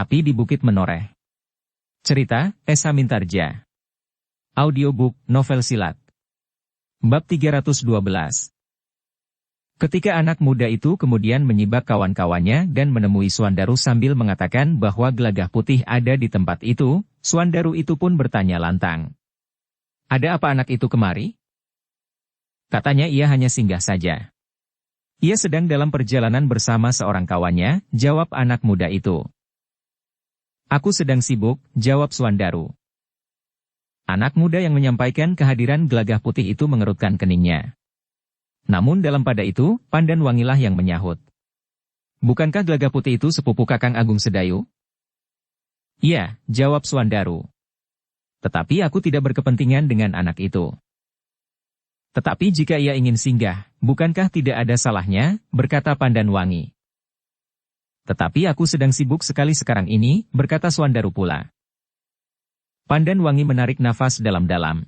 Api di Bukit Menoreh. Cerita, Esa Mintarja. Audiobook, novel silat. Bab 312. Ketika anak muda itu kemudian menyibak kawan-kawannya dan menemui Swandaru sambil mengatakan bahwa gelagah putih ada di tempat itu, Swandaru itu pun bertanya lantang. "Ada apa anak itu kemari?" Katanya ia hanya singgah saja. "Ia sedang dalam perjalanan bersama seorang kawannya," jawab anak muda itu. "Aku sedang sibuk," jawab Swandaru. Anak muda yang menyampaikan kehadiran gelagah putih itu mengerutkan keningnya. Namun dalam pada itu, Pandan Wangilah yang menyahut. "Bukankah gelagah putih itu sepupu Kakang Agung Sedayu?" "Iya," jawab Swandaru. "Tetapi aku tidak berkepentingan dengan anak itu." "Tetapi jika ia ingin singgah, bukankah tidak ada salahnya?" berkata Pandan Wangi. "Tetapi aku sedang sibuk sekali sekarang ini," berkata Swandaru pula. Pandan Wangi menarik nafas dalam-dalam.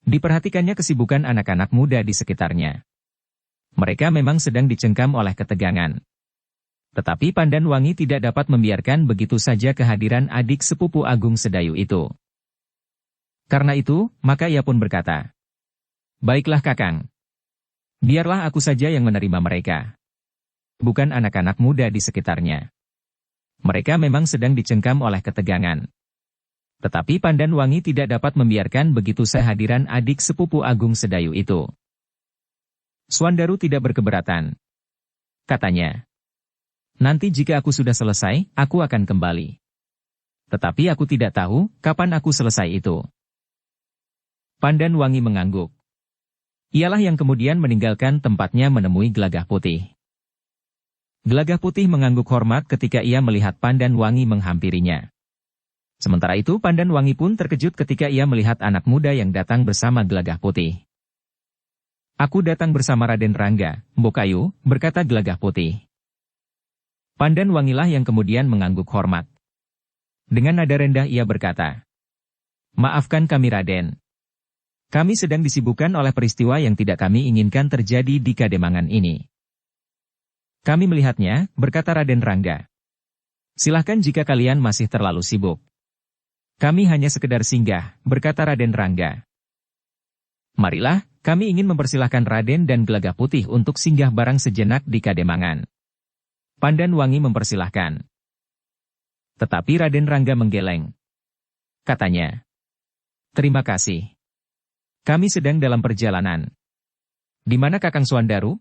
Diperhatikannya kesibukan anak-anak muda di sekitarnya. Mereka memang sedang dicengkam oleh ketegangan. Tetapi Pandan Wangi tidak dapat membiarkan begitu saja kehadiran adik sepupu Agung Sedayu itu. Karena itu, maka ia pun berkata, "Baiklah Kakang. Biarlah aku saja yang menerima mereka. Bukan anak-anak muda di sekitarnya. Mereka memang sedang dicengkam oleh ketegangan." Tetapi Pandan Wangi tidak dapat membiarkan begitu kehadiran adik sepupu Agung Sedayu itu. Swandaru tidak berkeberatan. Katanya, "Nanti jika aku sudah selesai, aku akan kembali. Tetapi aku tidak tahu kapan aku selesai itu." Pandan Wangi mengangguk. Ialah yang kemudian meninggalkan tempatnya menemui gelagah putih. Gelagah putih mengangguk hormat ketika ia melihat Pandan Wangi menghampirinya. Sementara itu Pandan Wangi pun terkejut ketika ia melihat anak muda yang datang bersama gelagah putih. "Aku datang bersama Raden Rangga, Mbokayu," berkata gelagah putih. Pandan Wangilah yang kemudian mengangguk hormat. Dengan nada rendah ia berkata, "Maafkan kami Raden. Kami sedang disibukkan oleh peristiwa yang tidak kami inginkan terjadi di Kademangan ini." "Kami melihatnya," berkata Raden Rangga. "Silahkan jika kalian masih terlalu sibuk." "Kami hanya sekedar singgah," berkata Raden Rangga. "Marilah, kami ingin mempersilahkan Raden dan gelagah putih untuk singgah barang sejenak di Kademangan." Pandan Wangi mempersilahkan. Tetapi Raden Rangga menggeleng. Katanya, "Terima kasih. Kami sedang dalam perjalanan." "Di mana Kakang Swandaru?"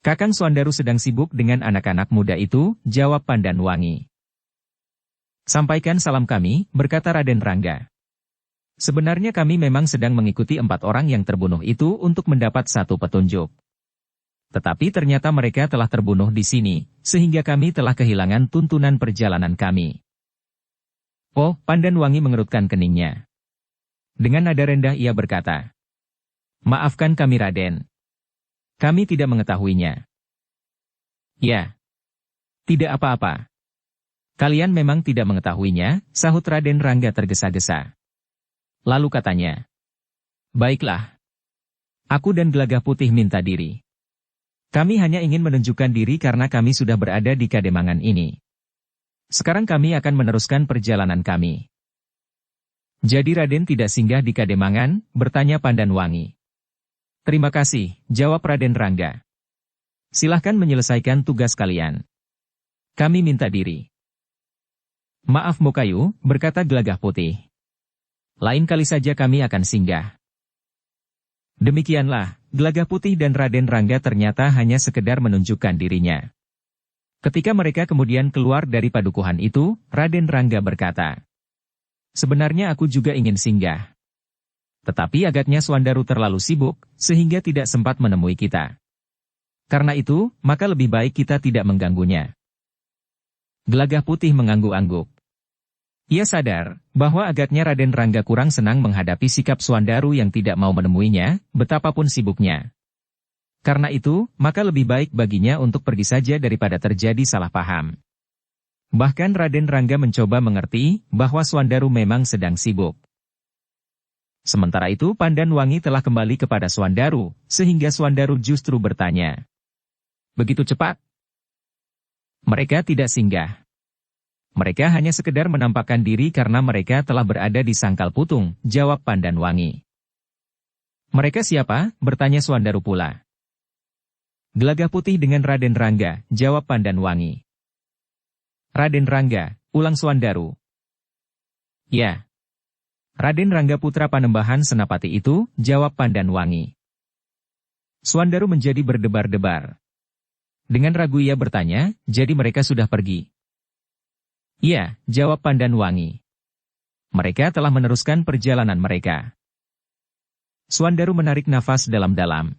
"Kakang Swandaru sedang sibuk dengan anak-anak muda itu," jawab Pandan Wangi. "Sampaikan salam kami," berkata Raden Rangga. "Sebenarnya kami memang sedang mengikuti 4 orang yang terbunuh itu untuk mendapat satu petunjuk. Tetapi ternyata mereka telah terbunuh di sini, sehingga kami telah kehilangan tuntunan perjalanan kami." "Oh," Pandan Wangi mengerutkan keningnya. Dengan nada rendah ia berkata, "Maafkan kami Raden. Kami tidak mengetahuinya." "Ya, tidak apa-apa. Kalian memang tidak mengetahuinya," sahut Raden Rangga tergesa-gesa. Lalu katanya, "Baiklah. Aku dan gelagah putih minta diri. Kami hanya ingin menunjukkan diri karena kami sudah berada di Kademangan ini. Sekarang kami akan meneruskan perjalanan kami." "Jadi Raden tidak singgah di Kademangan?" bertanya Pandan Wangi. "Terima kasih," jawab Raden Rangga. "Silahkan menyelesaikan tugas kalian. Kami minta diri." "Maaf Mbokayu," berkata gelagah putih. "Lain kali saja kami akan singgah." Demikianlah, gelagah putih dan Raden Rangga ternyata hanya sekedar menunjukkan dirinya. Ketika mereka kemudian keluar dari padukuhan itu, Raden Rangga berkata, "Sebenarnya aku juga ingin singgah. Tetapi agaknya Swandaru terlalu sibuk, sehingga tidak sempat menemui kita. Karena itu, maka lebih baik kita tidak mengganggunya." Gelagah putih mengangguk-angguk. Ia sadar bahwa agaknya Raden Rangga kurang senang menghadapi sikap Swandaru yang tidak mau menemuinya, betapapun sibuknya. Karena itu, maka lebih baik baginya untuk pergi saja daripada terjadi salah paham. Bahkan Raden Rangga mencoba mengerti bahwa Swandaru memang sedang sibuk. Sementara itu Pandan Wangi telah kembali kepada Swandaru, sehingga Swandaru justru bertanya, "Begitu cepat?" "Mereka tidak singgah." Mereka hanya sekedar menampakkan diri karena mereka telah berada di Sangkal Putung, jawab Pandanwangi. Mereka siapa? Bertanya Swandaru pula. Gelagah Putih dengan Raden Rangga, jawab Pandanwangi. Raden Rangga, ulang Swandaru. Ya. Raden Rangga putra Panembahan Senapati itu, jawab Pandanwangi. Swandaru menjadi berdebar-debar. Dengan ragu ia bertanya, jadi mereka sudah pergi? Iya, jawab Pandanwangi. Mereka telah meneruskan perjalanan mereka. Swandaru menarik nafas dalam-dalam.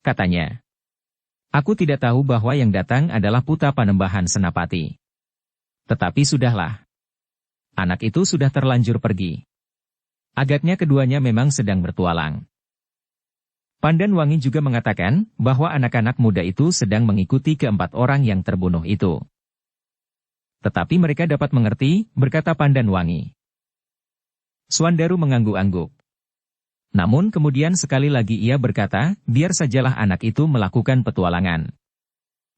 Katanya, aku tidak tahu bahwa yang datang adalah putra Panembahan Senapati. Tetapi sudahlah. Anak itu sudah terlanjur pergi. Agaknya keduanya memang sedang bertualang. Pandanwangi juga mengatakan bahwa anak-anak muda itu sedang mengikuti keempat orang yang terbunuh itu. Tetapi mereka dapat mengerti, berkata Pandanwangi. Swandaru mengangguk-angguk. Namun kemudian sekali lagi ia berkata, biar sajalah anak itu melakukan petualangan.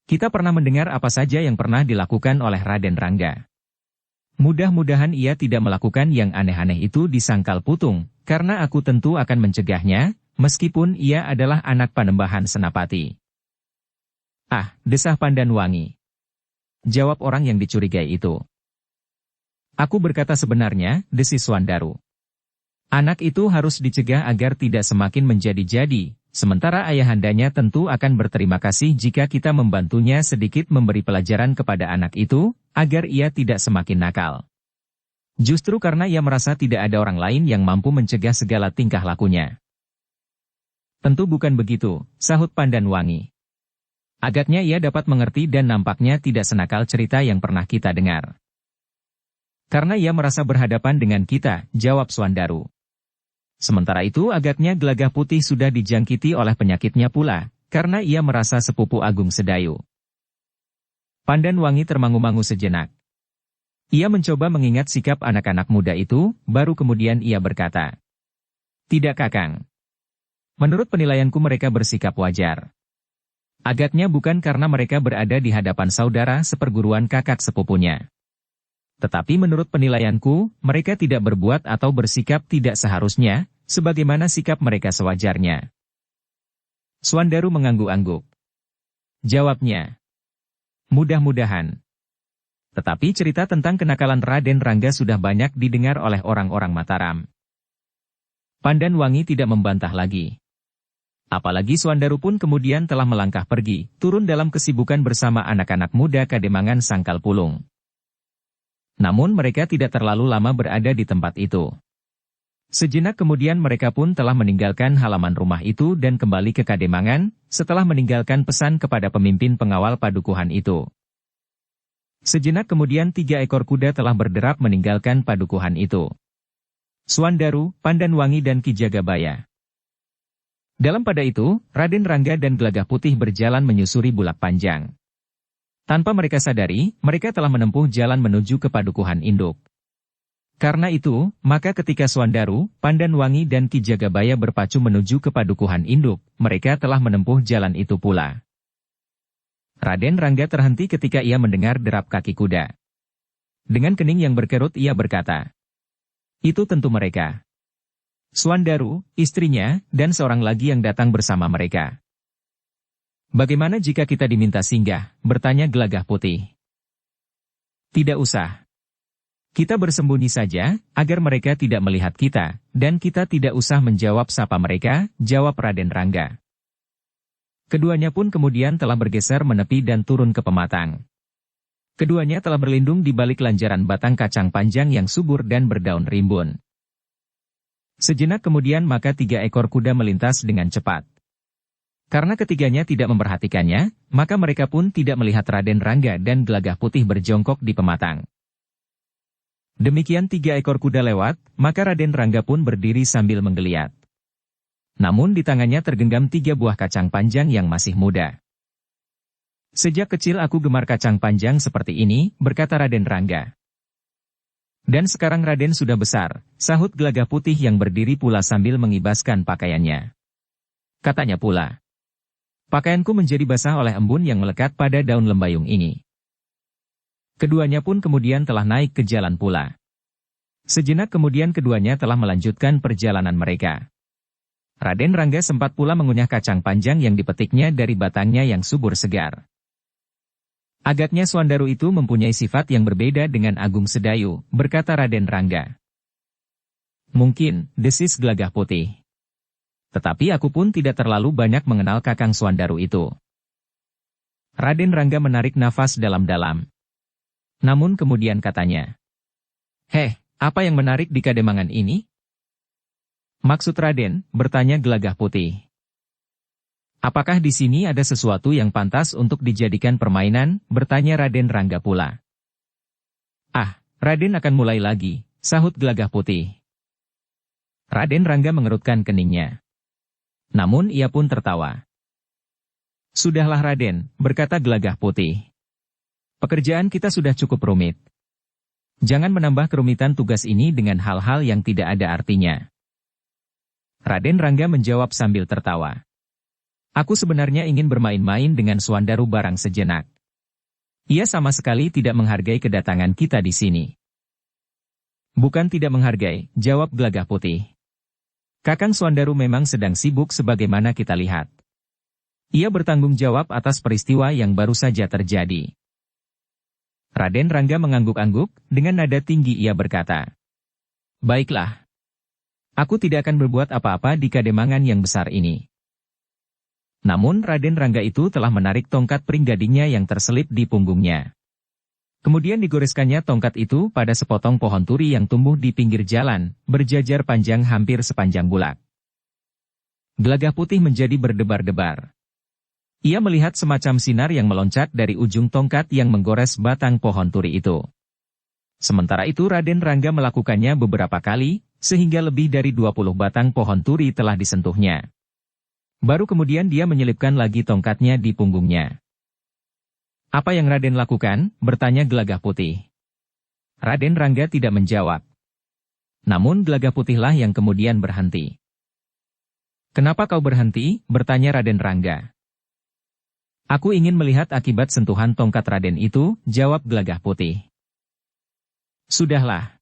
Kita pernah mendengar apa saja yang pernah dilakukan oleh Raden Rangga. Mudah-mudahan ia tidak melakukan yang aneh-aneh itu di Sangkal Putung, karena aku tentu akan mencegahnya, meskipun ia adalah anak Panembahan Senapati. Ah, desah Pandanwangi. Jawab orang yang dicurigai itu. Aku berkata sebenarnya, desis Swandaru. Anak itu harus dicegah agar tidak semakin menjadi-jadi, sementara ayahandanya tentu akan berterima kasih jika kita membantunya sedikit memberi pelajaran kepada anak itu, agar ia tidak semakin nakal. Justru karena ia merasa tidak ada orang lain yang mampu mencegah segala tingkah lakunya. Tentu bukan begitu, sahut Pandanwangi. Agaknya ia dapat mengerti dan nampaknya tidak senakal cerita yang pernah kita dengar. Karena ia merasa berhadapan dengan kita, jawab Swandaru. Sementara itu agaknya Gelagah Putih sudah dijangkiti oleh penyakitnya pula, karena ia merasa sepupu Agung Sedayu. Pandanwangi termangu-mangu sejenak. Ia mencoba mengingat sikap anak-anak muda itu, baru kemudian ia berkata. Tidak Kakang. Menurut penilaianku mereka bersikap wajar. Agaknya bukan karena mereka berada di hadapan saudara seperguruan kakak sepupunya. Tetapi menurut penilaianku, mereka tidak berbuat atau bersikap tidak seharusnya, sebagaimana sikap mereka sewajarnya. Swandaru mengangguk-angguk. Jawabnya. Mudah-mudahan. Tetapi cerita tentang kenakalan Raden Rangga sudah banyak didengar oleh orang-orang Mataram. Pandanwangi tidak membantah lagi. Apalagi Swandaru pun kemudian telah melangkah pergi, turun dalam kesibukan bersama anak-anak muda Kademangan Sangkal Pulung. Namun mereka tidak terlalu lama berada di tempat itu. Sejenak kemudian mereka pun telah meninggalkan halaman rumah itu dan kembali ke Kademangan, setelah meninggalkan pesan kepada pemimpin pengawal padukuhan itu. Sejenak kemudian 3 ekor kuda telah berderap meninggalkan padukuhan itu. Swandaru, Pandanwangi dan Ki Jagabaya. Dalam pada itu, Raden Rangga dan Gelagah Putih berjalan menyusuri Bulak Panjang. Tanpa mereka sadari, mereka telah menempuh jalan menuju ke padukuhan induk. Karena itu, maka ketika Swandaru, Pandanwangi dan Ki Jagabaya berpacu menuju ke padukuhan induk, mereka telah menempuh jalan itu pula. Raden Rangga terhenti ketika ia mendengar derap kaki kuda. Dengan kening yang berkerut ia berkata, itu tentu mereka. Swandaru, istrinya, dan seorang lagi yang datang bersama mereka. Bagaimana jika kita diminta singgah? Bertanya Gelagah Putih. Tidak usah. Kita bersembunyi saja, agar mereka tidak melihat kita, dan kita tidak usah menjawab sapa mereka, jawab Raden Rangga. Keduanya pun kemudian telah bergeser menepi dan turun ke pematang. Keduanya telah berlindung di balik lanjaran batang kacang panjang yang subur dan berdaun rimbun. Sejenak kemudian maka 3 ekor kuda melintas dengan cepat. Karena ketiganya tidak memperhatikannya, maka mereka pun tidak melihat Raden Rangga dan Gelagah Putih berjongkok di pematang. Demikian 3 ekor kuda lewat, maka Raden Rangga pun berdiri sambil menggeliat. Namun di tangannya tergenggam 3 buah kacang panjang yang masih muda. Sejak kecil aku gemar kacang panjang seperti ini, berkata Raden Rangga. Dan sekarang Raden sudah besar, sahut Gelagah Putih yang berdiri pula sambil mengibaskan pakaiannya. Katanya pula, pakaianku menjadi basah oleh embun yang melekat pada daun lembayung ini. Keduanya pun kemudian telah naik ke jalan pula. Sejenak kemudian keduanya telah melanjutkan perjalanan mereka. Raden Rangga sempat pula mengunyah kacang panjang yang dipetiknya dari batangnya yang subur segar. Agaknya Swandaru itu mempunyai sifat yang berbeda dengan Agung Sedayu, berkata Raden Rangga. Mungkin, desis Gelagah Putih. Tetapi aku pun tidak terlalu banyak mengenal Kakang Swandaru itu. Raden Rangga menarik nafas dalam-dalam. Namun kemudian katanya, "Heh, apa yang menarik di Kademangan ini?" "Maksud Raden?" bertanya Gelagah Putih. "Apakah di sini ada sesuatu yang pantas untuk dijadikan permainan?" bertanya Raden Rangga pula. "Ah, Raden akan mulai lagi," sahut Gelagah Putih. Raden Rangga mengerutkan keningnya. Namun ia pun tertawa. "Sudahlah Raden," berkata Gelagah Putih. "Pekerjaan kita sudah cukup rumit. Jangan menambah kerumitan tugas ini dengan hal-hal yang tidak ada artinya." Raden Rangga menjawab sambil tertawa. "Aku sebenarnya ingin bermain-main dengan Swandaru barang sejenak. Ia sama sekali tidak menghargai kedatangan kita di sini." "Bukan tidak menghargai," jawab Gelagah Putih. "Kakang Swandaru memang sedang sibuk sebagaimana kita lihat. Ia bertanggung jawab atas peristiwa yang baru saja terjadi." Raden Rangga mengangguk-angguk, dengan nada tinggi ia berkata, "Baiklah. Aku tidak akan berbuat apa-apa di Kademangan yang besar ini." Namun Raden Rangga itu telah menarik tongkat pringgadinya yang terselip di punggungnya. Kemudian digoreskannya tongkat itu pada sepotong pohon turi yang tumbuh di pinggir jalan, berjajar panjang hampir sepanjang bulak. Gelagah Putih menjadi berdebar-debar. Ia melihat semacam sinar yang meloncat dari ujung tongkat yang menggores batang pohon turi itu. Sementara itu Raden Rangga melakukannya beberapa kali, sehingga lebih dari 20 batang pohon turi telah disentuhnya. Baru kemudian dia menyelipkan lagi tongkatnya di punggungnya. "Apa yang Raden lakukan?" bertanya Gelagah Putih. Raden Rangga tidak menjawab. Namun Gelagah Putihlah yang kemudian berhenti. "Kenapa kau berhenti?" bertanya Raden Rangga. "Aku ingin melihat akibat sentuhan tongkat Raden itu," jawab Gelagah Putih. "Sudahlah.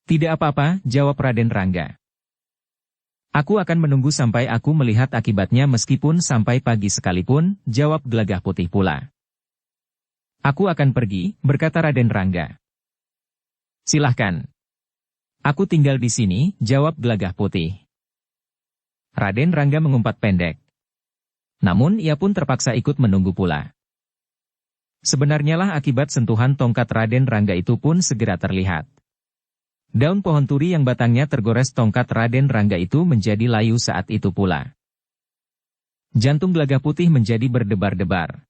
Tidak apa-apa," jawab Raden Rangga. "Aku akan menunggu sampai aku melihat akibatnya meskipun sampai pagi sekalipun," jawab Gelagah Putih pula. "Aku akan pergi," berkata Raden Rangga. "Silahkan. Aku tinggal di sini," jawab Gelagah Putih. Raden Rangga mengumpat pendek. Namun ia pun terpaksa ikut menunggu pula. Sebenarnya lah akibat sentuhan tongkat Raden Rangga itu pun segera terlihat. Daun pohon turi yang batangnya tergores tongkat Raden Rangga itu menjadi layu saat itu pula. Jantung Gelagah Putih menjadi berdebar-debar.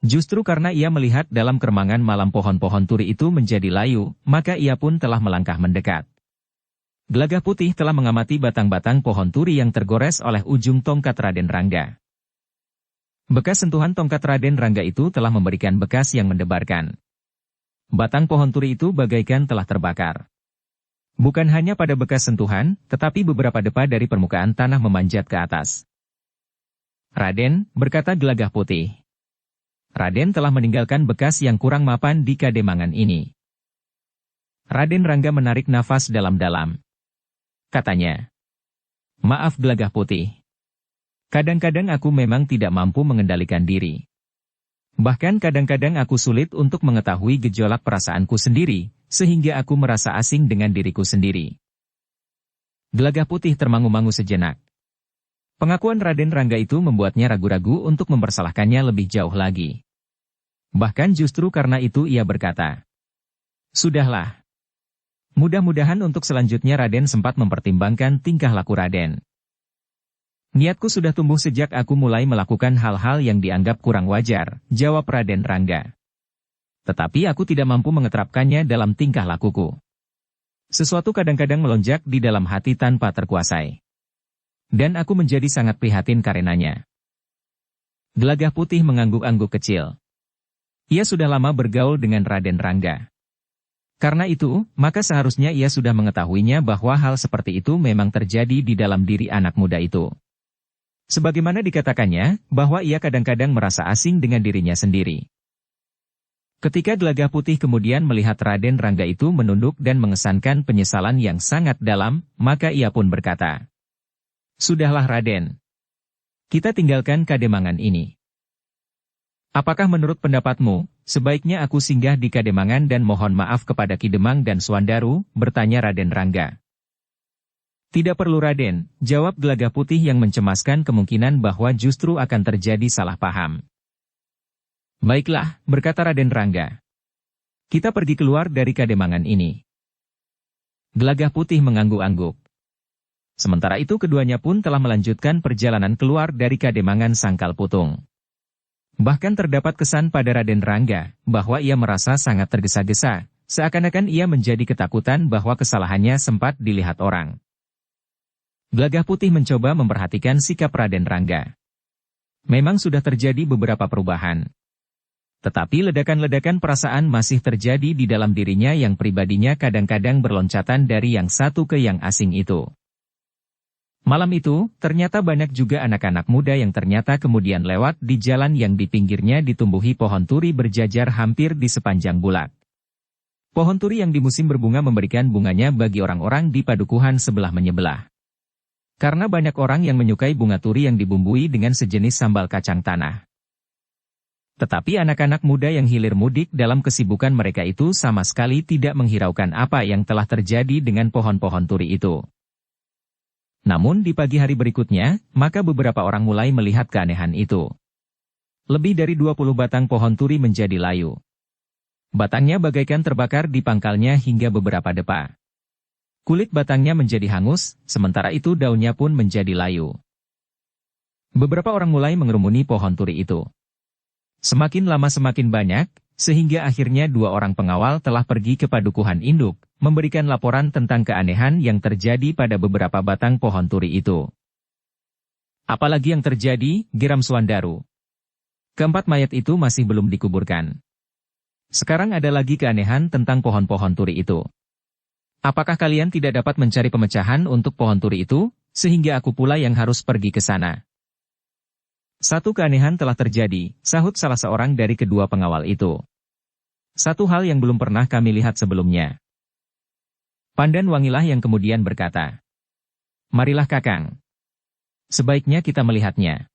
Justru karena ia melihat dalam keremangan malam pohon-pohon turi itu menjadi layu, maka ia pun telah melangkah mendekat. Gelagah Putih telah mengamati batang-batang pohon turi yang tergores oleh ujung tongkat Raden Rangga. Bekas sentuhan tongkat Raden Rangga itu telah memberikan bekas yang mendebarkan. Batang pohon turi itu bagaikan telah terbakar. Bukan hanya pada bekas sentuhan, tetapi beberapa depa dari permukaan tanah memanjat ke atas. "Raden," berkata Gelagah Putih. "Raden telah meninggalkan bekas yang kurang mapan di Kademangan ini." Raden Rangga menarik nafas dalam-dalam. Katanya, "Maaf Gelagah Putih. Kadang-kadang aku memang tidak mampu mengendalikan diri. Bahkan kadang-kadang aku sulit untuk mengetahui gejolak perasaanku sendiri, sehingga aku merasa asing dengan diriku sendiri." Gelagah Putih termangu-mangu sejenak. Pengakuan Raden Rangga itu membuatnya ragu-ragu untuk mempersalahkannya lebih jauh lagi. Bahkan justru karena itu ia berkata, "Sudahlah. Mudah-mudahan untuk selanjutnya Raden sempat mempertimbangkan tingkah laku Raden. Niatku sudah tumbuh sejak aku mulai melakukan hal-hal yang dianggap kurang wajar," jawab Raden Rangga. "Tetapi aku tidak mampu mengeterapkannya dalam tingkah lakuku. Sesuatu kadang-kadang melonjak di dalam hati tanpa terkuasai. Dan aku menjadi sangat prihatin karenanya." Gelagah Putih mengangguk-angguk kecil. Ia sudah lama bergaul dengan Raden Rangga. Karena itu, maka seharusnya ia sudah mengetahuinya bahwa hal seperti itu memang terjadi di dalam diri anak muda itu. Sebagaimana dikatakannya, bahwa ia kadang-kadang merasa asing dengan dirinya sendiri. Ketika Gelagah Putih kemudian melihat Raden Rangga itu menunduk dan mengesankan penyesalan yang sangat dalam, maka ia pun berkata, "Sudahlah Raden. Kita tinggalkan Kademangan ini. Apakah menurut pendapatmu, sebaiknya aku singgah di Kademangan dan mohon maaf kepada Ki Demang dan Suandaru?" bertanya Raden Rangga. "Tidak perlu Raden," jawab Gelagah Putih yang mencemaskan kemungkinan bahwa justru akan terjadi salah paham. "Baiklah," berkata Raden Rangga. "Kita pergi keluar dari Kademangan ini." Gelagah Putih mengangguk-angguk. Sementara itu keduanya pun telah melanjutkan perjalanan keluar dari Kademangan Sangkal Putung. Bahkan terdapat kesan pada Raden Rangga, bahwa ia merasa sangat tergesa-gesa, seakan-akan ia menjadi ketakutan bahwa kesalahannya sempat dilihat orang. Gelagah Putih mencoba memperhatikan sikap Raden Rangga. Memang sudah terjadi beberapa perubahan. Tetapi ledakan-ledakan perasaan masih terjadi di dalam dirinya yang pribadinya kadang-kadang berloncatan dari yang satu ke yang asing itu. Malam itu, ternyata banyak juga anak-anak muda yang ternyata kemudian lewat di jalan yang di pinggirnya ditumbuhi pohon turi berjajar hampir di sepanjang bulak. Pohon turi yang di musim berbunga memberikan bunganya bagi orang-orang di padukuhan sebelah menyebelah. Karena banyak orang yang menyukai bunga turi yang dibumbui dengan sejenis sambal kacang tanah. Tetapi anak-anak muda yang hilir mudik dalam kesibukan mereka itu sama sekali tidak menghiraukan apa yang telah terjadi dengan pohon-pohon turi itu. Namun di pagi hari berikutnya, maka beberapa orang mulai melihat keanehan itu. Lebih dari 20 batang pohon turi menjadi layu. Batangnya bagaikan terbakar di pangkalnya hingga beberapa depa. Kulit batangnya menjadi hangus, sementara itu daunnya pun menjadi layu. Beberapa orang mulai mengerumuni pohon turi itu. Semakin lama semakin banyak, sehingga akhirnya 2 orang pengawal telah pergi ke padukuhan induk, memberikan laporan tentang keanehan yang terjadi pada beberapa batang pohon turi itu. "Apalagi yang terjadi?" geram Suandaru. "Keempat mayat itu masih belum dikuburkan. Sekarang ada lagi keanehan tentang pohon-pohon turi itu. Apakah kalian tidak dapat mencari pemecahan untuk pohon turi itu, sehingga aku pula yang harus pergi ke sana?" "Satu keanehan telah terjadi," sahut salah seorang dari kedua pengawal itu. "Satu hal yang belum pernah kami lihat sebelumnya." Pandan Wangilah yang kemudian berkata, "Marilah Kakang. Sebaiknya kita melihatnya.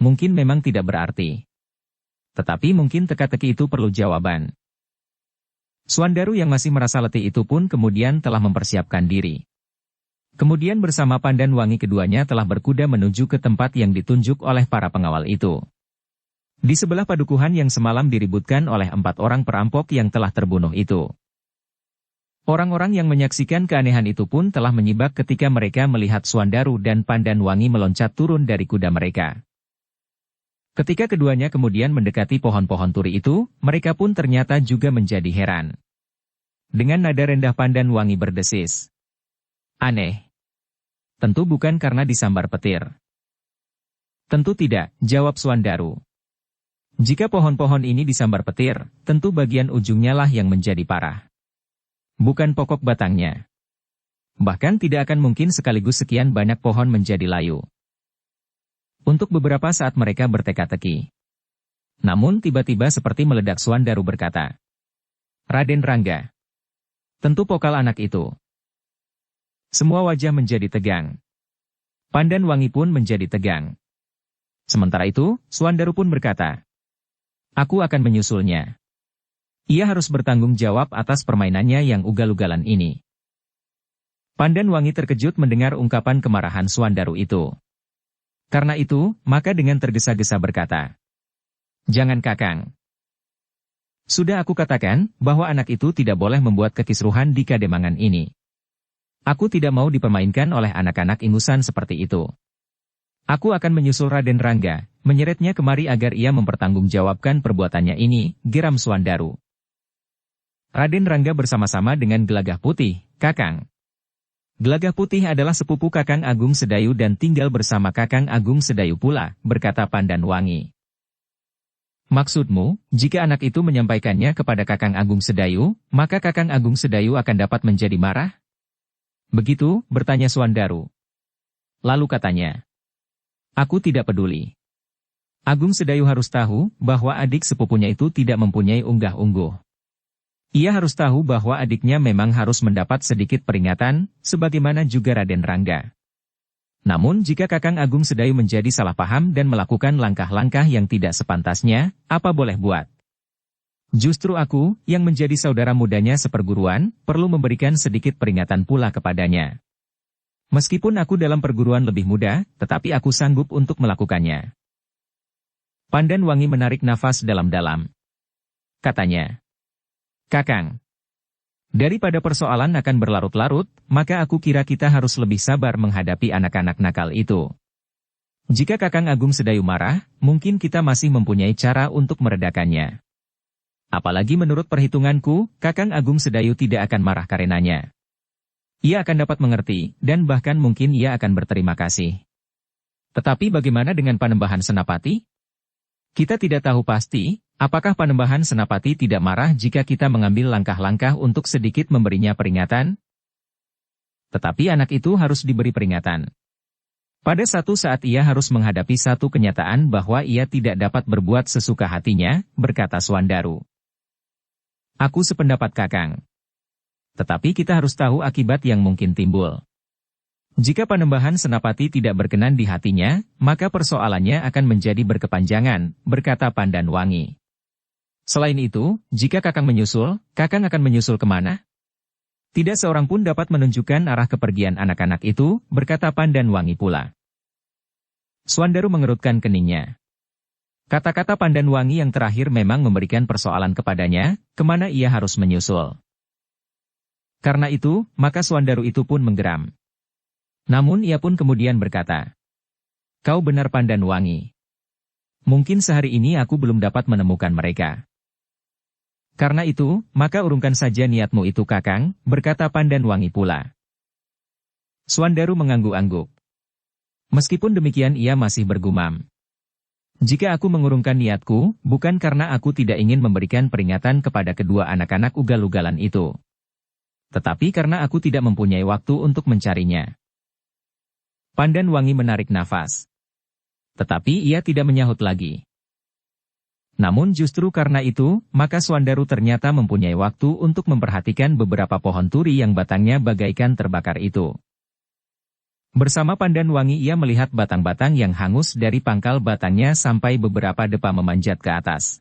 Mungkin memang tidak berarti. Tetapi mungkin teka-teki itu perlu jawaban." Suandaru yang masih merasa letih itu pun kemudian telah mempersiapkan diri. Kemudian bersama Pandan Wangi keduanya telah berkuda menuju ke tempat yang ditunjuk oleh para pengawal itu. Di sebelah padukuhan yang semalam diributkan oleh 4 orang perampok yang telah terbunuh itu. Orang-orang yang menyaksikan keanehan itu pun telah menyibak ketika mereka melihat Suandaru dan Pandan Wangi meloncat turun dari kuda mereka. Ketika keduanya kemudian mendekati pohon-pohon turi itu, mereka pun ternyata juga menjadi heran. Dengan nada rendah Pandan Wangi berdesis, "Aneh. Tentu bukan karena disambar petir." "Tentu tidak," jawab Suandaru. "Jika pohon-pohon ini disambar petir, tentu bagian ujungnya lah yang menjadi parah. Bukan pokok batangnya. Bahkan tidak akan mungkin sekaligus sekian banyak pohon menjadi layu." Untuk beberapa saat mereka berteka-teki. Namun tiba-tiba seperti meledak Suandaru berkata, "Raden Rangga. Tentu pokal anak itu." Semua wajah menjadi tegang. Pandan Wangi pun menjadi tegang. Sementara itu, Suandaru pun berkata, "Aku akan menyusulnya. Ia harus bertanggung jawab atas permainannya yang ugal-ugalan ini." Pandan Wangi terkejut mendengar ungkapan kemarahan Suandaru itu. Karena itu, maka dengan tergesa-gesa berkata, "Jangan Kakang. Sudah aku katakan, bahwa anak itu tidak boleh membuat kekisruhan di Kademangan ini. Aku tidak mau dipermainkan oleh anak-anak ingusan seperti itu. Aku akan menyusul Raden Rangga, menyeretnya kemari agar ia mempertanggungjawabkan perbuatannya ini," geram Suandaru. "Raden Rangga bersama-sama dengan Gelagah Putih, Kakang. Gelagah Putih adalah sepupu Kakang Agung Sedayu dan tinggal bersama Kakang Agung Sedayu pula," berkata Pandan Wangi. "Maksudmu, jika anak itu menyampaikannya kepada Kakang Agung Sedayu, maka Kakang Agung Sedayu akan dapat menjadi marah?" "Begitu?" bertanya Suandaru. Lalu katanya, "Aku tidak peduli. Agung Sedayu harus tahu bahwa adik sepupunya itu tidak mempunyai unggah-ungguh. Ia harus tahu bahwa adiknya memang harus mendapat sedikit peringatan, sebagaimana juga Raden Rangga. Namun jika Kakang Agung Sedayu menjadi salah paham dan melakukan langkah-langkah yang tidak sepantasnya, apa boleh buat? Justru aku, yang menjadi saudara mudanya seperguruan, perlu memberikan sedikit peringatan pula kepadanya. Meskipun aku dalam perguruan lebih muda, tetapi aku sanggup untuk melakukannya. Pandan Wangi menarik nafas dalam-dalam. Katanya, Kakang, daripada persoalan akan berlarut-larut, maka aku kira kita harus lebih sabar menghadapi anak-anak nakal itu. Jika Kakang Agung Sedayu marah, mungkin kita masih mempunyai cara untuk meredakannya. Apalagi menurut perhitunganku, Kakang Agung Sedayu tidak akan marah karenanya. Ia akan dapat mengerti, dan bahkan mungkin ia akan berterima kasih. Tetapi bagaimana dengan Panembahan Senapati? Kita tidak tahu pasti, apakah Panembahan Senapati tidak marah jika kita mengambil langkah-langkah untuk sedikit memberinya peringatan? Tetapi anak itu harus diberi peringatan. Pada satu saat ia harus menghadapi satu kenyataan bahwa ia tidak dapat berbuat sesuka hatinya, berkata Swandaru. Aku sependapat Kakang. Tetapi kita harus tahu akibat yang mungkin timbul. Jika Panembahan Senapati tidak berkenan di hatinya, maka persoalannya akan menjadi berkepanjangan, berkata Pandan Wangi. Selain itu, jika Kakang menyusul, Kakang akan menyusul kemana? Tidak seorang pun dapat menunjukkan arah kepergian anak-anak itu, berkata Pandan Wangi pula. Swandaru mengerutkan keningnya. Kata-kata Pandan Wangi yang terakhir memang memberikan persoalan kepadanya, kemana ia harus menyusul. Karena itu, maka Swandaru itu pun menggeram. Namun ia pun kemudian berkata, Kau benar Pandan Wangi. Mungkin sehari ini aku belum dapat menemukan mereka. Karena itu, maka urungkan saja niatmu itu Kakang, berkata Pandan Wangi pula. Swandaru mengangguk-angguk. Meskipun demikian ia masih bergumam. Jika aku mengurungkan niatku, bukan karena aku tidak ingin memberikan peringatan kepada kedua anak-anak ugal-ugalan itu. Tetapi karena aku tidak mempunyai waktu untuk mencarinya. Pandan Wangi menarik nafas. Tetapi ia tidak menyahut lagi. Namun justru karena itu, maka Swandaru ternyata mempunyai waktu untuk memperhatikan beberapa pohon turi yang batangnya bagaikan terbakar itu. Bersama Pandan Wangi ia melihat batang-batang yang hangus dari pangkal batangnya sampai beberapa depa memanjat ke atas.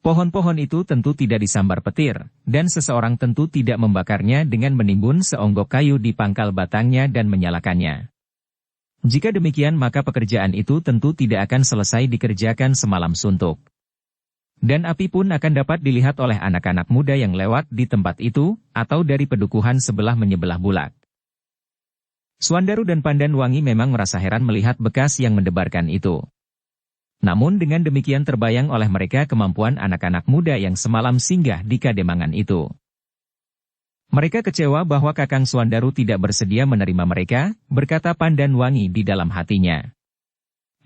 Pohon-pohon itu tentu tidak disambar petir, dan seseorang tentu tidak membakarnya dengan menimbun seonggok kayu di pangkal batangnya dan menyalakannya. Jika demikian maka pekerjaan itu tentu tidak akan selesai dikerjakan semalam suntuk. Dan api pun akan dapat dilihat oleh anak-anak muda yang lewat di tempat itu, atau dari pedukuhan sebelah menyebelah bulak. Swandaru dan Pandan Wangi memang merasa heran melihat bekas yang mendebarkan itu. Namun dengan demikian terbayang oleh mereka kemampuan anak-anak muda yang semalam singgah di Kademangan itu. Mereka kecewa bahwa Kakang Swandaru tidak bersedia menerima mereka, berkata Pandan Wangi di dalam hatinya.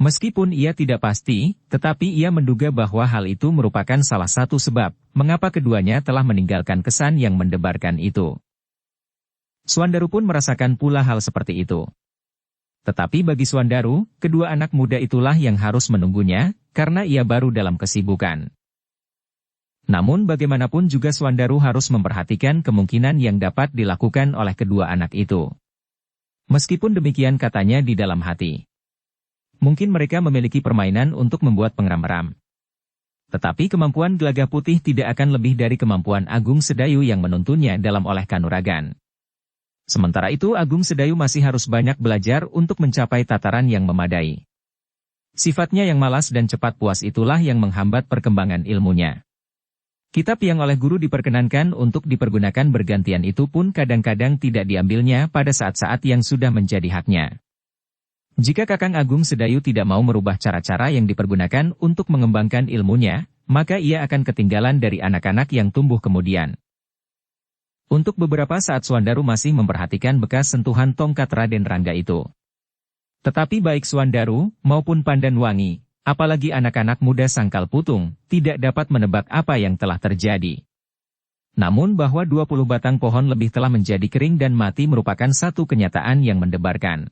Meskipun ia tidak pasti, tetapi ia menduga bahwa hal itu merupakan salah satu sebab, mengapa keduanya telah meninggalkan kesan yang mendebarkan itu. Swandaru pun merasakan pula hal seperti itu. Tetapi bagi Swandaru, kedua anak muda itulah yang harus menunggunya, karena ia baru dalam kesibukan. Namun bagaimanapun juga Swandaru harus memperhatikan kemungkinan yang dapat dilakukan oleh kedua anak itu. Meskipun demikian katanya di dalam hati. Mungkin mereka memiliki permainan untuk membuat pengeram-eram. Tetapi kemampuan Gelagah Putih tidak akan lebih dari kemampuan Agung Sedayu yang menuntunnya dalam olah kanuragan. Sementara itu Agung Sedayu masih harus banyak belajar untuk mencapai tataran yang memadai. Sifatnya yang malas dan cepat puas itulah yang menghambat perkembangan ilmunya. Kitab yang oleh guru diperkenankan untuk dipergunakan bergantian itu pun kadang-kadang tidak diambilnya pada saat-saat yang sudah menjadi haknya. Jika Kakang Agung Sedayu tidak mau merubah cara-cara yang dipergunakan untuk mengembangkan ilmunya, maka ia akan ketinggalan dari anak-anak yang tumbuh kemudian. Untuk beberapa saat Swandaru masih memperhatikan bekas sentuhan tongkat Raden Rangga itu. Tetapi baik Swandaru maupun Pandan Wangi, apalagi anak-anak muda Sangkal Putung, tidak dapat menebak apa yang telah terjadi. Namun bahwa 20 batang pohon lebih telah menjadi kering dan mati merupakan satu kenyataan yang mendebarkan.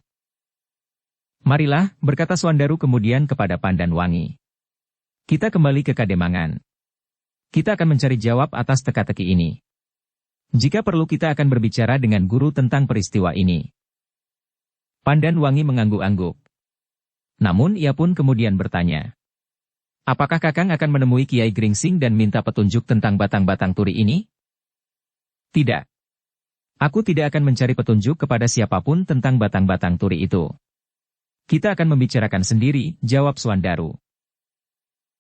Marilah, berkata Swandaru kemudian kepada Pandan Wangi. Kita kembali ke Kademangan. Kita akan mencari jawab atas teka-teki ini. Jika perlu kita akan berbicara dengan guru tentang peristiwa ini. Pandan Wangi mengangguk-angguk. Namun ia pun kemudian bertanya. Apakah Kakang akan menemui Kiai Gringsing dan minta petunjuk tentang batang-batang turi ini? Tidak. Aku tidak akan mencari petunjuk kepada siapapun tentang batang-batang turi itu. Kita akan membicarakan sendiri, jawab Swandaru.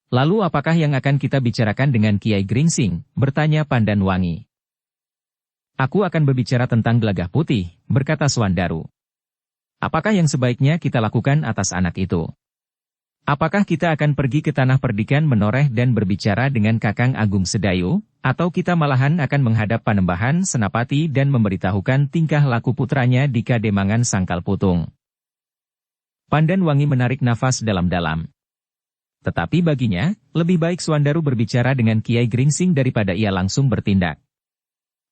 Lalu apakah yang akan kita bicarakan dengan Kiai Gringsing? Bertanya Pandan Wangi. Aku akan berbicara tentang Gelagah Putih, berkata Swandaru. Apakah yang sebaiknya kita lakukan atas anak itu? Apakah kita akan pergi ke Tanah Perdikan menoreh dan berbicara dengan Kakang Agung Sedayu, atau kita malahan akan menghadap Panembahan Senapati dan memberitahukan tingkah laku putranya di Kademangan Sangkal Putung? Pandan Wangi menarik nafas dalam-dalam. Tetapi baginya, lebih baik Swandaru berbicara dengan Kiai Gringsing daripada ia langsung bertindak.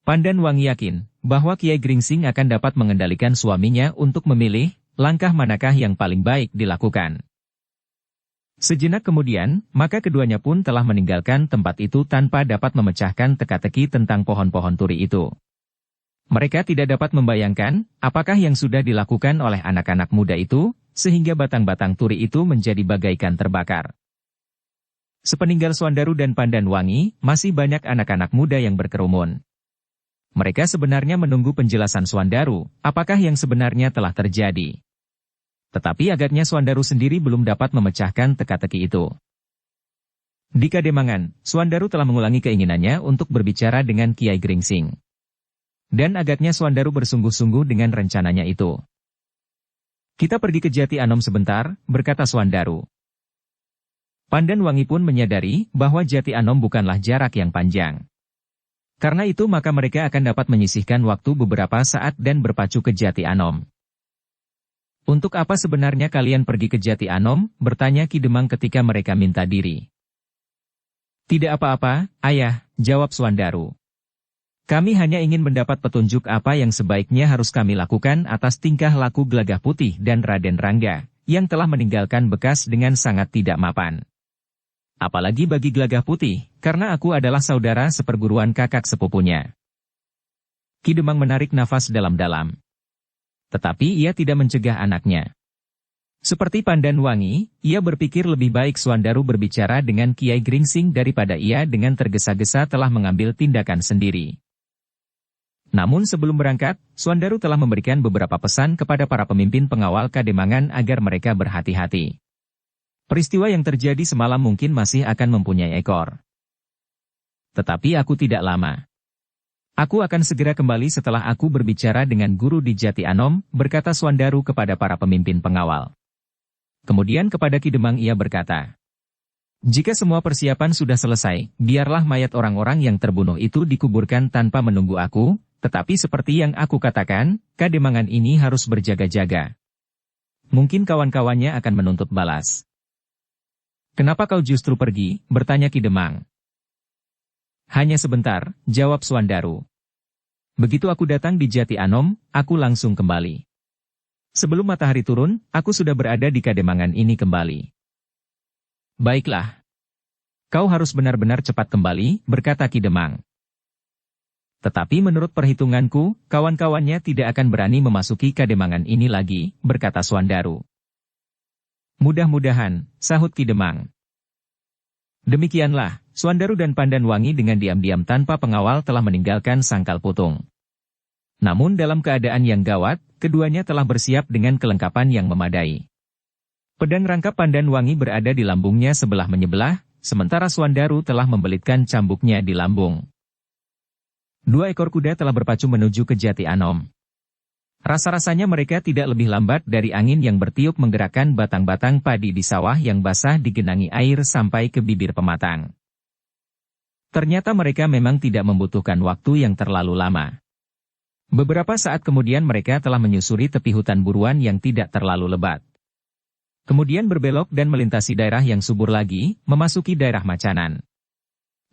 Pandan Wangi yakin bahwa Kiai Gringsing akan dapat mengendalikan suaminya untuk memilih langkah manakah yang paling baik dilakukan. Sejenak kemudian, maka keduanya pun telah meninggalkan tempat itu tanpa dapat memecahkan teka-teki tentang pohon-pohon turi itu. Mereka tidak dapat membayangkan apakah yang sudah dilakukan oleh anak-anak muda itu, sehingga batang-batang turi itu menjadi bagaikan terbakar. Sepeninggal Swandaru dan Pandan Wangi, masih banyak anak-anak muda yang berkerumun. Mereka sebenarnya menunggu penjelasan Swandaru, apakah yang sebenarnya telah terjadi. Tetapi agaknya Swandaru sendiri belum dapat memecahkan teka-teki itu. Di Kademangan, Swandaru telah mengulangi keinginannya untuk berbicara dengan Kiai Gringsing. Dan agaknya Swandaru bersungguh-sungguh dengan rencananya itu. Kita pergi ke Jati Anom sebentar, berkata Swandaru. Pandan Wangi pun menyadari bahwa Jati Anom bukanlah jarak yang panjang. Karena itu maka mereka akan dapat menyisihkan waktu beberapa saat dan berpacu ke Jati Anom. Untuk apa sebenarnya kalian pergi ke Jati Anom? Bertanya Ki Demang ketika mereka minta diri. Tidak apa-apa, Ayah, jawab Swandaru. Kami hanya ingin mendapat petunjuk apa yang sebaiknya harus kami lakukan atas tingkah laku Gelagah Putih dan Raden Rangga, yang telah meninggalkan bekas dengan sangat tidak mapan. Apalagi bagi Gelagah Putih, karena aku adalah saudara seperguruan kakak sepupunya. Ki Demang menarik nafas dalam-dalam. Tetapi ia tidak mencegah anaknya. Seperti Pandan Wangi, ia berpikir lebih baik Swandaru berbicara dengan Kiai Gringsing daripada ia dengan tergesa-gesa telah mengambil tindakan sendiri. Namun sebelum berangkat, Swandaru telah memberikan beberapa pesan kepada para pemimpin pengawal Kademangan agar mereka berhati-hati. Peristiwa yang terjadi semalam mungkin masih akan mempunyai ekor. Tetapi aku tidak lama. Aku akan segera kembali setelah aku berbicara dengan guru di Jati Anom, berkata Swandaru kepada para pemimpin pengawal. Kemudian kepada Ki Demang ia berkata, jika semua persiapan sudah selesai, biarlah mayat orang-orang yang terbunuh itu dikuburkan tanpa menunggu aku, tetapi seperti yang aku katakan, Kademangan ini harus berjaga-jaga. Mungkin kawan-kawannya akan menuntut balas. Kenapa kau justru pergi? Bertanya Ki Demang. Hanya sebentar, jawab Swandaru. Begitu aku datang di Jati Anom, aku langsung kembali. Sebelum matahari turun, aku sudah berada di Kademangan ini kembali. Baiklah. Kau harus benar-benar cepat kembali, berkata Ki Demang. Tetapi menurut perhitunganku, kawan-kawannya tidak akan berani memasuki Kademangan ini lagi, berkata Swandaru. Mudah-mudahan, sahut Ki Demang. Demikianlah, Swandaru dan Pandan Wangi dengan diam-diam tanpa pengawal telah meninggalkan Sangkal Putung. Namun dalam keadaan yang gawat, keduanya telah bersiap dengan kelengkapan yang memadai. Pedang rangkap Pandan Wangi berada di lambungnya sebelah menyebelah, sementara Swandaru telah membelitkan cambuknya di lambung. 2 ekor kuda telah berpacu menuju ke Jati Anom. Rasa-rasanya mereka tidak lebih lambat dari angin yang bertiup menggerakkan batang-batang padi di sawah yang basah digenangi air sampai ke bibir pematang. Ternyata mereka memang tidak membutuhkan waktu yang terlalu lama. Beberapa saat kemudian mereka telah menyusuri tepi hutan buruan yang tidak terlalu lebat. Kemudian berbelok dan melintasi daerah yang subur lagi, memasuki daerah Macanan.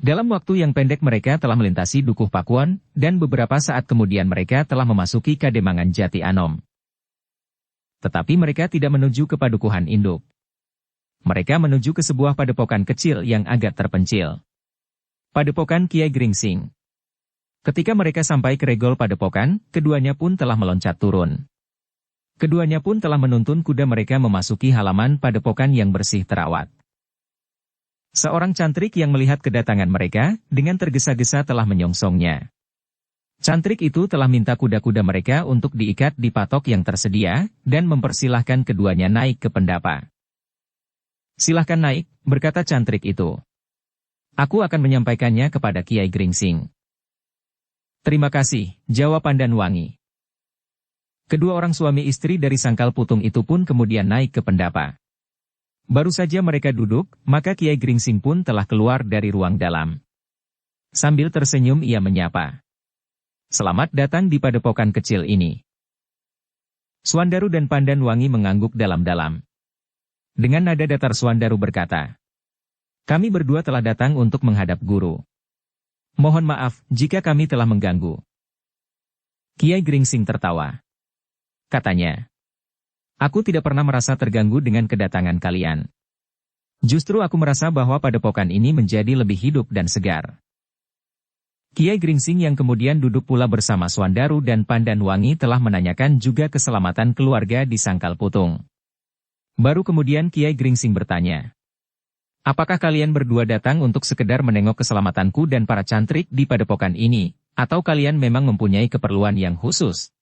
Dalam waktu yang pendek mereka telah melintasi Dukuh Pakuan, dan beberapa saat kemudian mereka telah memasuki Kademangan Jati Anom. Tetapi mereka tidak menuju ke padukuhan induk. Mereka menuju ke sebuah padepokan kecil yang agak terpencil. Padepokan Kiai Gringsing. Ketika mereka sampai ke regol padepokan, keduanya pun telah meloncat turun. Keduanya pun telah menuntun kuda mereka memasuki halaman padepokan yang bersih terawat. Seorang cantrik yang melihat kedatangan mereka, dengan tergesa-gesa telah menyongsongnya. Cantrik itu telah minta kuda-kuda mereka untuk diikat di patok yang tersedia, dan mempersilahkan keduanya naik ke pendapa. "Silahkan naik," berkata cantrik itu. "Aku akan menyampaikannya kepada Kiai Gringsing." "Terima kasih," jawab Pandan Wangi. Kedua orang suami istri dari Sangkal Putung itu pun kemudian naik ke pendapa. Baru saja mereka duduk, maka Kiai Gringsing pun telah keluar dari ruang dalam. Sambil tersenyum ia menyapa. "Selamat datang di padepokan kecil ini." Suandaru dan Pandan Wangi mengangguk dalam-dalam. Dengan nada datar Suandaru berkata, "Kami berdua telah datang untuk menghadap guru. Mohon maaf jika kami telah mengganggu." Kiai Gringsing tertawa. Katanya, "Aku tidak pernah merasa terganggu dengan kedatangan kalian. Justru aku merasa bahwa padepokan ini menjadi lebih hidup dan segar." Kiai Gringsing yang kemudian duduk pula bersama Suandaru dan Pandan Wangi telah menanyakan juga keselamatan keluarga di Sangkal Putung. Baru kemudian Kiai Gringsing bertanya, "Apakah kalian berdua datang untuk sekedar menengok keselamatanku dan para cantrik di padepokan ini, atau kalian memang mempunyai keperluan yang khusus?"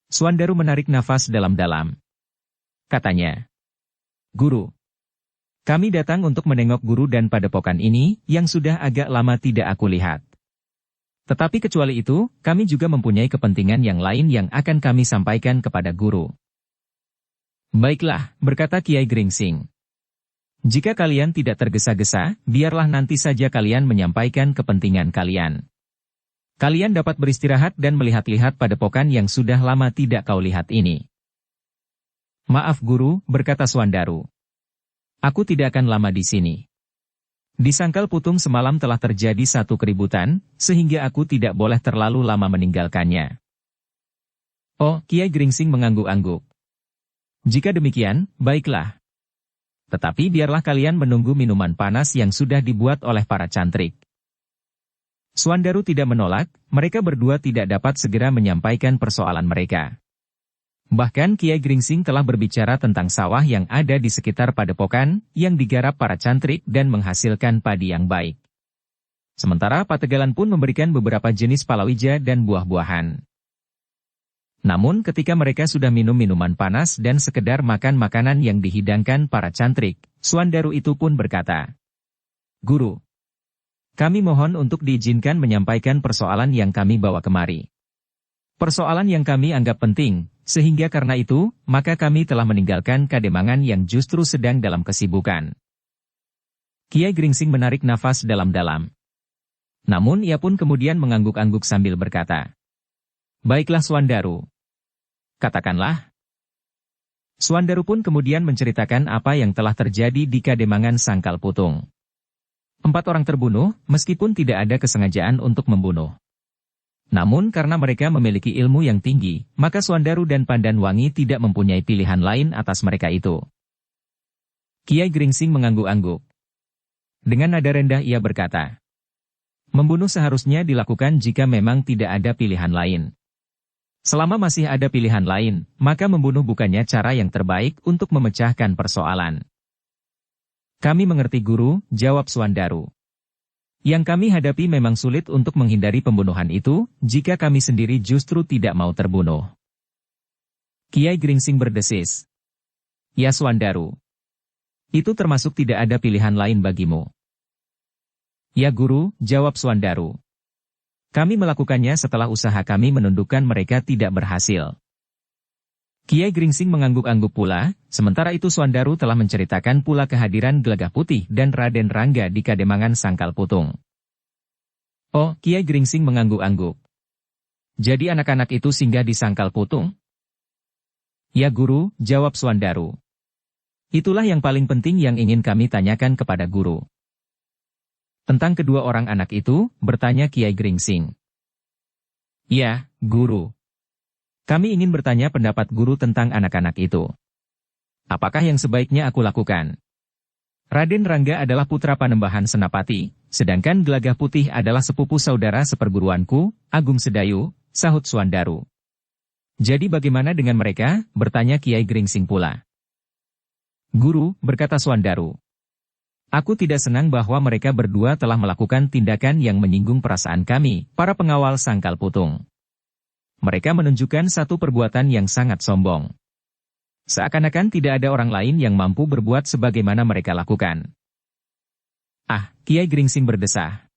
Suandaru menarik nafas dalam-dalam. Katanya, "Guru, kami datang untuk menengok guru dan padepokan ini, yang sudah agak lama tidak aku lihat. Tetapi kecuali itu, kami juga mempunyai kepentingan yang lain yang akan kami sampaikan kepada guru." "Baiklah," berkata Kiai Gringsing. "Jika kalian tidak tergesa-gesa, biarlah nanti saja kalian menyampaikan kepentingan kalian. Kalian dapat beristirahat dan melihat-lihat padepokan yang sudah lama tidak kau lihat ini." "Maaf guru," berkata Suandaru. "Aku tidak akan lama di sini. Di Sangkal Putung semalam telah terjadi satu keributan, sehingga aku tidak boleh terlalu lama meninggalkannya." "Oh," Kiai Gringsing mengangguk-angguk. "Jika demikian, baiklah. Tetapi biarlah kalian menunggu minuman panas yang sudah dibuat oleh para cantrik." Suandaru tidak menolak, mereka berdua tidak dapat segera menyampaikan persoalan mereka. Bahkan Kiai Gringsing telah berbicara tentang sawah yang ada di sekitar padepokan, yang digarap para cantrik dan menghasilkan padi yang baik. Sementara Pategalan pun memberikan beberapa jenis palawija dan buah-buahan. Namun ketika mereka sudah minum minuman panas dan sekedar makan makanan yang dihidangkan para cantrik, Suandaru itu pun berkata, "Guru, kami mohon untuk diizinkan menyampaikan persoalan yang kami bawa kemari. Persoalan yang kami anggap penting, sehingga karena itu, maka kami telah meninggalkan Kademangan yang justru sedang dalam kesibukan." Kiai Gringsing menarik nafas dalam-dalam. Namun ia pun kemudian mengangguk-angguk sambil berkata, "Baiklah Suandaru. Katakanlah." Suandaru pun kemudian menceritakan apa yang telah terjadi di Kademangan Sangkal Putung. 4 orang terbunuh, meskipun tidak ada kesengajaan untuk membunuh. Namun karena mereka memiliki ilmu yang tinggi, maka Suandaru dan Pandan Wangi tidak mempunyai pilihan lain atas mereka itu. Kiai Gringsing mengangguk-angguk. Dengan nada rendah ia berkata, "Membunuh seharusnya dilakukan jika memang tidak ada pilihan lain. Selama masih ada pilihan lain, maka membunuh bukannya cara yang terbaik untuk memecahkan persoalan." "Kami mengerti guru," jawab Suandaru. "Yang kami hadapi memang sulit untuk menghindari pembunuhan itu, jika kami sendiri justru tidak mau terbunuh." Kiai Gringsing berdesis. "Ya Suandaru, itu termasuk tidak ada pilihan lain bagimu." "Ya guru," jawab Suandaru. "Kami melakukannya setelah usaha kami menundukkan mereka tidak berhasil." Kiai Gringsing mengangguk-angguk pula, sementara itu Suandaru telah menceritakan pula kehadiran Gelagah Putih dan Raden Rangga di Kademangan Sangkal Putung. "Oh," Kiai Gringsing mengangguk-angguk. "Jadi anak-anak itu singgah di Sangkal Putung?" "Ya guru," jawab Suandaru. "Itulah yang paling penting yang ingin kami tanyakan kepada guru." "Tentang kedua orang anak itu," bertanya Kiai Gringsing. "Ya, guru. Kami ingin bertanya pendapat guru tentang anak-anak itu. Apakah yang sebaiknya aku lakukan? Raden Rangga adalah putra Panembahan Senapati, sedangkan Gelagah Putih adalah sepupu saudara seperguruanku, Agung Sedayu, sahut Suandaru. Jadi bagaimana dengan mereka? Bertanya Kiai Gringsing pula. Guru, berkata Suandaru. Aku tidak senang bahwa mereka berdua telah melakukan tindakan yang menyinggung perasaan kami, para pengawal Sangkal Putung. Mereka menunjukkan satu perbuatan yang sangat sombong. Seakan-akan tidak ada orang lain yang mampu berbuat sebagaimana mereka lakukan. Ah, Kiai Gringsing berdesah.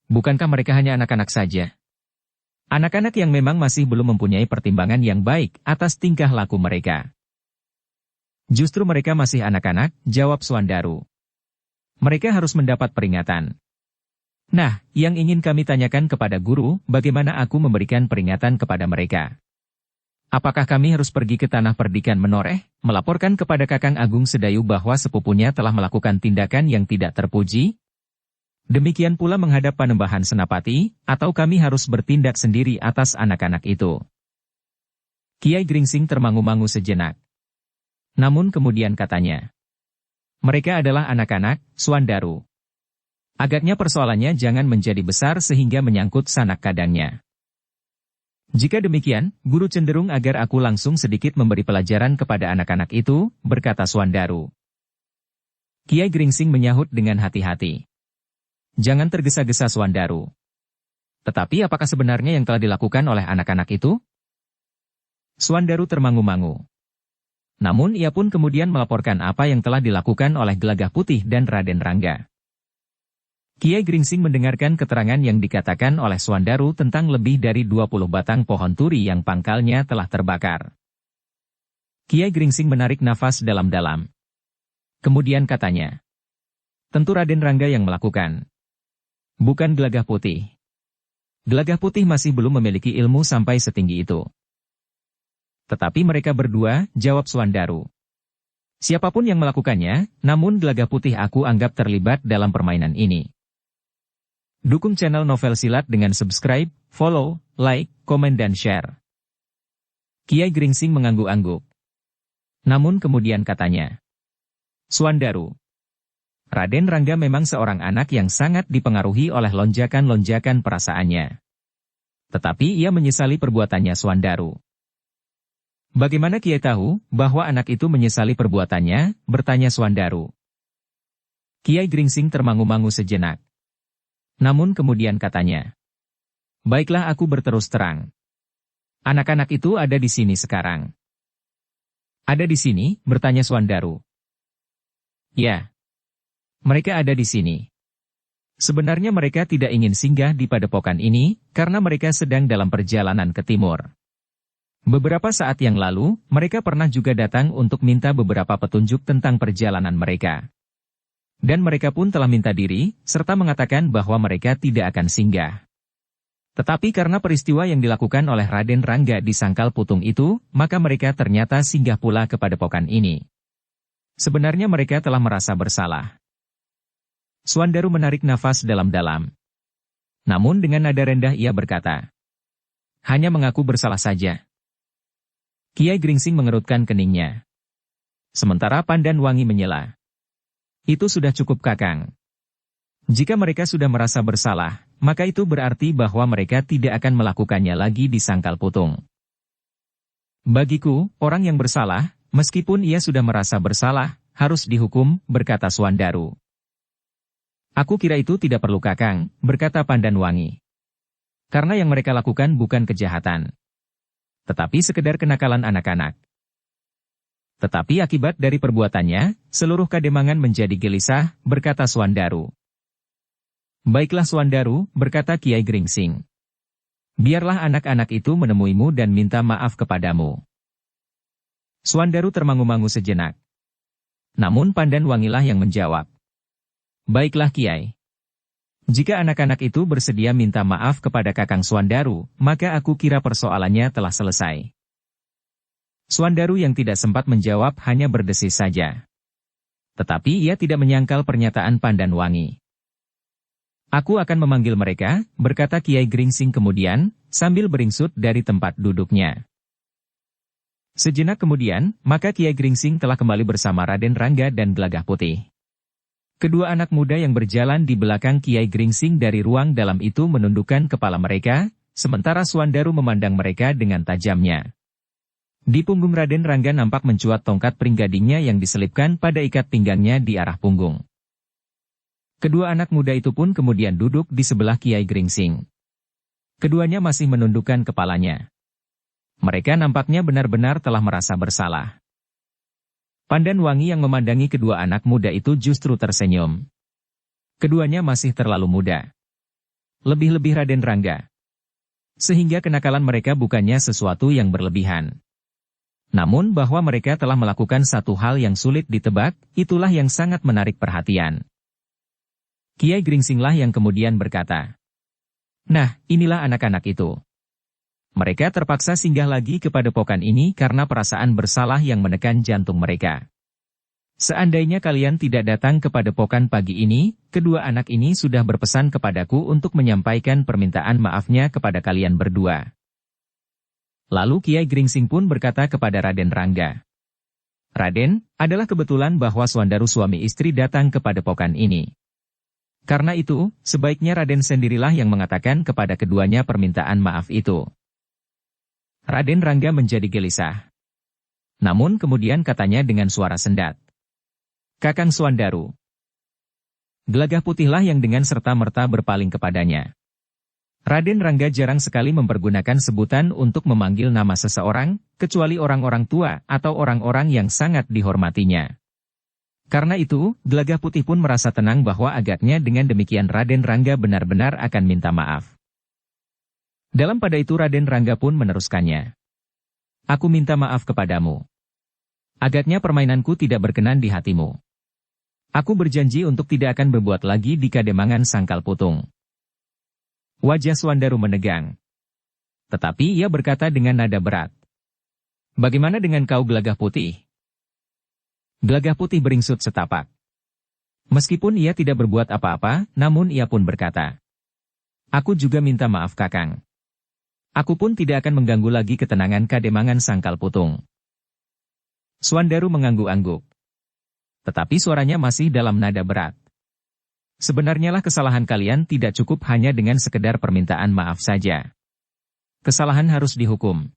Bukankah mereka hanya anak-anak saja? Anak-anak yang memang masih belum mempunyai pertimbangan yang baik atas tingkah laku mereka. Justru mereka masih anak-anak, jawab Suandaru. Mereka harus mendapat peringatan. Nah, yang ingin kami tanyakan kepada guru, bagaimana aku memberikan peringatan kepada mereka? Apakah kami harus pergi ke tanah perdikan Menoreh, melaporkan kepada Kakang Agung Sedayu bahwa sepupunya telah melakukan tindakan yang tidak terpuji? Demikian pula menghadap Panembahan Senapati, atau kami harus bertindak sendiri atas anak-anak itu? Kiai Gringsing termangu-mangu sejenak. Namun kemudian katanya, mereka adalah anak-anak, Suandaru. Agaknya persoalannya jangan menjadi besar sehingga menyangkut sanak kadangnya. Jika demikian, guru cenderung agar aku langsung sedikit memberi pelajaran kepada anak-anak itu, berkata Suandaru. Kiai Gringsing menyahut dengan hati-hati. Jangan tergesa-gesa Suandaru. Tetapi apakah sebenarnya yang telah dilakukan oleh anak-anak itu? Suandaru termangu-mangu. Namun ia pun kemudian melaporkan apa yang telah dilakukan oleh Gelagah Putih dan Raden Rangga. Kiai Gringsing mendengarkan keterangan yang dikatakan oleh Suandaru tentang lebih dari 20 batang pohon turi yang pangkalnya telah terbakar. Kiai Gringsing menarik nafas dalam-dalam. Kemudian katanya, tentu Raden Rangga yang melakukan. Bukan Gelagah Putih. Gelagah Putih masih belum memiliki ilmu sampai setinggi itu. Tetapi mereka berdua, jawab Suandaru. Siapapun yang melakukannya, namun Gelagah Putih aku anggap terlibat dalam permainan ini. Dukung channel Novel Silat dengan subscribe, follow, like, komen dan share. Kiai Gringsing mengangguk-angguk. Namun kemudian katanya, Suandaru, Raden Rangga memang seorang anak yang sangat dipengaruhi oleh lonjakan-lonjakan perasaannya. Tetapi ia menyesali perbuatannya Suandaru. Bagaimana Kiai tahu bahwa anak itu menyesali perbuatannya? Bertanya Suandaru. Kiai Gringsing termangu-mangu sejenak. Namun kemudian katanya, baiklah aku berterus terang. Anak-anak itu ada di sini sekarang. Ada di sini? Bertanya Suandaru. Ya. Mereka ada di sini. Sebenarnya mereka tidak ingin singgah di padepokan ini, karena mereka sedang dalam perjalanan ke timur. Beberapa saat yang lalu, mereka pernah juga datang untuk minta beberapa petunjuk tentang perjalanan mereka. Dan mereka pun telah minta diri, serta mengatakan bahwa mereka tidak akan singgah. Tetapi karena peristiwa yang dilakukan oleh Raden Rangga di Sangkal Putung itu, maka mereka ternyata singgah pula ke padepokan ini. Sebenarnya mereka telah merasa bersalah. Suandaru menarik nafas dalam-dalam. Namun dengan nada rendah ia berkata, hanya mengaku bersalah saja. Kiai Gringsing mengerutkan keningnya. Sementara Pandan Wangi menyela. Itu sudah cukup Kakang. Jika mereka sudah merasa bersalah, maka itu berarti bahwa mereka tidak akan melakukannya lagi di Sangkal Putung. Bagiku, orang yang bersalah, meskipun ia sudah merasa bersalah, harus dihukum, berkata Suandaru. Aku kira itu tidak perlu Kakang, berkata Pandan Wangi. Karena yang mereka lakukan bukan kejahatan, tetapi sekedar kenakalan anak-anak. Tetapi akibat dari perbuatannya, seluruh Kademangan menjadi gelisah, berkata Suandaru. Baiklah Suandaru, berkata Kiai Gringsing. Biarlah anak-anak itu menemuimu dan minta maaf kepadamu. Suandaru termangu-mangu sejenak. Namun Pandan Wangilah yang menjawab. Baiklah Kiai. Jika anak-anak itu bersedia minta maaf kepada Kakang Suandaru, maka aku kira persoalannya telah selesai. Suandaru yang tidak sempat menjawab hanya berdesis saja. Tetapi ia tidak menyangkal pernyataan Pandan Wangi. Aku akan memanggil mereka, berkata Kiai Gringsing kemudian, sambil beringsut dari tempat duduknya. Sejenak kemudian, maka Kiai Gringsing telah kembali bersama Raden Rangga dan Gelagah Putih. Kedua anak muda yang berjalan di belakang Kiai Gringsing dari ruang dalam itu menundukkan kepala mereka, sementara Suandaru memandang mereka dengan tajamnya. Di punggung Raden Rangga nampak mencuat tongkat pringgadingnya yang diselipkan pada ikat pinggangnya di arah punggung. Kedua anak muda itu pun kemudian duduk di sebelah Kiai Gringsing. Keduanya masih menundukkan kepalanya. Mereka nampaknya benar-benar telah merasa bersalah. Pandan Wangi yang memandangi kedua anak muda itu justru tersenyum. Keduanya masih terlalu muda. Lebih-lebih Raden Rangga. Sehingga kenakalan mereka bukannya sesuatu yang berlebihan. Namun bahwa mereka telah melakukan satu hal yang sulit ditebak, itulah yang sangat menarik perhatian. Kiai Gringsinglah yang kemudian berkata, "Nah, inilah anak-anak itu." Mereka terpaksa singgah lagi ke padepokan ini karena perasaan bersalah yang menekan jantung mereka. Seandainya kalian tidak datang ke padepokan pagi ini, kedua anak ini sudah berpesan kepadaku untuk menyampaikan permintaan maafnya kepada kalian berdua. Lalu Kiai Gringsing pun berkata kepada Raden Rangga, "Raden, adalah kebetulan bahwa Suandaru suami istri datang ke padepokan ini. Karena itu, sebaiknya Raden sendirilah yang mengatakan kepada keduanya permintaan maaf itu." Raden Rangga menjadi gelisah. Namun kemudian katanya dengan suara sendat, "Kakang Suandaru." Gelagah Putihlah yang dengan serta-merta berpaling kepadanya. Raden Rangga jarang sekali mempergunakan sebutan untuk memanggil nama seseorang, kecuali orang-orang tua atau orang-orang yang sangat dihormatinya. Karena itu, Gelagah Putih pun merasa tenang bahwa agaknya dengan demikian Raden Rangga benar-benar akan minta maaf. Dalam pada itu Raden Rangga pun meneruskannya. "Aku minta maaf kepadamu. Agaknya permainanku tidak berkenan di hatimu. Aku berjanji untuk tidak akan berbuat lagi di Kademangan Sangkal Putung." Wajah Suandaru menegang. Tetapi ia berkata dengan nada berat, "Bagaimana dengan kau Gelagah Putih?" Gelagah Putih beringsut setapak. Meskipun ia tidak berbuat apa-apa, namun ia pun berkata, "Aku juga minta maaf Kakang. Aku pun tidak akan mengganggu lagi ketenangan Kademangan Sangkal Putung." Suandaru mengangguk-angguk. Tetapi suaranya masih dalam nada berat. "Sebenarnya lah kesalahan kalian tidak cukup hanya dengan sekedar permintaan maaf saja. Kesalahan harus dihukum.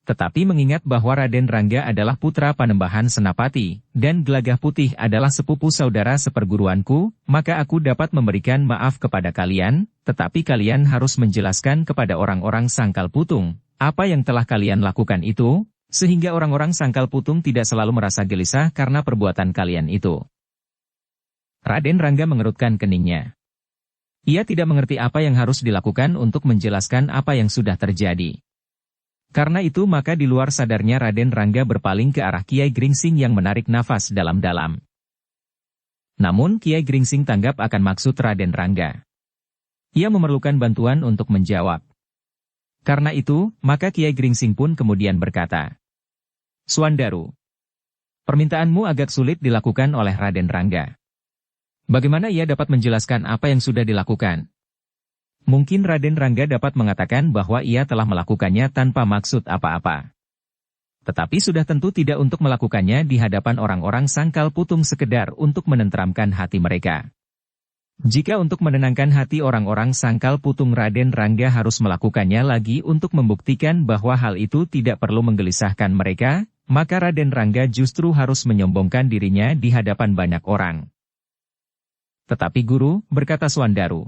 Tetapi mengingat bahwa Raden Rangga adalah putra Panembahan Senapati, dan Gelagah Putih adalah sepupu saudara seperguruanku, maka aku dapat memberikan maaf kepada kalian, tetapi kalian harus menjelaskan kepada orang-orang Sangkal Putung, apa yang telah kalian lakukan itu, sehingga orang-orang Sangkal Putung tidak selalu merasa gelisah karena perbuatan kalian itu." Raden Rangga mengerutkan keningnya. Ia tidak mengerti apa yang harus dilakukan untuk menjelaskan apa yang sudah terjadi. Karena itu maka di luar sadarnya Raden Rangga berpaling ke arah Kiai Gringsing yang menarik nafas dalam-dalam. Namun Kiai Gringsing tanggap akan maksud Raden Rangga. Ia memerlukan bantuan untuk menjawab. Karena itu, maka Kiai Gringsing pun kemudian berkata, "Suandaru, permintaanmu agak sulit dilakukan oleh Raden Rangga. Bagaimana ia dapat menjelaskan apa yang sudah dilakukan? Mungkin Raden Rangga dapat mengatakan bahwa ia telah melakukannya tanpa maksud apa-apa. Tetapi sudah tentu tidak untuk melakukannya di hadapan orang-orang Sangkal Putung sekedar untuk menenteramkan hati mereka. Jika untuk menenangkan hati orang-orang Sangkal Putung Raden Rangga harus melakukannya lagi untuk membuktikan bahwa hal itu tidak perlu menggelisahkan mereka, maka Raden Rangga justru harus menyombongkan dirinya di hadapan banyak orang." "Tetapi Guru," berkata Suandaru,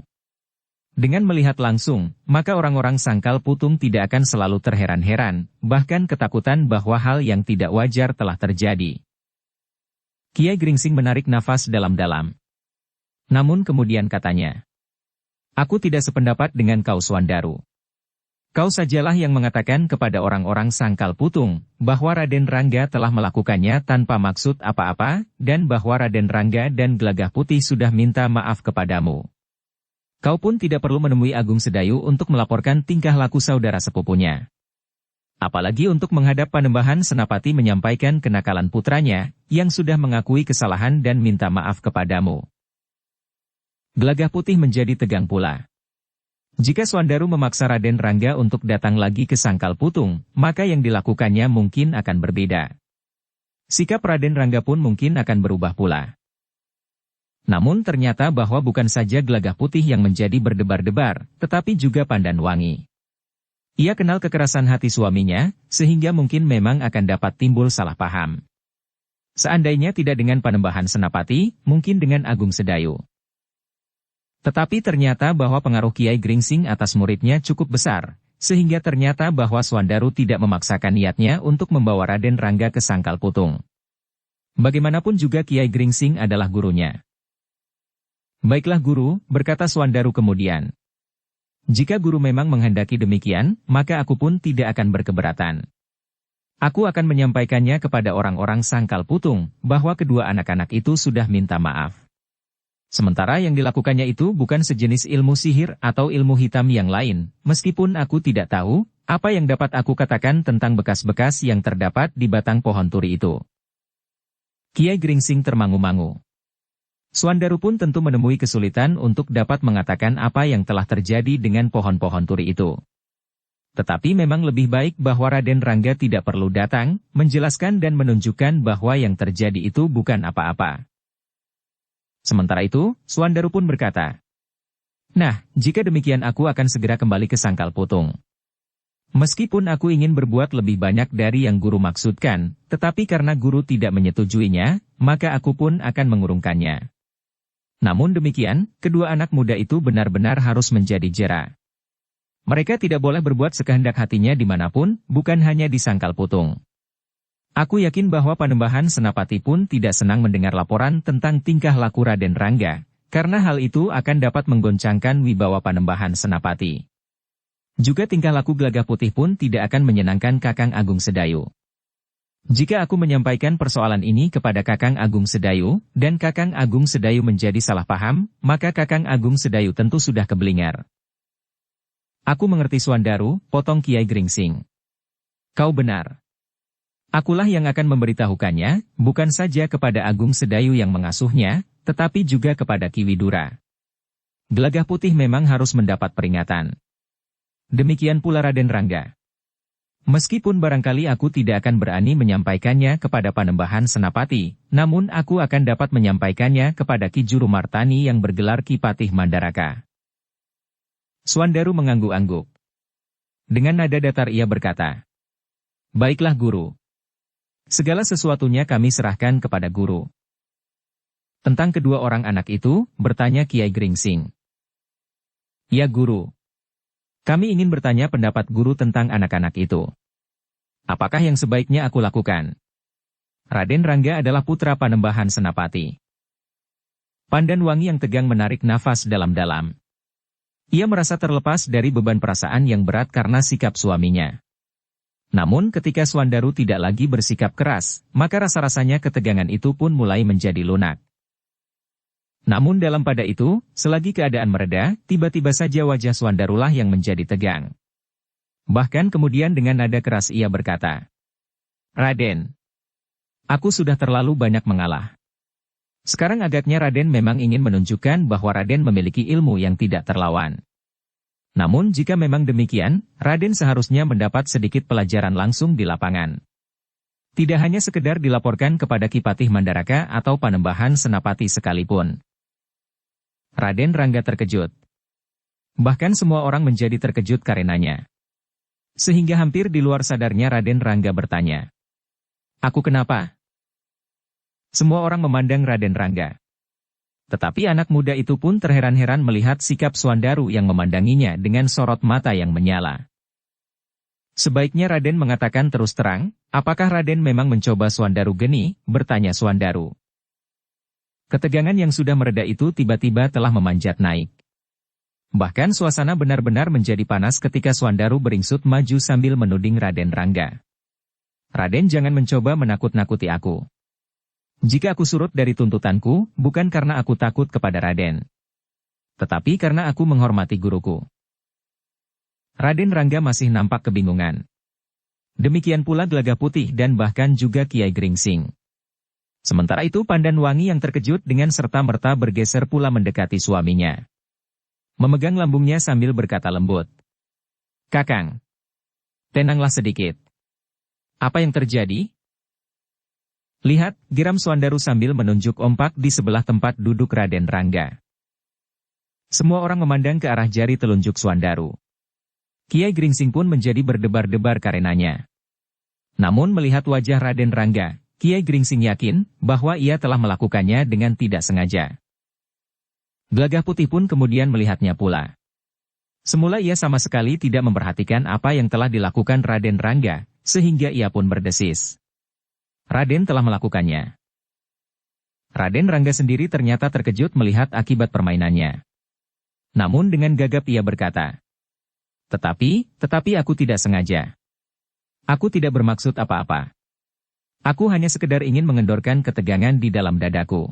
"dengan melihat langsung, maka orang-orang Sangkal Putung tidak akan selalu terheran-heran, bahkan ketakutan bahwa hal yang tidak wajar telah terjadi." Kiai Gringsing menarik nafas dalam-dalam. Namun kemudian katanya, "Aku tidak sependapat dengan kau Suandaru. Kau sajalah yang mengatakan kepada orang-orang Sangkal Putung, bahwa Raden Rangga telah melakukannya tanpa maksud apa-apa, dan bahwa Raden Rangga dan Gelagah Putih sudah minta maaf kepadamu. Kau pun tidak perlu menemui Agung Sedayu untuk melaporkan tingkah laku saudara sepupunya. Apalagi untuk menghadap Panembahan Senapati menyampaikan kenakalan putranya, yang sudah mengakui kesalahan dan minta maaf kepadamu." Gelagah Putih menjadi tegang pula. Jika Swandaru memaksa Raden Rangga untuk datang lagi ke Sangkal Putung, maka yang dilakukannya mungkin akan berbeda. Sikap Raden Rangga pun mungkin akan berubah pula. Namun ternyata bahwa bukan saja Gelagah Putih yang menjadi berdebar-debar, tetapi juga Pandanwangi. Ia kenal kekerasan hati suaminya, sehingga mungkin memang akan dapat timbul salah paham. Seandainya tidak dengan Panembahan Senapati, mungkin dengan Agung Sedayu. Tetapi ternyata bahwa pengaruh Kiai Gringsing atas muridnya cukup besar, sehingga ternyata bahwa Swandaru tidak memaksakan niatnya untuk membawa Raden Rangga ke Sangkal Putung. Bagaimanapun juga Kiai Gringsing adalah gurunya. Baiklah guru, berkata Swandaru kemudian. Jika guru memang menghendaki demikian, maka aku pun tidak akan berkeberatan. Aku akan menyampaikannya kepada orang-orang Sangkal Putung, bahwa kedua anak-anak itu sudah minta maaf. Sementara yang dilakukannya itu bukan sejenis ilmu sihir atau ilmu hitam yang lain, meskipun aku tidak tahu, apa yang dapat aku katakan tentang bekas-bekas yang terdapat di batang pohon turi itu. Kiai Gringsing termangu-mangu. Swandaru pun tentu menemui kesulitan untuk dapat mengatakan apa yang telah terjadi dengan pohon-pohon turi itu. Tetapi memang lebih baik bahwa Raden Rangga tidak perlu datang, menjelaskan dan menunjukkan bahwa yang terjadi itu bukan apa-apa. Sementara itu, Swandaru pun berkata, "Nah, jika demikian aku akan segera kembali ke Sangkal Putung. Meskipun aku ingin berbuat lebih banyak dari yang guru maksudkan, tetapi karena guru tidak menyetujuinya, maka aku pun akan mengurungkannya." Namun demikian, kedua anak muda itu benar-benar harus menjadi jera. Mereka tidak boleh berbuat sekehendak hatinya dimanapun, bukan hanya di Sangkal Putung. Aku yakin bahwa Panembahan Senapati pun tidak senang mendengar laporan tentang tingkah laku Raden Rangga, karena hal itu akan dapat menggoncangkan wibawa Panembahan Senapati. Juga tingkah laku Gelagah Putih pun tidak akan menyenangkan Kakang Agung Sedayu. Jika aku menyampaikan persoalan ini kepada Kakang Agung Sedayu, dan Kakang Agung Sedayu menjadi salah paham, maka Kakang Agung Sedayu tentu sudah kebelingar. Aku mengerti Swandaru, potong Kiai Gringsing. Kau benar. Akulah yang akan memberitahukannya, bukan saja kepada Agung Sedayu yang mengasuhnya, tetapi juga kepada Ki Widura. Gelagah Putih memang harus mendapat peringatan. Demikian pula Raden Rangga. Meskipun barangkali aku tidak akan berani menyampaikannya kepada Panembahan Senapati, namun aku akan dapat menyampaikannya kepada Ki Juru Martani yang bergelar Ki Patih Mandaraka. Swandaru mengangguk-angguk. Dengan nada datar ia berkata, "Baiklah guru. Segala sesuatunya kami serahkan kepada guru." Tentang kedua orang anak itu, bertanya Kiai Gringsing. "Ya guru. Kami ingin bertanya pendapat guru tentang anak-anak itu. Apakah yang sebaiknya aku lakukan?" Raden Rangga adalah putra Panembahan Senapati. Pandanwangi yang tegang menarik nafas dalam-dalam. Ia merasa terlepas dari beban perasaan yang berat karena sikap suaminya. Namun ketika Swandaru tidak lagi bersikap keras, maka rasa-rasanya ketegangan itu pun mulai menjadi lunak. Namun dalam pada itu, selagi keadaan mereda, tiba-tiba saja wajah Swandarulah yang menjadi tegang. Bahkan kemudian dengan nada keras ia berkata, "Raden, aku sudah terlalu banyak mengalah. Sekarang agaknya Raden memang ingin menunjukkan bahwa Raden memiliki ilmu yang tidak terlawan. Namun jika memang demikian, Raden seharusnya mendapat sedikit pelajaran langsung di lapangan. Tidak hanya sekedar dilaporkan kepada Ki Patih Mandaraka atau Panembahan Senapati sekalipun." Raden Rangga terkejut. Bahkan semua orang menjadi terkejut karenanya. Sehingga hampir di luar sadarnya Raden Rangga bertanya, "Aku kenapa?" Semua orang memandang Raden Rangga. Tetapi anak muda itu pun terheran-heran melihat sikap Swandaru yang memandanginya dengan sorot mata yang menyala. Sebaiknya Raden mengatakan terus terang, apakah Raden memang mencoba Swandaru geni, bertanya Swandaru. Ketegangan yang sudah mereda itu tiba-tiba telah memanjat naik. Bahkan suasana benar-benar menjadi panas ketika Swandaru beringsut maju sambil menuding Raden Rangga. "Raden jangan mencoba menakut-nakuti aku. Jika aku surut dari tuntutanku, bukan karena aku takut kepada Raden, tetapi karena aku menghormati guruku." Raden Rangga masih nampak kebingungan. Demikian pula Gelagah Putih dan bahkan juga Kiai Gringsing. Sementara itu Pandanwangi yang terkejut dengan serta-merta bergeser pula mendekati suaminya. Memegang lambungnya sambil berkata lembut. Kakang, tenanglah sedikit. Apa yang terjadi? Lihat, geram Suandaru sambil menunjuk ompak di sebelah tempat duduk Raden Rangga. Semua orang memandang ke arah jari telunjuk Suandaru. Kiai Gringsing pun menjadi berdebar-debar karenanya. Namun melihat wajah Raden Rangga, Kiai Gringsing yakin bahwa ia telah melakukannya dengan tidak sengaja. Gelagah Putih pun kemudian melihatnya pula. Semula ia sama sekali tidak memperhatikan apa yang telah dilakukan Raden Rangga, sehingga ia pun berdesis. Raden telah melakukannya. Raden Rangga sendiri ternyata terkejut melihat akibat permainannya. Namun dengan gagap ia berkata, Tetapi aku tidak sengaja. Aku tidak bermaksud apa-apa. Aku hanya sekedar ingin mengendorkan ketegangan di dalam dadaku.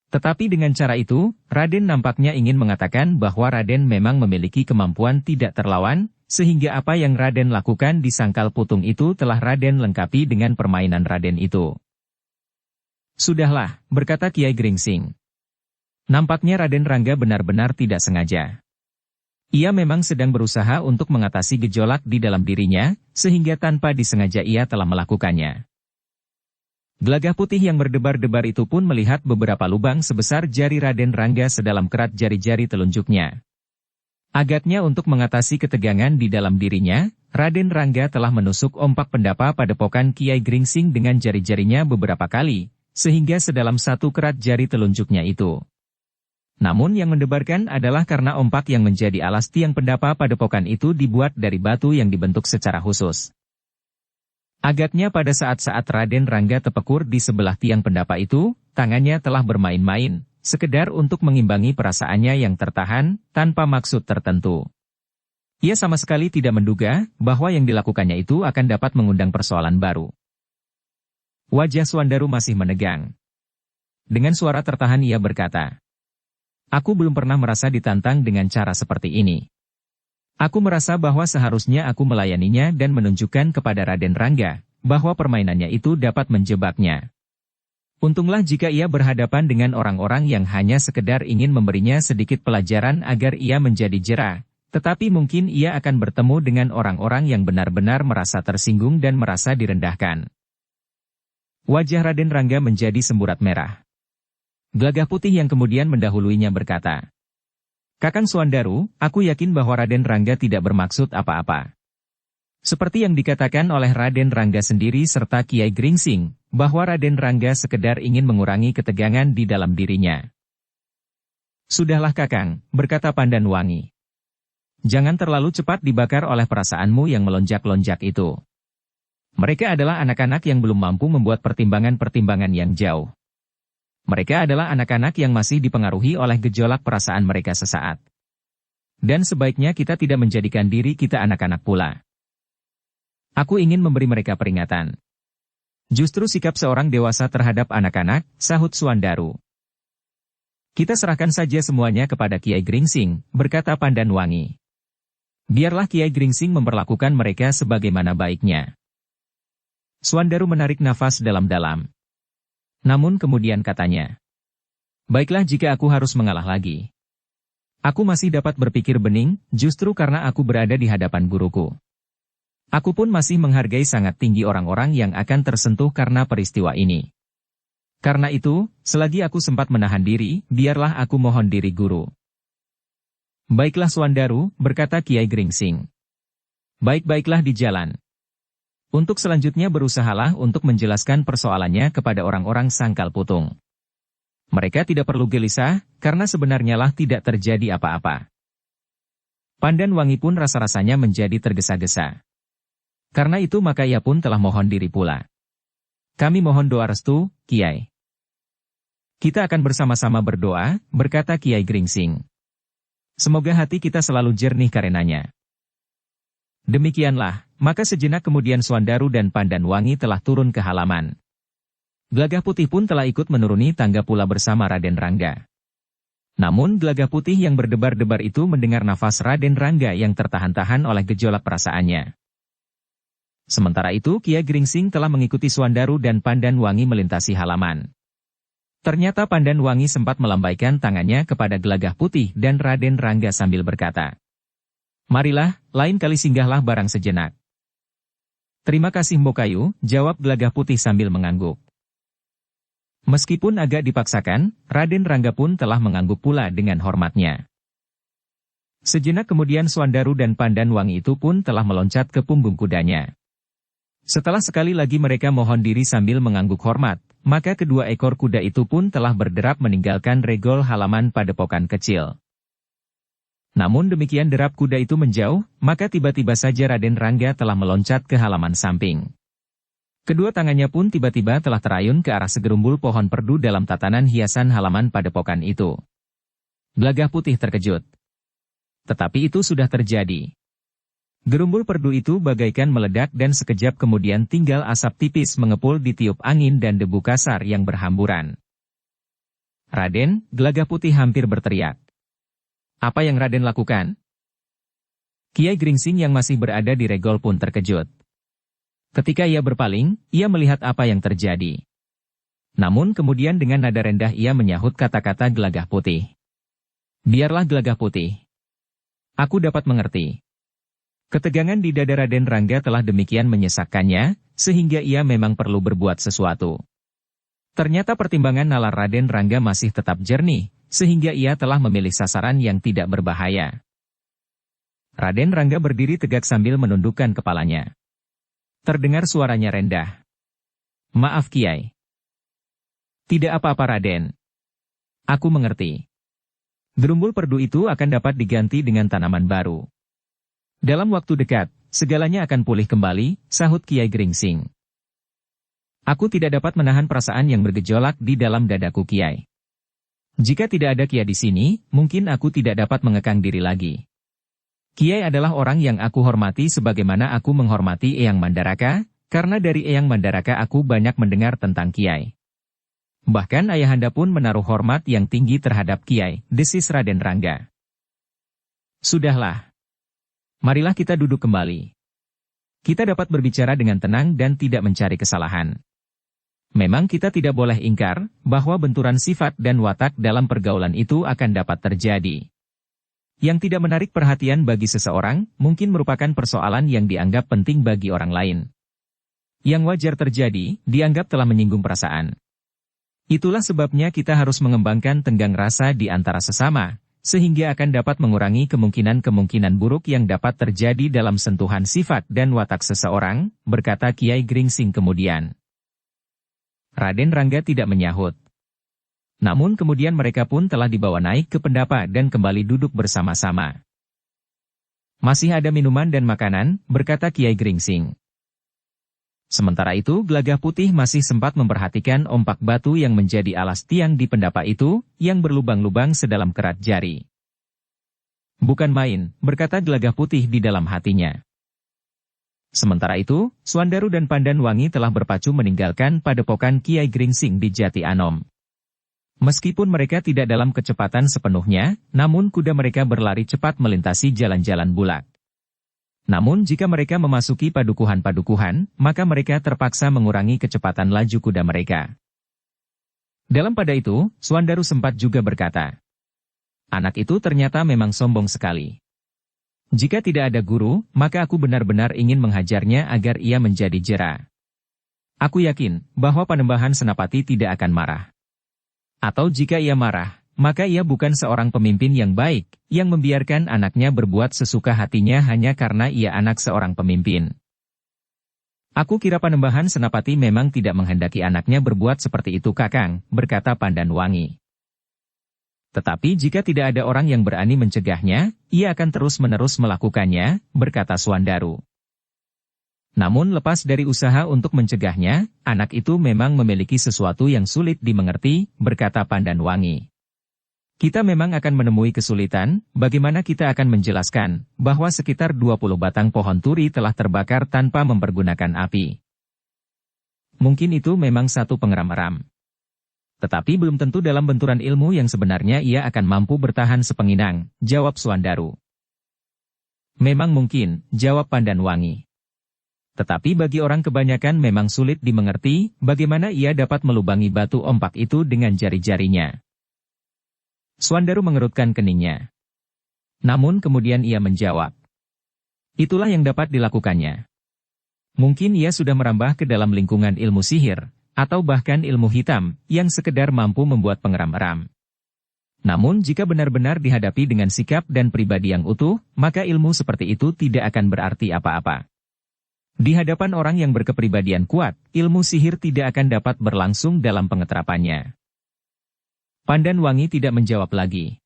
Tetapi dengan cara itu, Raden nampaknya ingin mengatakan bahwa Raden memang memiliki kemampuan tidak terlawan, sehingga apa yang Raden lakukan di sangkal putung itu telah Raden lengkapi dengan permainan Raden itu. Sudahlah, berkata Kiai Gringsing. Nampaknya Raden Rangga benar-benar tidak sengaja. Ia memang sedang berusaha untuk mengatasi gejolak di dalam dirinya, sehingga tanpa disengaja ia telah melakukannya. Gelagah Putih yang berdebar-debar itu pun melihat beberapa lubang sebesar jari Raden Rangga sedalam kerat jari-jari telunjuknya. Agaknya untuk mengatasi ketegangan di dalam dirinya, Raden Rangga telah menusuk ompak pendapa padepokan Kiai Gringsing dengan jari-jarinya beberapa kali, sehingga sedalam satu kerat jari telunjuknya itu. Namun yang mendebarkan adalah karena ompak yang menjadi alas tiang pendapa padepokan itu dibuat dari batu yang dibentuk secara khusus. Agaknya pada saat-saat Raden Rangga terpekur di sebelah tiang pendapa itu, tangannya telah bermain-main, sekedar untuk mengimbangi perasaannya yang tertahan, tanpa maksud tertentu. Ia sama sekali tidak menduga bahwa yang dilakukannya itu akan dapat mengundang persoalan baru. Wajah Suandaru masih menegang. Dengan suara tertahan ia berkata, Aku belum pernah merasa ditantang dengan cara seperti ini. Aku merasa bahwa seharusnya aku melayaninya dan menunjukkan kepada Raden Rangga, bahwa permainannya itu dapat menjebaknya. Untunglah jika ia berhadapan dengan orang-orang yang hanya sekedar ingin memberinya sedikit pelajaran agar ia menjadi jera, tetapi mungkin ia akan bertemu dengan orang-orang yang benar-benar merasa tersinggung dan merasa direndahkan. Wajah Raden Rangga menjadi semburat merah. Gelagah Putih yang kemudian mendahuluinya berkata, Kakang Suandaru, aku yakin bahwa Raden Rangga tidak bermaksud apa-apa. Seperti yang dikatakan oleh Raden Rangga sendiri serta Kiai Gringsing, bahwa Raden Rangga sekedar ingin mengurangi ketegangan di dalam dirinya. Sudahlah Kakang, berkata Pandan Wangi. Jangan terlalu cepat dibakar oleh perasaanmu yang melonjak-lonjak itu. Mereka adalah anak-anak yang belum mampu membuat pertimbangan-pertimbangan yang jauh. Mereka adalah anak-anak yang masih dipengaruhi oleh gejolak perasaan mereka sesaat. Dan sebaiknya kita tidak menjadikan diri kita anak-anak pula. Aku ingin memberi mereka peringatan. Justru sikap seorang dewasa terhadap anak-anak, sahut Suandaru. Kita serahkan saja semuanya kepada Kiai Gringsing, berkata Pandan Wangi. Biarlah Kiai Gringsing memperlakukan mereka sebagaimana baiknya. Suandaru menarik nafas dalam-dalam. Namun kemudian katanya, baiklah jika aku harus mengalah lagi. Aku masih dapat berpikir bening, justru karena aku berada di hadapan guruku. Aku pun masih menghargai sangat tinggi orang-orang yang akan tersentuh karena peristiwa ini. Karena itu, selagi aku sempat menahan diri, biarlah aku mohon diri guru. Baiklah Suandaru, berkata Kiai Gringsing. Baik-baiklah di jalan. Untuk selanjutnya berusahalah untuk menjelaskan persoalannya kepada orang-orang sangkal putung. Mereka tidak perlu gelisah, karena sebenarnya lah tidak terjadi apa-apa. Pandan Wangi pun rasa-rasanya menjadi tergesa-gesa. Karena itu maka ia pun telah mohon diri pula. Kami mohon doa restu, Kiai. Kita akan bersama-sama berdoa, berkata Kiai Gringsing. Semoga hati kita selalu jernih karenanya. Demikianlah, maka sejenak kemudian Suandaru dan Pandan Wangi telah turun ke halaman. Gelagah Putih pun telah ikut menuruni tangga pula bersama Raden Rangga. Namun Gelagah Putih yang berdebar-debar itu mendengar nafas Raden Rangga yang tertahan-tahan oleh gejolak perasaannya. Sementara itu Kiai Gringsing telah mengikuti Suandaru dan Pandan Wangi melintasi halaman. Ternyata Pandan Wangi sempat melambaikan tangannya kepada Gelagah Putih dan Raden Rangga sambil berkata, "Marilah, lain kali singgahlah barang sejenak." "Terima kasih Mbokayu," jawab Gelagah Putih sambil mengangguk. Meskipun agak dipaksakan, Raden Rangga pun telah mengangguk pula dengan hormatnya. Sejenak kemudian Swandaru dan Pandan Wangi itu pun telah meloncat ke punggung kudanya. Setelah sekali lagi mereka mohon diri sambil mengangguk hormat, maka kedua ekor kuda itu pun telah berderap meninggalkan regol halaman padepokan kecil. Namun demikian derap kuda itu menjauh, maka tiba-tiba saja Raden Rangga telah meloncat ke halaman samping. Kedua tangannya pun tiba-tiba telah terayun ke arah segerumbul pohon perdu dalam tatanan hiasan halaman padepokan itu. Gelagah Putih terkejut. Tetapi itu sudah terjadi. Gerumbul perdu itu bagaikan meledak dan sekejap kemudian tinggal asap tipis mengepul ditiup angin dan debu kasar yang berhamburan. "Raden," Gelagah Putih hampir berteriak. "Apa yang Raden lakukan?" Kiai Gringsing yang masih berada di regol pun terkejut. Ketika ia berpaling, ia melihat apa yang terjadi. Namun kemudian dengan nada rendah ia menyahut kata-kata Gelagah Putih. "Biarlah Gelagah Putih. Aku dapat mengerti." Ketegangan di dada Raden Rangga telah demikian menyesakkannya, sehingga ia memang perlu berbuat sesuatu. Ternyata pertimbangan nalar Raden Rangga masih tetap jernih, sehingga ia telah memilih sasaran yang tidak berbahaya. Raden Rangga berdiri tegak sambil menundukkan kepalanya. Terdengar suaranya rendah. "Maaf Kiai." "Tidak apa-apa Raden. Aku mengerti. Gerumbul perdu itu akan dapat diganti dengan tanaman baru. Dalam waktu dekat, segalanya akan pulih kembali," sahut Kiai Gringsing. "Aku tidak dapat menahan perasaan yang bergejolak di dalam dadaku Kiai. Jika tidak ada Kiai di sini, mungkin aku tidak dapat mengekang diri lagi. Kiai adalah orang yang aku hormati sebagaimana aku menghormati Eyang Mandaraka, karena dari Eyang Mandaraka aku banyak mendengar tentang Kiai. Bahkan ayahanda pun menaruh hormat yang tinggi terhadap Kiai," desis Raden Rangga. "Sudahlah. Marilah kita duduk kembali. Kita dapat berbicara dengan tenang dan tidak mencari kesalahan. Memang kita tidak boleh ingkar, bahwa benturan sifat dan watak dalam pergaulan itu akan dapat terjadi. Yang tidak menarik perhatian bagi seseorang, mungkin merupakan persoalan yang dianggap penting bagi orang lain. Yang wajar terjadi, dianggap telah menyinggung perasaan. Itulah sebabnya kita harus mengembangkan tenggang rasa di antara sesama, sehingga akan dapat mengurangi kemungkinan-kemungkinan buruk yang dapat terjadi dalam sentuhan sifat dan watak seseorang," berkata Kiai Gringsing kemudian. Raden Rangga tidak menyahut. Namun kemudian mereka pun telah dibawa naik ke pendapa dan kembali duduk bersama-sama. "Masih ada minuman dan makanan," berkata Kiai Gringsing. Sementara itu Gelagah Putih masih sempat memperhatikan ompak batu yang menjadi alas tiang di pendapa itu, yang berlubang-lubang sedalam kerat jari. "Bukan main," berkata Gelagah Putih di dalam hatinya. Sementara itu, Swandaru dan Pandan Wangi telah berpacu meninggalkan padepokan Kiai Gringsing di Jati Anom. Meskipun mereka tidak dalam kecepatan sepenuhnya, namun kuda mereka berlari cepat melintasi jalan-jalan bulak. Namun jika mereka memasuki padukuhan-padukuhan, maka mereka terpaksa mengurangi kecepatan laju kuda mereka. Dalam pada itu, Swandaru sempat juga berkata, "Anak itu ternyata memang sombong sekali. Jika tidak ada guru, maka aku benar-benar ingin menghajarnya agar ia menjadi jera. Aku yakin bahwa Panembahan Senapati tidak akan marah. Atau jika ia marah, maka ia bukan seorang pemimpin yang baik, yang membiarkan anaknya berbuat sesuka hatinya hanya karena ia anak seorang pemimpin. Aku kira Panembahan Senapati memang tidak menghendaki anaknya berbuat seperti itu Kakang," berkata Pandan Wangi. "Tetapi jika tidak ada orang yang berani mencegahnya, ia akan terus-menerus melakukannya," berkata Swandaru. "Namun lepas dari usaha untuk mencegahnya, anak itu memang memiliki sesuatu yang sulit dimengerti," berkata Pandan Wangi. "Kita memang akan menemui kesulitan, bagaimana kita akan menjelaskan, bahwa sekitar 20 batang pohon turi telah terbakar tanpa mempergunakan api. Mungkin itu memang satu pengeram-eram. Tetapi belum tentu dalam benturan ilmu yang sebenarnya ia akan mampu bertahan sepenginang," jawab Swandaru. "Memang mungkin," jawab Pandan Wangi. Tetapi bagi orang kebanyakan memang sulit dimengerti bagaimana ia dapat melubangi batu ompak itu dengan jari-jarinya. Swandaru mengerutkan keningnya. Namun kemudian ia menjawab. Itulah yang dapat dilakukannya. Mungkin ia sudah merambah ke dalam lingkungan ilmu sihir, atau bahkan ilmu hitam, yang sekedar mampu membuat pengeram-eram. Namun jika benar-benar dihadapi dengan sikap dan pribadi yang utuh, maka ilmu seperti itu tidak akan berarti apa-apa. Di hadapan orang yang berkepribadian kuat, ilmu sihir tidak akan dapat berlangsung dalam pengeterapannya. Pandan Wangi tidak menjawab lagi.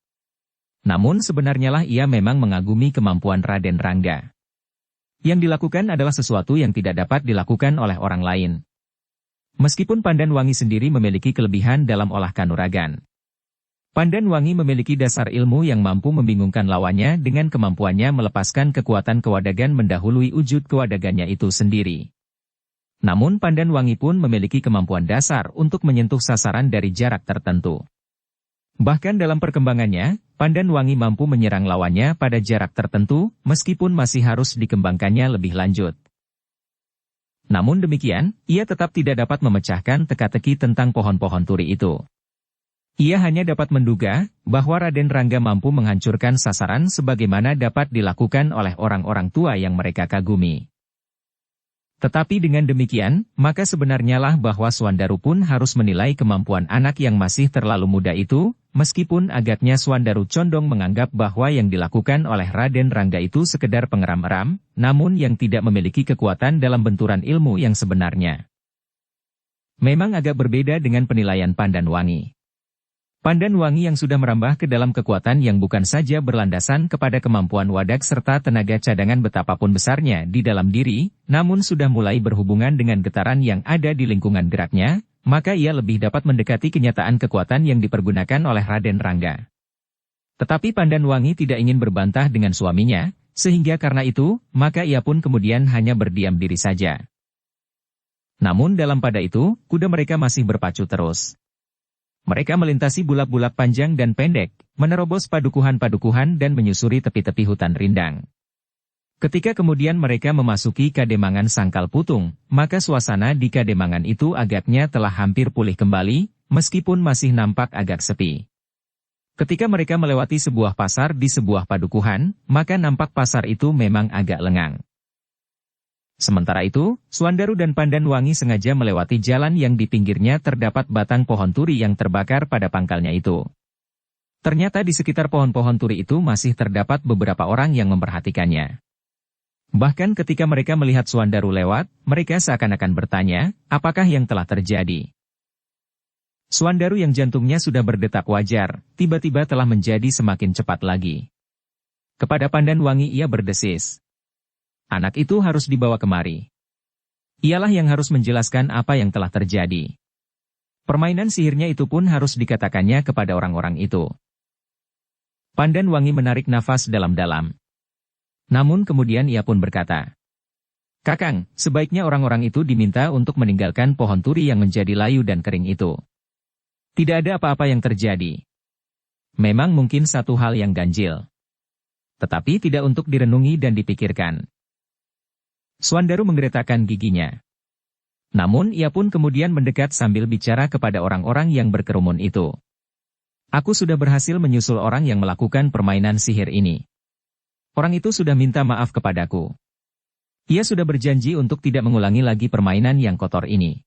Namun sebenarnya lah ia memang mengagumi kemampuan Raden Rangga. Yang dilakukan adalah sesuatu yang tidak dapat dilakukan oleh orang lain. Meskipun Pandan Wangi sendiri memiliki kelebihan dalam olah kanuragan. Pandan Wangi memiliki dasar ilmu yang mampu membingungkan lawannya dengan kemampuannya melepaskan kekuatan kewadagan mendahului wujud kewadagannya itu sendiri. Namun Pandan Wangi pun memiliki kemampuan dasar untuk menyentuh sasaran dari jarak tertentu. Bahkan dalam perkembangannya, Pandan Wangi mampu menyerang lawannya pada jarak tertentu, meskipun masih harus dikembangkannya lebih lanjut. Namun demikian, ia tetap tidak dapat memecahkan teka-teki tentang pohon-pohon turi itu. Ia hanya dapat menduga bahwa Raden Rangga mampu menghancurkan sasaran sebagaimana dapat dilakukan oleh orang-orang tua yang mereka kagumi. Tetapi dengan demikian, maka sebenarnya lah bahwa Swandaru pun harus menilai kemampuan anak yang masih terlalu muda itu, meskipun agaknya Swandaru condong menganggap bahwa yang dilakukan oleh Raden Rangga itu sekedar pengeram-eram, namun yang tidak memiliki kekuatan dalam benturan ilmu yang sebenarnya. Memang agak berbeda dengan penilaian Pandan Wangi. Pandan Wangi yang sudah merambah ke dalam kekuatan yang bukan saja berlandasan kepada kemampuan wadak serta tenaga cadangan betapapun besarnya di dalam diri, namun sudah mulai berhubungan dengan getaran yang ada di lingkungan geraknya, maka ia lebih dapat mendekati kenyataan kekuatan yang dipergunakan oleh Raden Rangga. Tetapi Pandan Wangi tidak ingin berbantah dengan suaminya, sehingga karena itu, maka ia pun kemudian hanya berdiam diri saja. Namun dalam pada itu, kuda mereka masih berpacu terus. Mereka melintasi bulak-bulak panjang dan pendek, menerobos padukuhan-padukuhan dan menyusuri tepi-tepi hutan rindang. Ketika kemudian mereka memasuki Kademangan Sangkal Putung, maka suasana di Kademangan itu agaknya telah hampir pulih kembali, meskipun masih nampak agak sepi. Ketika mereka melewati sebuah pasar di sebuah padukuhan, maka nampak pasar itu memang agak lengang. Sementara itu, Swandaru dan Pandan Wangi sengaja melewati jalan yang di pinggirnya terdapat batang pohon turi yang terbakar pada pangkalnya itu. Ternyata di sekitar pohon-pohon turi itu masih terdapat beberapa orang yang memperhatikannya. Bahkan ketika mereka melihat Swandaru lewat, mereka seakan-akan bertanya, apakah yang telah terjadi? Swandaru yang jantungnya sudah berdetak wajar, tiba-tiba telah menjadi semakin cepat lagi. Kepada Pandan Wangi ia berdesis. Anak itu harus dibawa kemari. Ialah yang harus menjelaskan apa yang telah terjadi. Permainan sihirnya itu pun harus dikatakannya kepada orang-orang itu. Pandan Wangi menarik nafas dalam-dalam. Namun kemudian ia pun berkata, Kakang, sebaiknya orang-orang itu diminta untuk meninggalkan pohon turi yang menjadi layu dan kering itu. Tidak ada apa-apa yang terjadi. Memang mungkin satu hal yang ganjil. Tetapi tidak untuk direnungi dan dipikirkan. Swandaru menggeretakkan giginya. Namun ia pun kemudian mendekat sambil bicara kepada orang-orang yang berkerumun itu. Aku sudah berhasil menyusul orang yang melakukan permainan sihir ini. Orang itu sudah minta maaf kepadaku. Ia sudah berjanji untuk tidak mengulangi lagi permainan yang kotor ini.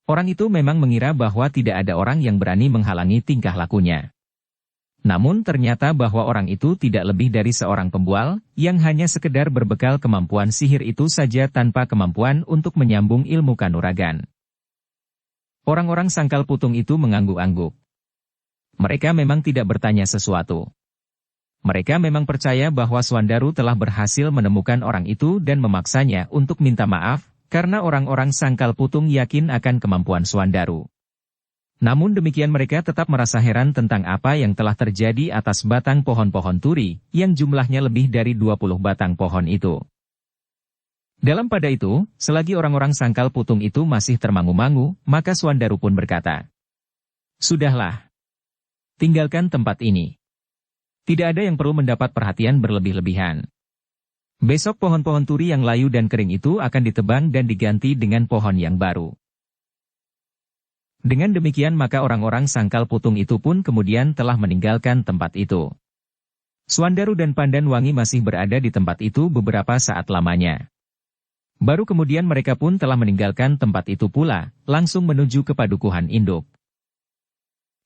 Orang itu memang mengira bahwa tidak ada orang yang berani menghalangi tingkah lakunya. Namun ternyata bahwa orang itu tidak lebih dari seorang pembual, yang hanya sekedar berbekal kemampuan sihir itu saja tanpa kemampuan untuk menyambung ilmu kanuragan. Orang-orang Sangkal Putung itu mengangguk-angguk. Mereka memang tidak bertanya sesuatu. Mereka memang percaya bahwa Swandaru telah berhasil menemukan orang itu dan memaksanya untuk minta maaf, karena orang-orang Sangkal Putung yakin akan kemampuan Swandaru. Namun demikian mereka tetap merasa heran tentang apa yang telah terjadi atas batang pohon-pohon turi, yang jumlahnya lebih dari 20 batang pohon itu. Dalam pada itu, selagi orang-orang Sangkal Putung itu masih termangu-mangu, maka Swandaru pun berkata, Sudahlah. Tinggalkan tempat ini. Tidak ada yang perlu mendapat perhatian berlebih-lebihan. Besok pohon-pohon turi yang layu dan kering itu akan ditebang dan diganti dengan pohon yang baru. Dengan demikian maka orang-orang Sangkal Putung itu pun kemudian telah meninggalkan tempat itu. Suandaru dan Pandanwangi masih berada di tempat itu beberapa saat lamanya. Baru kemudian mereka pun telah meninggalkan tempat itu pula, langsung menuju ke Padukuhan Induk.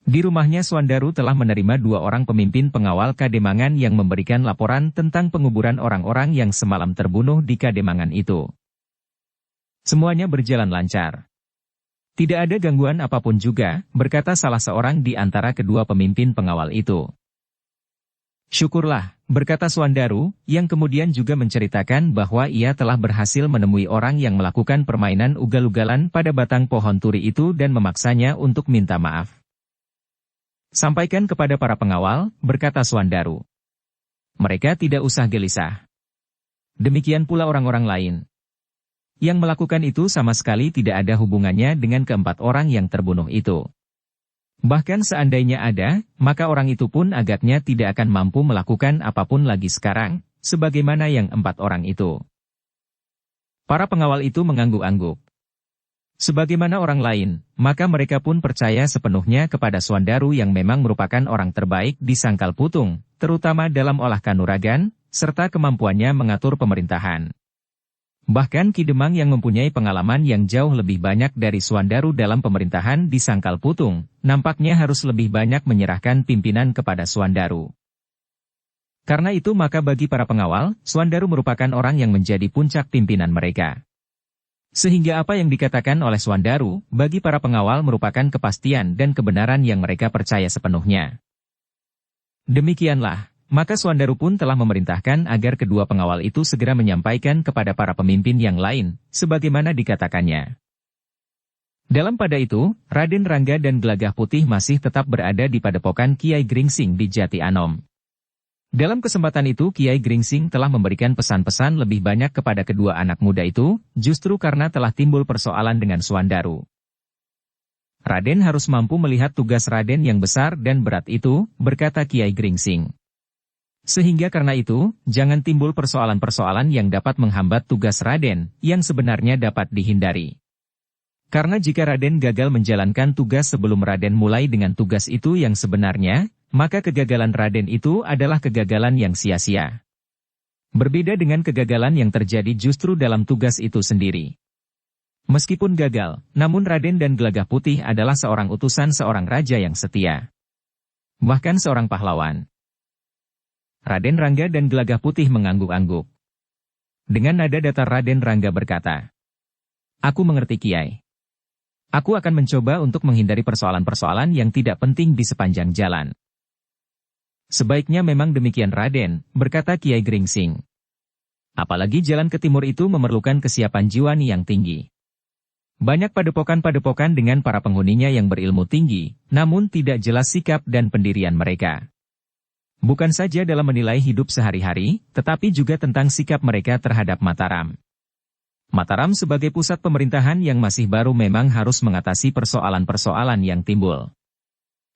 Di rumahnya Suandaru telah menerima 2 orang pemimpin pengawal Kademangan yang memberikan laporan tentang penguburan orang-orang yang semalam terbunuh di Kademangan itu. Semuanya berjalan lancar. Tidak ada gangguan apapun juga, berkata salah seorang di antara kedua pemimpin pengawal itu. Syukurlah, berkata Suandaru, yang kemudian juga menceritakan bahwa ia telah berhasil menemui orang yang melakukan permainan ugal-ugalan pada batang pohon turi itu dan memaksanya untuk minta maaf. Sampaikan kepada para pengawal, berkata Suandaru. Mereka tidak usah gelisah. Demikian pula orang-orang lain. Yang melakukan itu sama sekali tidak ada hubungannya dengan keempat orang yang terbunuh itu. Bahkan seandainya ada, maka orang itu pun agaknya tidak akan mampu melakukan apapun lagi sekarang, sebagaimana yang 4 orang itu. Para pengawal itu mengangguk-angguk. Sebagaimana orang lain, maka mereka pun percaya sepenuhnya kepada Suandaru yang memang merupakan orang terbaik di Sangkal Putung, terutama dalam olah kanuragan, serta kemampuannya mengatur pemerintahan. Bahkan Ki Demang yang mempunyai pengalaman yang jauh lebih banyak dari Suandaru dalam pemerintahan di Sangkal Putung, nampaknya harus lebih banyak menyerahkan pimpinan kepada Suandaru. Karena itu maka bagi para pengawal, Suandaru merupakan orang yang menjadi puncak pimpinan mereka. Sehingga apa yang dikatakan oleh Suandaru, bagi para pengawal merupakan kepastian dan kebenaran yang mereka percaya sepenuhnya. Demikianlah, maka Suandaru pun telah memerintahkan agar kedua pengawal itu segera menyampaikan kepada para pemimpin yang lain, sebagaimana dikatakannya. Dalam pada itu, Raden Rangga dan Gelagah Putih masih tetap berada di padepokan Kiai Gringsing di Jati Anom. Dalam kesempatan itu Kiai Gringsing telah memberikan pesan-pesan lebih banyak kepada kedua anak muda itu, justru karena telah timbul persoalan dengan Suandaru. Raden harus mampu melihat tugas Raden yang besar dan berat itu, berkata Kiai Gringsing. Sehingga karena itu, jangan timbul persoalan-persoalan yang dapat menghambat tugas Raden, yang sebenarnya dapat dihindari. Karena jika Raden gagal menjalankan tugas sebelum Raden mulai dengan tugas itu yang sebenarnya, maka kegagalan Raden itu adalah kegagalan yang sia-sia. Berbeda dengan kegagalan yang terjadi justru dalam tugas itu sendiri. Meskipun gagal, namun Raden dan Gelagah Putih adalah seorang utusan seorang raja yang setia. Bahkan seorang pahlawan. Raden Rangga dan Gelagah Putih mengangguk-angguk. Dengan nada datar Raden Rangga berkata, "Aku mengerti Kiai. Aku akan mencoba untuk menghindari persoalan-persoalan yang tidak penting di sepanjang jalan." "Sebaiknya memang demikian Raden," berkata Kiai Gringsing. "Apalagi jalan ke timur itu memerlukan kesiapan jiwa yang tinggi. Banyak padepokan-padepokan dengan para penghuninya yang berilmu tinggi, namun tidak jelas sikap dan pendirian mereka. Bukan saja dalam menilai hidup sehari-hari, tetapi juga tentang sikap mereka terhadap Mataram. Mataram sebagai pusat pemerintahan yang masih baru memang harus mengatasi persoalan-persoalan yang timbul.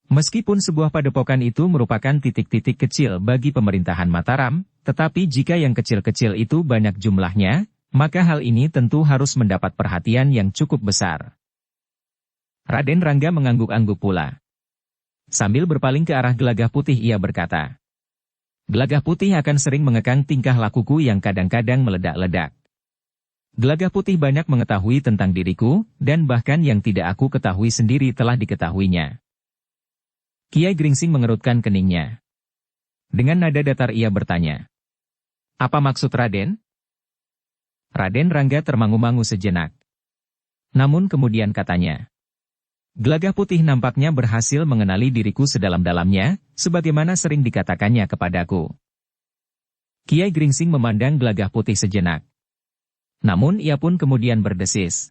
Meskipun sebuah padepokan itu merupakan titik-titik kecil bagi pemerintahan Mataram, tetapi jika yang kecil-kecil itu banyak jumlahnya, maka hal ini tentu harus mendapat perhatian yang cukup besar." Raden Rangga mengangguk-angguk pula. Sambil berpaling ke arah Gelagah Putih ia berkata, "Gelagah Putih akan sering mengekang tingkah lakuku yang kadang-kadang meledak-ledak. Gelagah Putih banyak mengetahui tentang diriku, dan bahkan yang tidak aku ketahui sendiri telah diketahuinya." Kiai Gringsing mengerutkan keningnya. Dengan nada datar ia bertanya, "Apa maksud Raden?" Raden Rangga termangu-mangu sejenak. Namun kemudian katanya, "Gelagah Putih nampaknya berhasil mengenali diriku sedalam-dalamnya, sebagaimana sering dikatakannya kepadaku." Kiai Gringsing memandang Gelagah Putih sejenak. Namun ia pun kemudian berdesis,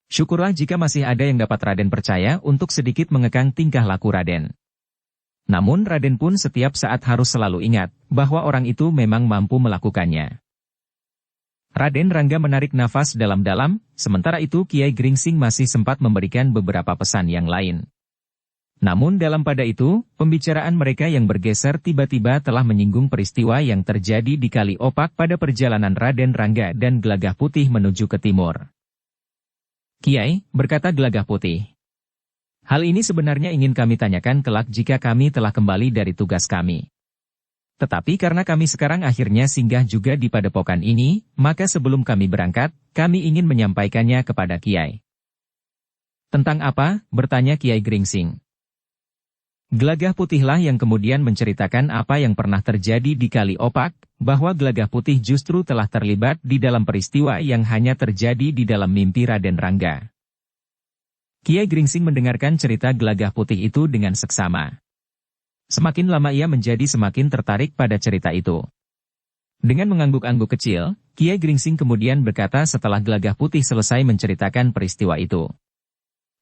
"Syukurlah jika masih ada yang dapat Raden percaya untuk sedikit mengekang tingkah laku Raden. Namun Raden pun setiap saat harus selalu ingat, bahwa orang itu memang mampu melakukannya." Raden Rangga menarik nafas dalam-dalam, sementara itu Kiai Gringsing masih sempat memberikan beberapa pesan yang lain. Namun dalam pada itu, pembicaraan mereka yang bergeser tiba-tiba telah menyinggung peristiwa yang terjadi di Kali Opak pada perjalanan Raden Rangga dan Gelagah Putih menuju ke timur. Kiai, berkata Gelagah Putih. Hal ini sebenarnya ingin kami tanyakan kelak jika kami telah kembali dari tugas kami. Tetapi karena kami sekarang akhirnya singgah juga di padepokan ini, maka sebelum kami berangkat, kami ingin menyampaikannya kepada Kiai. Tentang apa? Bertanya Kiai Gringsing. Gelagah Putihlah yang kemudian menceritakan apa yang pernah terjadi di Kali Opak, bahwa Gelagah Putih justru telah terlibat di dalam peristiwa yang hanya terjadi di dalam mimpi Raden Rangga. Kiai Gringsing mendengarkan cerita Gelagah Putih itu dengan seksama. Semakin lama ia menjadi semakin tertarik pada cerita itu. Dengan mengangguk-angguk kecil, Kiai Gringsing kemudian berkata setelah Gelagah Putih selesai menceritakan peristiwa itu.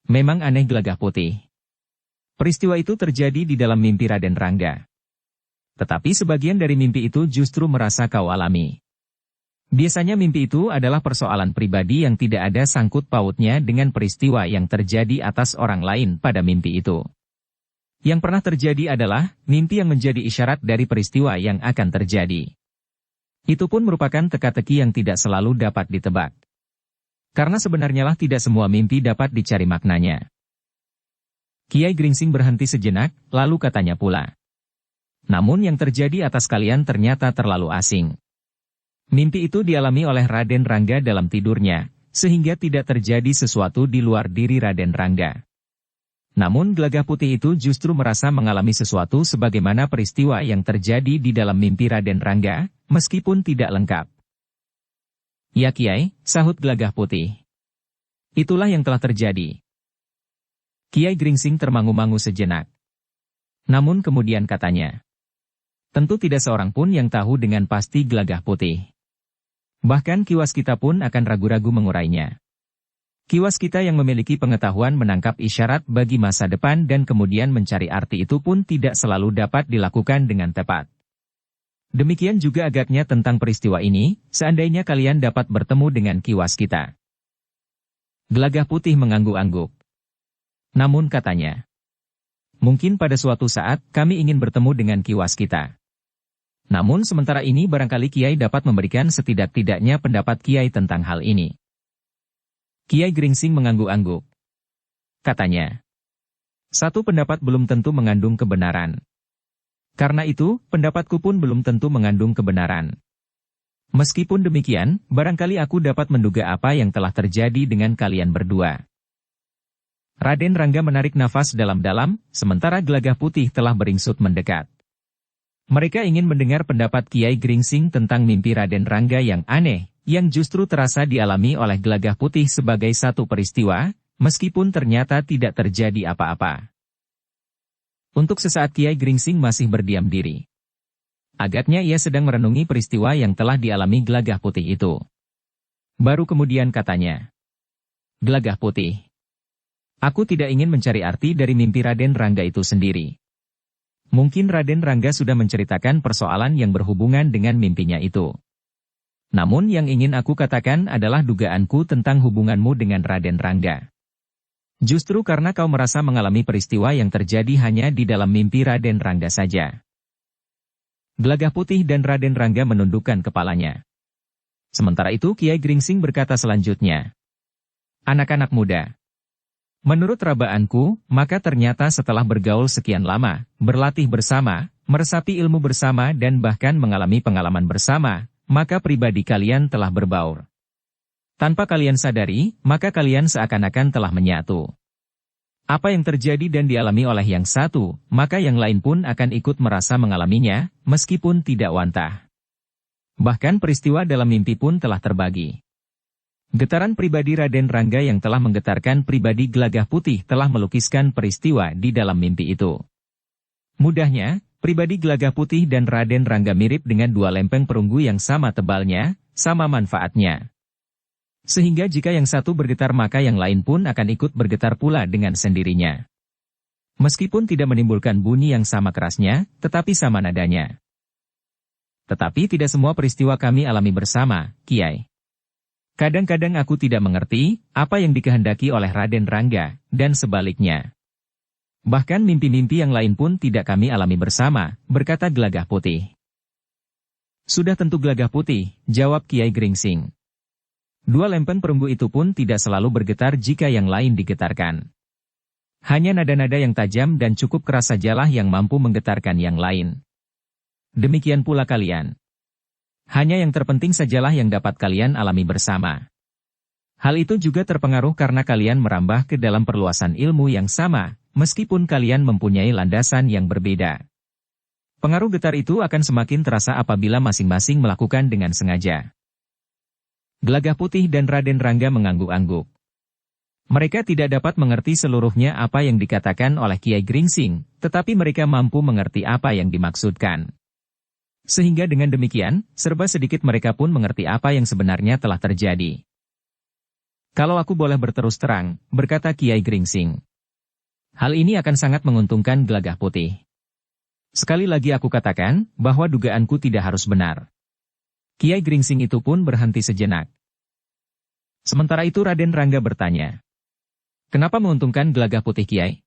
Memang aneh Gelagah Putih. Peristiwa itu terjadi di dalam mimpi Raden Rangga. Tetapi sebagian dari mimpi itu justru merasa kau alami. Biasanya mimpi itu adalah persoalan pribadi yang tidak ada sangkut pautnya dengan peristiwa yang terjadi atas orang lain pada mimpi itu. Yang pernah terjadi adalah mimpi yang menjadi isyarat dari peristiwa yang akan terjadi. Itu pun merupakan teka-teki yang tidak selalu dapat ditebak. Karena sebenarnya lah tidak semua mimpi dapat dicari maknanya. Kiai Gringsing berhenti sejenak, lalu katanya pula. Namun yang terjadi atas kalian ternyata terlalu asing. Mimpi itu dialami oleh Raden Rangga dalam tidurnya, sehingga tidak terjadi sesuatu di luar diri Raden Rangga. Namun Gelagah Putih itu justru merasa mengalami sesuatu sebagaimana peristiwa yang terjadi di dalam mimpi Raden Rangga, meskipun tidak lengkap. Ya Kiai, sahut Gelagah Putih. Itulah yang telah terjadi. Kiai Gringsing termangu-mangu sejenak. Namun kemudian katanya. Tentu tidak seorang pun yang tahu dengan pasti Gelagah Putih. Bahkan kiwas kita pun akan ragu-ragu mengurainya. Kiwas kita yang memiliki pengetahuan menangkap isyarat bagi masa depan dan kemudian mencari arti itu pun tidak selalu dapat dilakukan dengan tepat. Demikian juga agaknya tentang peristiwa ini, seandainya kalian dapat bertemu dengan kiwas kita. Gelagah Putih mengangguk-angguk. Namun katanya, mungkin pada suatu saat kami ingin bertemu dengan kiwas kita. Namun sementara ini barangkali Kiai dapat memberikan setidak-tidaknya pendapat Kiai tentang hal ini. Kiai Gringsing mengangguk-angguk. Katanya, satu pendapat belum tentu mengandung kebenaran. Karena itu, pendapatku pun belum tentu mengandung kebenaran. Meskipun demikian, barangkali aku dapat menduga apa yang telah terjadi dengan kalian berdua. Raden Rangga menarik nafas dalam-dalam, sementara Gelagah Putih telah beringsut mendekat. Mereka ingin mendengar pendapat Kiai Gringsing tentang mimpi Raden Rangga yang aneh, yang justru terasa dialami oleh Gelagah Putih sebagai satu peristiwa, meskipun ternyata tidak terjadi apa-apa. Untuk sesaat Kiai Gringsing masih berdiam diri. Agaknya ia sedang merenungi peristiwa yang telah dialami Gelagah Putih itu. Baru kemudian katanya, Gelagah Putih, aku tidak ingin mencari arti dari mimpi Raden Rangga itu sendiri. Mungkin Raden Rangga sudah menceritakan persoalan yang berhubungan dengan mimpinya itu. Namun yang ingin aku katakan adalah dugaanku tentang hubunganmu dengan Raden Rangga. Justru karena kau merasa mengalami peristiwa yang terjadi hanya di dalam mimpi Raden Rangga saja. Gelagah Putih dan Raden Rangga menundukkan kepalanya. Sementara itu Kiai Gringsing berkata selanjutnya. Anak-anak muda. Menurut rabaanku, maka ternyata setelah bergaul sekian lama, berlatih bersama, meresapi ilmu bersama dan bahkan mengalami pengalaman bersama, maka pribadi kalian telah berbaur. Tanpa kalian sadari, maka kalian seakan-akan telah menyatu. Apa yang terjadi dan dialami oleh yang satu, maka yang lain pun akan ikut merasa mengalaminya, meskipun tidak wantah. Bahkan peristiwa dalam mimpi pun telah terbagi. Getaran pribadi Raden Rangga yang telah menggetarkan pribadi Gelagah Putih telah melukiskan peristiwa di dalam mimpi itu. Mudahnya, pribadi Gelagah Putih dan Raden Rangga mirip dengan dua lempeng perunggu yang sama tebalnya, sama manfaatnya. Sehingga jika yang satu bergetar maka yang lain pun akan ikut bergetar pula dengan sendirinya. Meskipun tidak menimbulkan bunyi yang sama kerasnya, tetapi sama nadanya. Tetapi tidak semua peristiwa kami alami bersama, Kiai. Kadang-kadang aku tidak mengerti apa yang dikehendaki oleh Raden Rangga, dan sebaliknya. Bahkan mimpi-mimpi yang lain pun tidak kami alami bersama, berkata Gelagah Putih. Sudah tentu Gelagah Putih, jawab Kiai Gringsing. Dua lempeng perunggu itu pun tidak selalu bergetar jika yang lain digetarkan. Hanya nada-nada yang tajam dan cukup keras sajalah yang mampu menggetarkan yang lain. Demikian pula kalian. Hanya yang terpenting sajalah yang dapat kalian alami bersama. Hal itu juga terpengaruh karena kalian merambah ke dalam perluasan ilmu yang sama, meskipun kalian mempunyai landasan yang berbeda. Pengaruh getar itu akan semakin terasa apabila masing-masing melakukan dengan sengaja. Gelagah Putih dan Raden Rangga mengangguk-angguk. Mereka tidak dapat mengerti seluruhnya apa yang dikatakan oleh Kiai Gringsing, tetapi mereka mampu mengerti apa yang dimaksudkan. Sehingga dengan demikian, serba sedikit mereka pun mengerti apa yang sebenarnya telah terjadi. Kalau aku boleh berterus terang, berkata Kiai Gringsing. Hal ini akan sangat menguntungkan Gelagah Putih. Sekali lagi aku katakan, bahwa dugaanku tidak harus benar. Kiai Gringsing itu pun berhenti sejenak. Sementara itu Raden Rangga bertanya. Kenapa menguntungkan Gelagah Putih Kiai?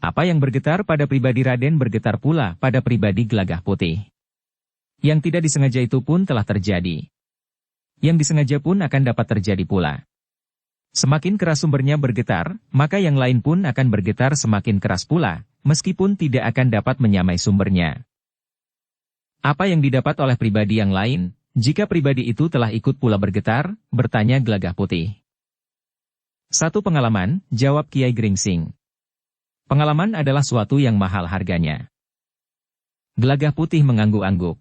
Apa yang bergetar pada pribadi Raden bergetar pula pada pribadi Gelagah Putih. Yang tidak disengaja itu pun telah terjadi. Yang disengaja pun akan dapat terjadi pula. Semakin keras sumbernya bergetar, maka yang lain pun akan bergetar semakin keras pula, meskipun tidak akan dapat menyamai sumbernya. Apa yang didapat oleh pribadi yang lain, jika pribadi itu telah ikut pula bergetar, bertanya Gelagah Putih. Satu pengalaman, jawab Kiai Gringsing. Pengalaman adalah suatu yang mahal harganya. Gelagah Putih mengangguk-angguk.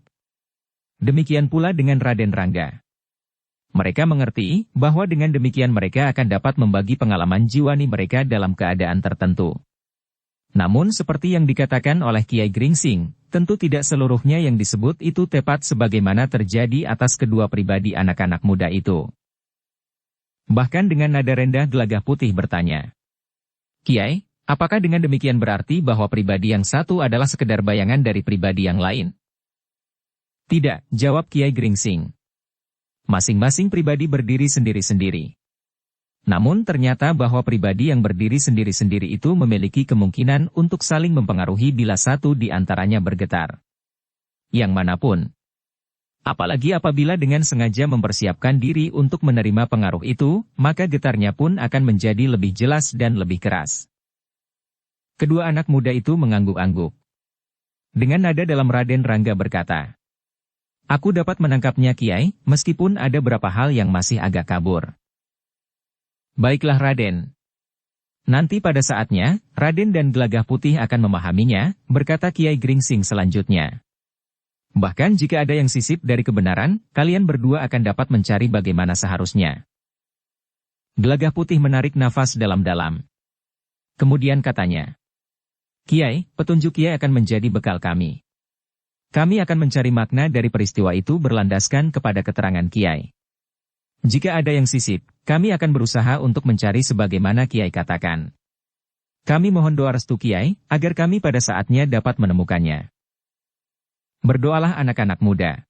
Demikian pula dengan Raden Rangga. Mereka mengerti bahwa dengan demikian mereka akan dapat membagi pengalaman jiwani mereka dalam keadaan tertentu. Namun seperti yang dikatakan oleh Kiai Gringsing, tentu tidak seluruhnya yang disebut itu tepat sebagaimana terjadi atas kedua pribadi anak-anak muda itu. Bahkan dengan nada rendah Gelagah Putih bertanya. Kiai, apakah dengan demikian berarti bahwa pribadi yang satu adalah sekedar bayangan dari pribadi yang lain? Tidak, jawab Kiai Gringsing. Masing-masing pribadi berdiri sendiri-sendiri. Namun ternyata bahwa pribadi yang berdiri sendiri-sendiri itu memiliki kemungkinan untuk saling mempengaruhi bila satu di antaranya bergetar. Yang manapun. Apalagi apabila dengan sengaja mempersiapkan diri untuk menerima pengaruh itu, maka getarnya pun akan menjadi lebih jelas dan lebih keras. Kedua anak muda itu mengangguk-angguk. Dengan nada dalam Raden Rangga berkata, aku dapat menangkapnya Kiai, meskipun ada beberapa hal yang masih agak kabur. Baiklah Raden. Nanti pada saatnya, Raden dan Gelagah Putih akan memahaminya, berkata Kiai Gringsing selanjutnya. Bahkan jika ada yang sisip dari kebenaran, kalian berdua akan dapat mencari bagaimana seharusnya. Gelagah Putih menarik nafas dalam-dalam. Kemudian katanya, Kiai, petunjuk Kiai akan menjadi bekal kami. Kami akan mencari makna dari peristiwa itu berlandaskan kepada keterangan Kiai. Jika ada yang sisip, kami akan berusaha untuk mencari sebagaimana Kiai katakan. Kami mohon doa restu Kiai, agar kami pada saatnya dapat menemukannya. Berdoalah anak-anak muda.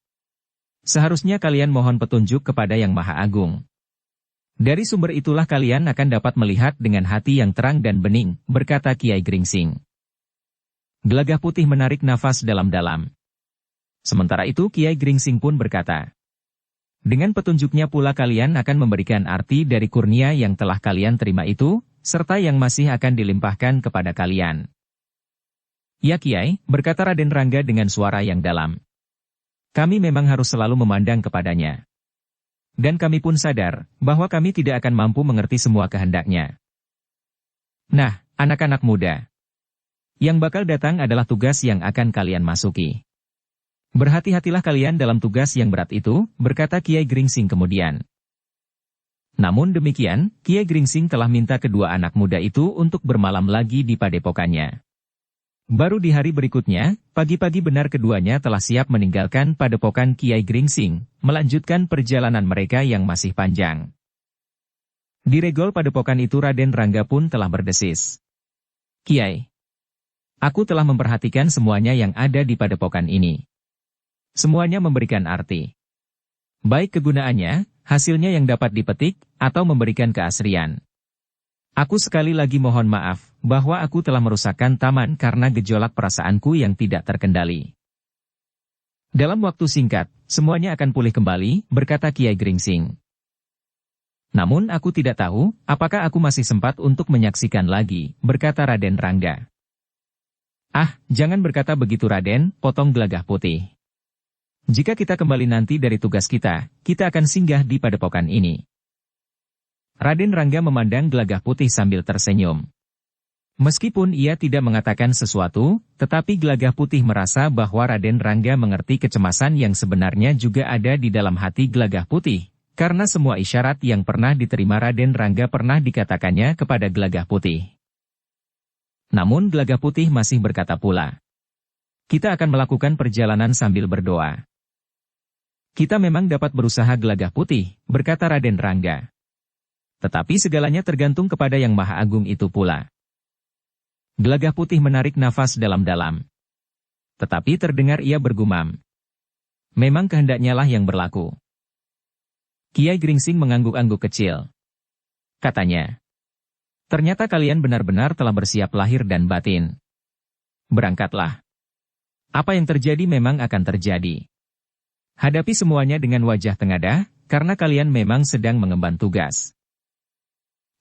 Seharusnya kalian mohon petunjuk kepada Yang Maha Agung. Dari sumber itulah kalian akan dapat melihat dengan hati yang terang dan bening, berkata Kiai Gringsing. Gelagah Putih menarik nafas dalam-dalam. Sementara itu Kiai Gringsing pun berkata, dengan petunjuknya pula kalian akan memberikan arti dari kurnia yang telah kalian terima itu, serta yang masih akan dilimpahkan kepada kalian. Ya Kiai, berkata Raden Rangga dengan suara yang dalam. Kami memang harus selalu memandang kepadanya. Dan kami pun sadar, bahwa kami tidak akan mampu mengerti semua kehendaknya. Nah, anak-anak muda. Yang bakal datang adalah tugas yang akan kalian masuki. Berhati-hatilah kalian dalam tugas yang berat itu, berkata Kiai Gringsing kemudian. Namun demikian, Kiai Gringsing telah minta kedua anak muda itu untuk bermalam lagi di padepokannya. Baru di hari berikutnya, pagi-pagi benar keduanya telah siap meninggalkan padepokan Kiai Gringsing, melanjutkan perjalanan mereka yang masih panjang. Di regol padepokan itu Raden Rangga pun telah berdesis. Kiai, aku telah memperhatikan semuanya yang ada di padepokan ini. Semuanya memberikan arti. Baik kegunaannya, hasilnya yang dapat dipetik, atau memberikan keasrian. Aku sekali lagi mohon maaf, bahwa aku telah merusakkan taman karena gejolak perasaanku yang tidak terkendali. Dalam waktu singkat, semuanya akan pulih kembali, berkata Kiai Gringsing. Namun aku tidak tahu, apakah aku masih sempat untuk menyaksikan lagi, berkata Raden Rangga. Ah, jangan berkata begitu Raden, potong Gelagah Putih. Jika kita kembali nanti dari tugas kita akan singgah di padepokan ini. Raden Rangga memandang Gelagah Putih sambil tersenyum. Meskipun ia tidak mengatakan sesuatu, tetapi Gelagah Putih merasa bahwa Raden Rangga mengerti kecemasan yang sebenarnya juga ada di dalam hati Gelagah Putih, karena semua isyarat yang pernah diterima Raden Rangga pernah dikatakannya kepada Gelagah Putih. Namun Gelagah Putih masih berkata pula, "Kita akan melakukan perjalanan sambil berdoa." "Kita memang dapat berusaha Gelagah Putih," berkata Raden Rangga. "Tetapi segalanya tergantung kepada Yang Maha Agung itu pula." Gelagah Putih menarik nafas dalam-dalam. Tetapi terdengar ia bergumam. Memang kehendaknya lah yang berlaku. Kiai Gringsing mengangguk-angguk kecil. Katanya, "Ternyata kalian benar-benar telah bersiap lahir dan batin. Berangkatlah. Apa yang terjadi memang akan terjadi. Hadapi semuanya dengan wajah tengadah, karena kalian memang sedang mengemban tugas."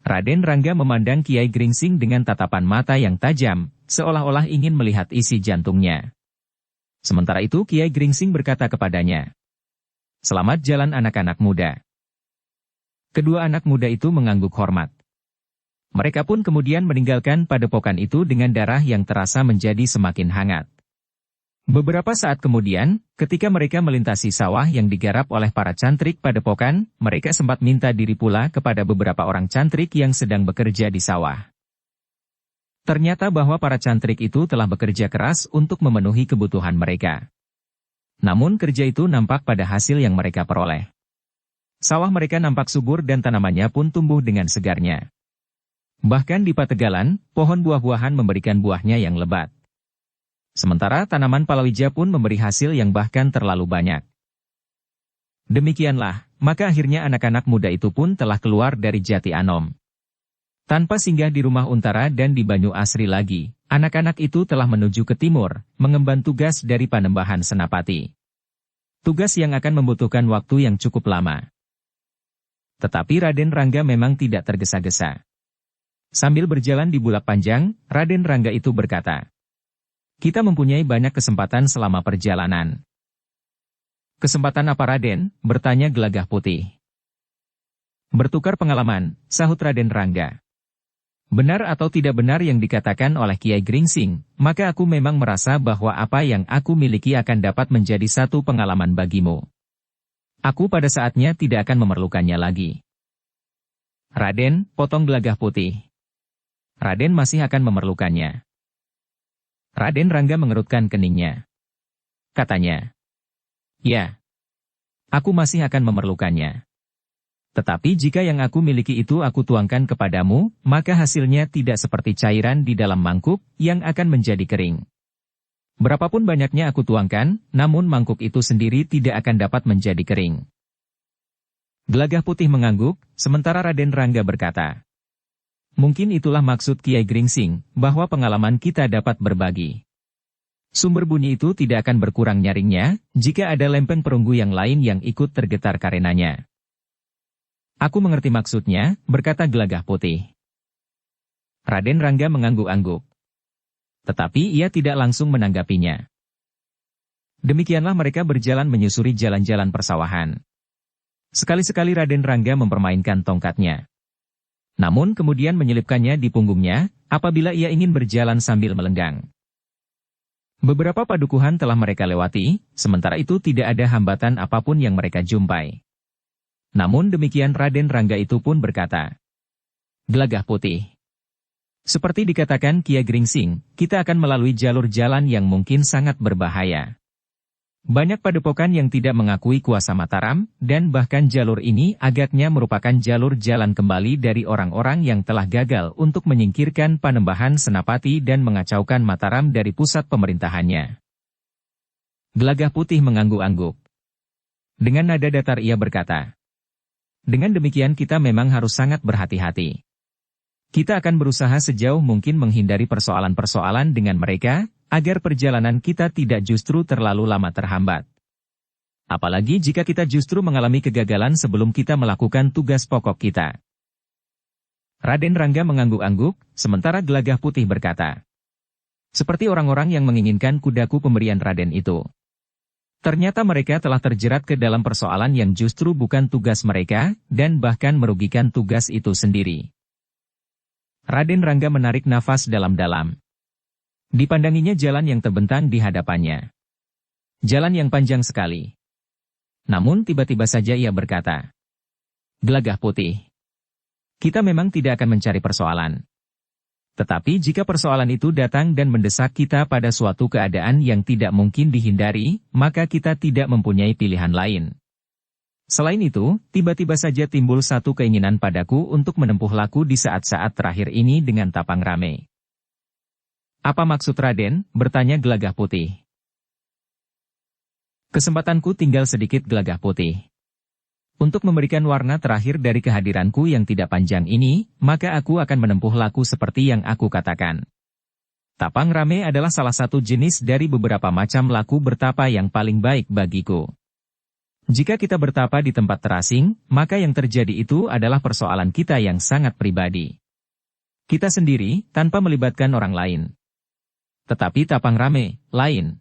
Raden Rangga memandang Kiai Gringsing dengan tatapan mata yang tajam, seolah-olah ingin melihat isi jantungnya. Sementara itu Kiai Gringsing berkata kepadanya, "Selamat jalan anak-anak muda." Kedua anak muda itu mengangguk hormat. Mereka pun kemudian meninggalkan padepokan itu dengan darah yang terasa menjadi semakin hangat. Beberapa saat kemudian, ketika mereka melintasi sawah yang digarap oleh para cantrik padepokan, mereka sempat minta diri pula kepada beberapa orang cantrik yang sedang bekerja di sawah. Ternyata bahwa para cantrik itu telah bekerja keras untuk memenuhi kebutuhan mereka. Namun kerja itu nampak pada hasil yang mereka peroleh. Sawah mereka nampak subur dan tanamannya pun tumbuh dengan segarnya. Bahkan di Pategalan, pohon buah-buahan memberikan buahnya yang lebat. Sementara tanaman palawija pun memberi hasil yang bahkan terlalu banyak. Demikianlah, maka akhirnya anak-anak muda itu pun telah keluar dari Jati Anom. Tanpa singgah di Rumah Untara dan di Banyu Asri lagi, anak-anak itu telah menuju ke timur, mengemban tugas dari Panembahan Senapati. Tugas yang akan membutuhkan waktu yang cukup lama. Tetapi Raden Rangga memang tidak tergesa-gesa. Sambil berjalan di Bulak Panjang, Raden Rangga itu berkata, "Kita mempunyai banyak kesempatan selama perjalanan." "Kesempatan apa Raden?" bertanya Gelagah Putih. "Bertukar pengalaman," sahut Raden Rangga. "Benar atau tidak benar yang dikatakan oleh Kiai Gringsing, maka aku memang merasa bahwa apa yang aku miliki akan dapat menjadi satu pengalaman bagimu. Aku pada saatnya tidak akan memerlukannya lagi." "Raden," potong Gelagah Putih. "Raden masih akan memerlukannya." Raden Rangga mengerutkan keningnya. Katanya, "Ya, aku masih akan memerlukannya. Tetapi jika yang aku miliki itu aku tuangkan kepadamu, maka hasilnya tidak seperti cairan di dalam mangkuk yang akan menjadi kering. Berapapun banyaknya aku tuangkan, namun mangkuk itu sendiri tidak akan dapat menjadi kering." Gelagah Putih mengangguk, sementara Raden Rangga berkata, "Mungkin itulah maksud Kiai Gringsing, bahwa pengalaman kita dapat berbagi. Sumber bunyi itu tidak akan berkurang nyaringnya, jika ada lempeng perunggu yang lain yang ikut tergetar karenanya." "Aku mengerti maksudnya," berkata Gelagah Putih. Raden Rangga mengangguk-angguk. Tetapi ia tidak langsung menanggapinya. Demikianlah mereka berjalan menyusuri jalan-jalan persawahan. Sekali-sekali Raden Rangga mempermainkan tongkatnya. Namun kemudian menyelipkannya di punggungnya, apabila ia ingin berjalan sambil melenggang. Beberapa padukuhan telah mereka lewati, sementara itu tidak ada hambatan apapun yang mereka jumpai. Namun demikian Raden Rangga itu pun berkata, "Gelagah Putih. Seperti dikatakan Kiai Gringsing, kita akan melalui jalur jalan yang mungkin sangat berbahaya. Banyak padepokan yang tidak mengakui kuasa Mataram, dan bahkan jalur ini agaknya merupakan jalur jalan kembali dari orang-orang yang telah gagal untuk menyingkirkan Panembahan Senapati dan mengacaukan Mataram dari pusat pemerintahannya." Gelagah Putih mengangguk-angguk. Dengan nada datar ia berkata, "Dengan demikian kita memang harus sangat berhati-hati. Kita akan berusaha sejauh mungkin menghindari persoalan-persoalan dengan mereka, agar perjalanan kita tidak justru terlalu lama terhambat. Apalagi jika kita justru mengalami kegagalan sebelum kita melakukan tugas pokok kita. Raden Rangga mengangguk-angguk, sementara Gelagah Putih berkata, seperti orang-orang yang menginginkan kudaku pemberian Raden itu. Ternyata mereka telah terjerat ke dalam persoalan yang justru bukan tugas mereka, dan bahkan merugikan tugas itu sendiri. Raden Rangga menarik nafas dalam-dalam. Dipandanginya jalan yang terbentang di hadapannya. Jalan yang panjang sekali. Namun tiba-tiba saja ia berkata, Gelagah Putih, kita memang tidak akan mencari persoalan. Tetapi jika persoalan itu datang dan mendesak kita pada suatu keadaan yang tidak mungkin dihindari, maka kita tidak mempunyai pilihan lain. Selain itu, tiba-tiba saja timbul satu keinginan padaku untuk menempuh laku di saat-saat terakhir ini dengan tapang rame. Apa maksud Raden? Bertanya Gelagah Putih. Kesempatanku tinggal sedikit Gelagah Putih. Untuk memberikan warna terakhir dari kehadiranku yang tidak panjang ini, maka aku akan menempuh laku seperti yang aku katakan. Tapang rame adalah salah satu jenis dari beberapa macam laku bertapa yang paling baik bagiku. Jika kita bertapa di tempat terasing, maka yang terjadi itu adalah persoalan kita yang sangat pribadi. Kita sendiri, tanpa melibatkan orang lain. Tetapi tapang rame, lain.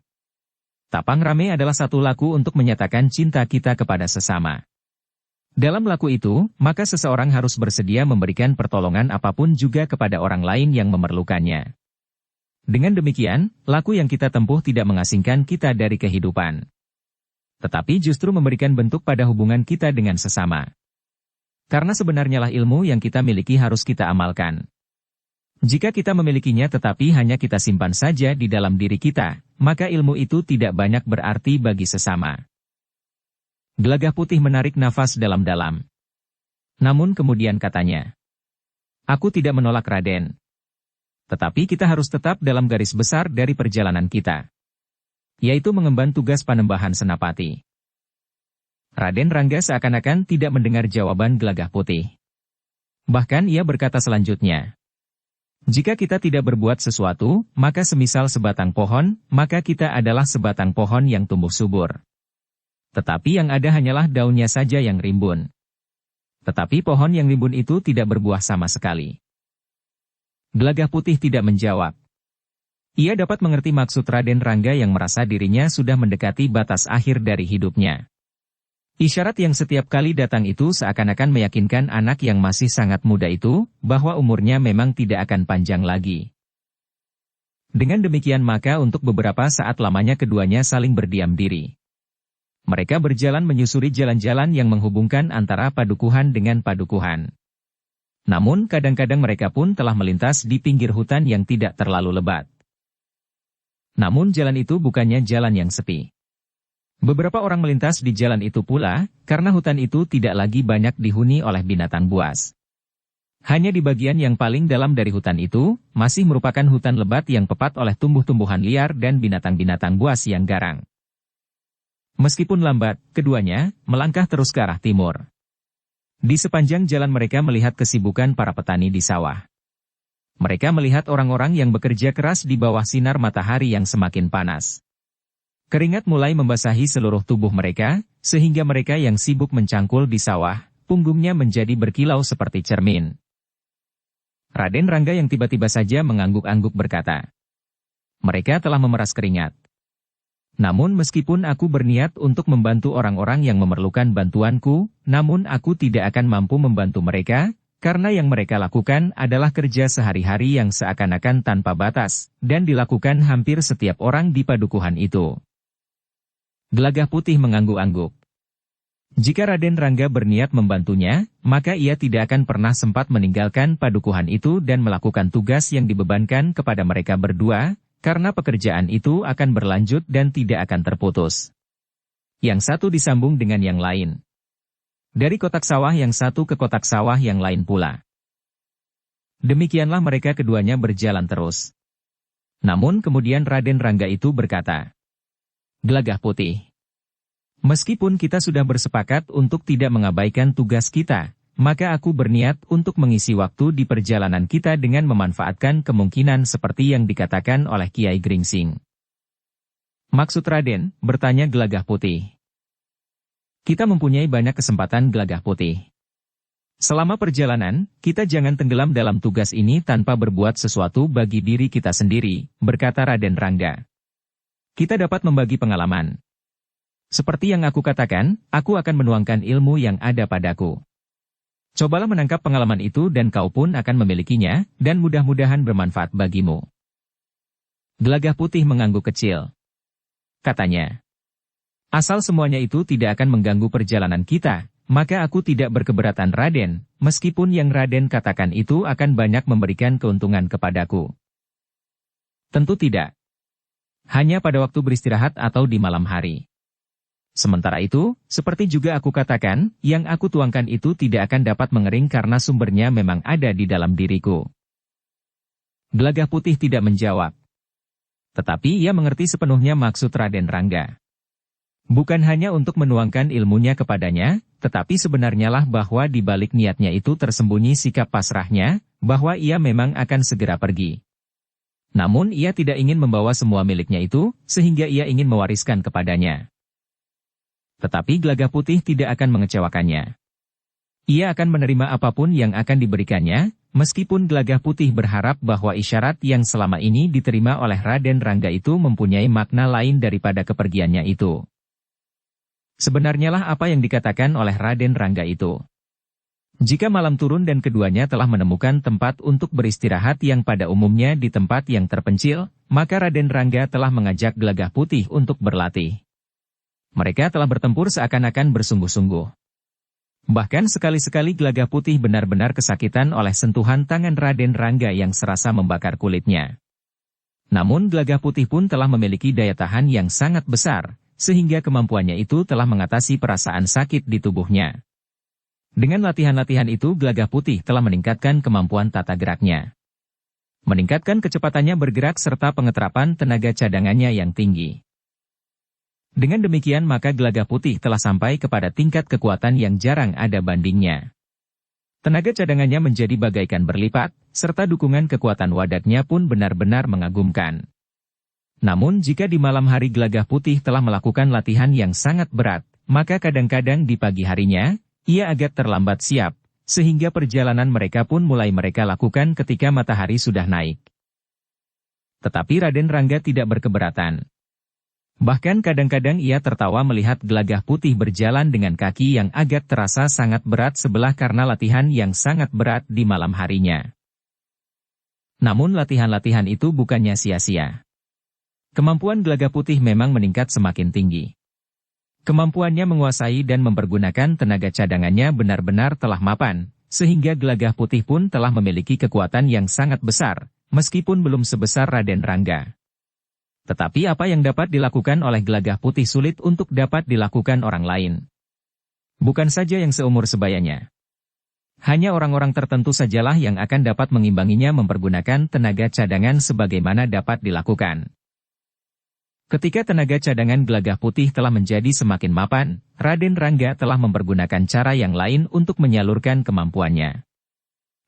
Tapang rame adalah satu laku untuk menyatakan cinta kita kepada sesama. Dalam laku itu, maka seseorang harus bersedia memberikan pertolongan apapun juga kepada orang lain yang memerlukannya. Dengan demikian, laku yang kita tempuh tidak mengasingkan kita dari kehidupan. Tetapi justru memberikan bentuk pada hubungan kita dengan sesama. Karena sebenarnya lah ilmu yang kita miliki harus kita amalkan. Jika kita memilikinya tetapi hanya kita simpan saja di dalam diri kita, maka ilmu itu tidak banyak berarti bagi sesama. Gelagah Putih menarik nafas dalam-dalam. Namun kemudian katanya, aku tidak menolak Raden. Tetapi kita harus tetap dalam garis besar dari perjalanan kita. Yaitu mengemban tugas Panembahan Senapati. Raden Rangga seakan-akan tidak mendengar jawaban Gelagah Putih. Bahkan ia berkata selanjutnya, jika kita tidak berbuat sesuatu, maka semisal sebatang pohon, maka kita adalah sebatang pohon yang tumbuh subur. Tetapi yang ada hanyalah daunnya saja yang rimbun. Tetapi pohon yang rimbun itu tidak berbuah sama sekali. Gelagah Putih tidak menjawab. Ia dapat mengerti maksud Raden Rangga yang merasa dirinya sudah mendekati batas akhir dari hidupnya. Isyarat yang setiap kali datang itu seakan-akan meyakinkan anak yang masih sangat muda itu, bahwa umurnya memang tidak akan panjang lagi. Dengan demikian maka untuk beberapa saat lamanya keduanya saling berdiam diri. Mereka berjalan menyusuri jalan-jalan yang menghubungkan antara padukuhan dengan padukuhan. Namun kadang-kadang mereka pun telah melintas di pinggir hutan yang tidak terlalu lebat. Namun jalan itu bukannya jalan yang sepi. Beberapa orang melintas di jalan itu pula, karena hutan itu tidak lagi banyak dihuni oleh binatang buas. Hanya di bagian yang paling dalam dari hutan itu, masih merupakan hutan lebat yang pepat oleh tumbuh-tumbuhan liar dan binatang-binatang buas yang garang. Meskipun lambat, keduanya melangkah terus ke arah timur. Di sepanjang jalan mereka melihat kesibukan para petani di sawah. Mereka melihat orang-orang yang bekerja keras di bawah sinar matahari yang semakin panas. Keringat mulai membasahi seluruh tubuh mereka, sehingga mereka yang sibuk mencangkul di sawah, punggungnya menjadi berkilau seperti cermin. Raden Rangga yang tiba-tiba saja mengangguk-angguk berkata, mereka telah memeras keringat. Namun meskipun aku berniat untuk membantu orang-orang yang memerlukan bantuanku, namun aku tidak akan mampu membantu mereka, karena yang mereka lakukan adalah kerja sehari-hari yang seakan-akan tanpa batas, dan dilakukan hampir setiap orang di padukuhan itu. Gelagah Putih mengangguk-angguk. Jika Raden Rangga berniat membantunya, maka ia tidak akan pernah sempat meninggalkan padukuhan itu dan melakukan tugas yang dibebankan kepada mereka berdua, karena pekerjaan itu akan berlanjut dan tidak akan terputus. Yang satu disambung dengan yang lain. Dari kotak sawah yang satu ke kotak sawah yang lain pula. Demikianlah mereka keduanya berjalan terus. Namun kemudian Raden Rangga itu berkata, Gelagah Putih, meskipun kita sudah bersepakat untuk tidak mengabaikan tugas kita, maka aku berniat untuk mengisi waktu di perjalanan kita dengan memanfaatkan kemungkinan seperti yang dikatakan oleh Kiai Gringsing. Maksud Raden, bertanya Gelagah Putih. Kita mempunyai banyak kesempatan Gelagah Putih. Selama perjalanan, kita jangan tenggelam dalam tugas ini tanpa berbuat sesuatu bagi diri kita sendiri, berkata Raden Rangga. Kita dapat membagi pengalaman. Seperti yang aku katakan, aku akan menuangkan ilmu yang ada padaku. Cobalah menangkap pengalaman itu dan kau pun akan memilikinya, dan mudah-mudahan bermanfaat bagimu. Gelagah Putih mengangguk kecil. Katanya, asal semuanya itu tidak akan mengganggu perjalanan kita, maka aku tidak berkeberatan Raden, meskipun yang Raden katakan itu akan banyak memberikan keuntungan kepadaku. Tentu tidak. Hanya pada waktu beristirahat atau di malam hari. Sementara itu, seperti juga aku katakan, yang aku tuangkan itu tidak akan dapat mengering karena sumbernya memang ada di dalam diriku. Gelagah Putih tidak menjawab. Tetapi ia mengerti sepenuhnya maksud Raden Rangga. Bukan hanya untuk menuangkan ilmunya kepadanya, tetapi sebenarnya lah bahwa di balik niatnya itu tersembunyi sikap pasrahnya, bahwa ia memang akan segera pergi. Namun ia tidak ingin membawa semua miliknya itu, sehingga ia ingin mewariskan kepadanya. Tetapi Gelagah Putih tidak akan mengecewakannya. Ia akan menerima apapun yang akan diberikannya, meskipun Gelagah Putih berharap bahwa isyarat yang selama ini diterima oleh Raden Rangga itu mempunyai makna lain daripada kepergiannya itu. Sebenarnya lah apa yang dikatakan oleh Raden Rangga itu. Jika malam turun dan keduanya telah menemukan tempat untuk beristirahat yang pada umumnya di tempat yang terpencil, maka Raden Rangga telah mengajak Gelagah Putih untuk berlatih. Mereka telah bertempur seakan-akan bersungguh-sungguh. Bahkan sekali-sekali Gelagah Putih benar-benar kesakitan oleh sentuhan tangan Raden Rangga yang serasa membakar kulitnya. Namun Gelagah Putih pun telah memiliki daya tahan yang sangat besar, sehingga kemampuannya itu telah mengatasi perasaan sakit di tubuhnya. Dengan latihan-latihan itu Gelagah Putih telah meningkatkan kemampuan tata geraknya. Meningkatkan kecepatannya bergerak serta pengeterapan tenaga cadangannya yang tinggi. Dengan demikian maka Gelagah Putih telah sampai kepada tingkat kekuatan yang jarang ada bandingnya. Tenaga cadangannya menjadi bagaikan berlipat, serta dukungan kekuatan wadaknya pun benar-benar mengagumkan. Namun jika di malam hari Gelagah Putih telah melakukan latihan yang sangat berat, maka kadang-kadang di pagi harinya, ia agak terlambat siap, sehingga perjalanan mereka pun mulai mereka lakukan ketika matahari sudah naik. Tetapi Raden Rangga tidak berkeberatan. Bahkan kadang-kadang ia tertawa melihat Gelagah Putih berjalan dengan kaki yang agak terasa sangat berat sebelah karena latihan yang sangat berat di malam harinya. Namun latihan-latihan itu bukannya sia-sia. Kemampuan Gelagah Putih memang meningkat semakin tinggi. Kemampuannya menguasai dan mempergunakan tenaga cadangannya benar-benar telah mapan, sehingga Gelagah Putih pun telah memiliki kekuatan yang sangat besar, meskipun belum sebesar Raden Rangga. Tetapi apa yang dapat dilakukan oleh Gelagah Putih sulit untuk dapat dilakukan orang lain. Bukan saja yang seumur sebayanya. Hanya orang-orang tertentu sajalah yang akan dapat mengimbanginya mempergunakan tenaga cadangan sebagaimana dapat dilakukan. Ketika tenaga cadangan Gelagah Putih telah menjadi semakin mapan, Raden Rangga telah mempergunakan cara yang lain untuk menyalurkan kemampuannya.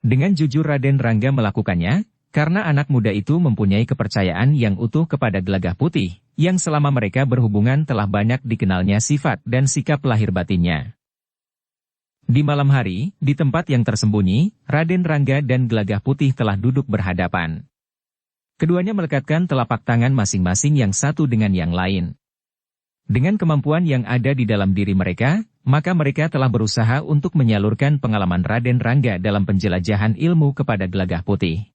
Dengan jujur Raden Rangga melakukannya, karena anak muda itu mempunyai kepercayaan yang utuh kepada Gelagah Putih, yang selama mereka berhubungan telah banyak dikenalnya sifat dan sikap lahir batinnya. Di malam hari, di tempat yang tersembunyi, Raden Rangga dan Gelagah Putih telah duduk berhadapan. Keduanya melekatkan telapak tangan masing-masing yang satu dengan yang lain. Dengan kemampuan yang ada di dalam diri mereka, maka mereka telah berusaha untuk menyalurkan pengalaman Raden Rangga dalam penjelajahan ilmu kepada Gelagah Putih.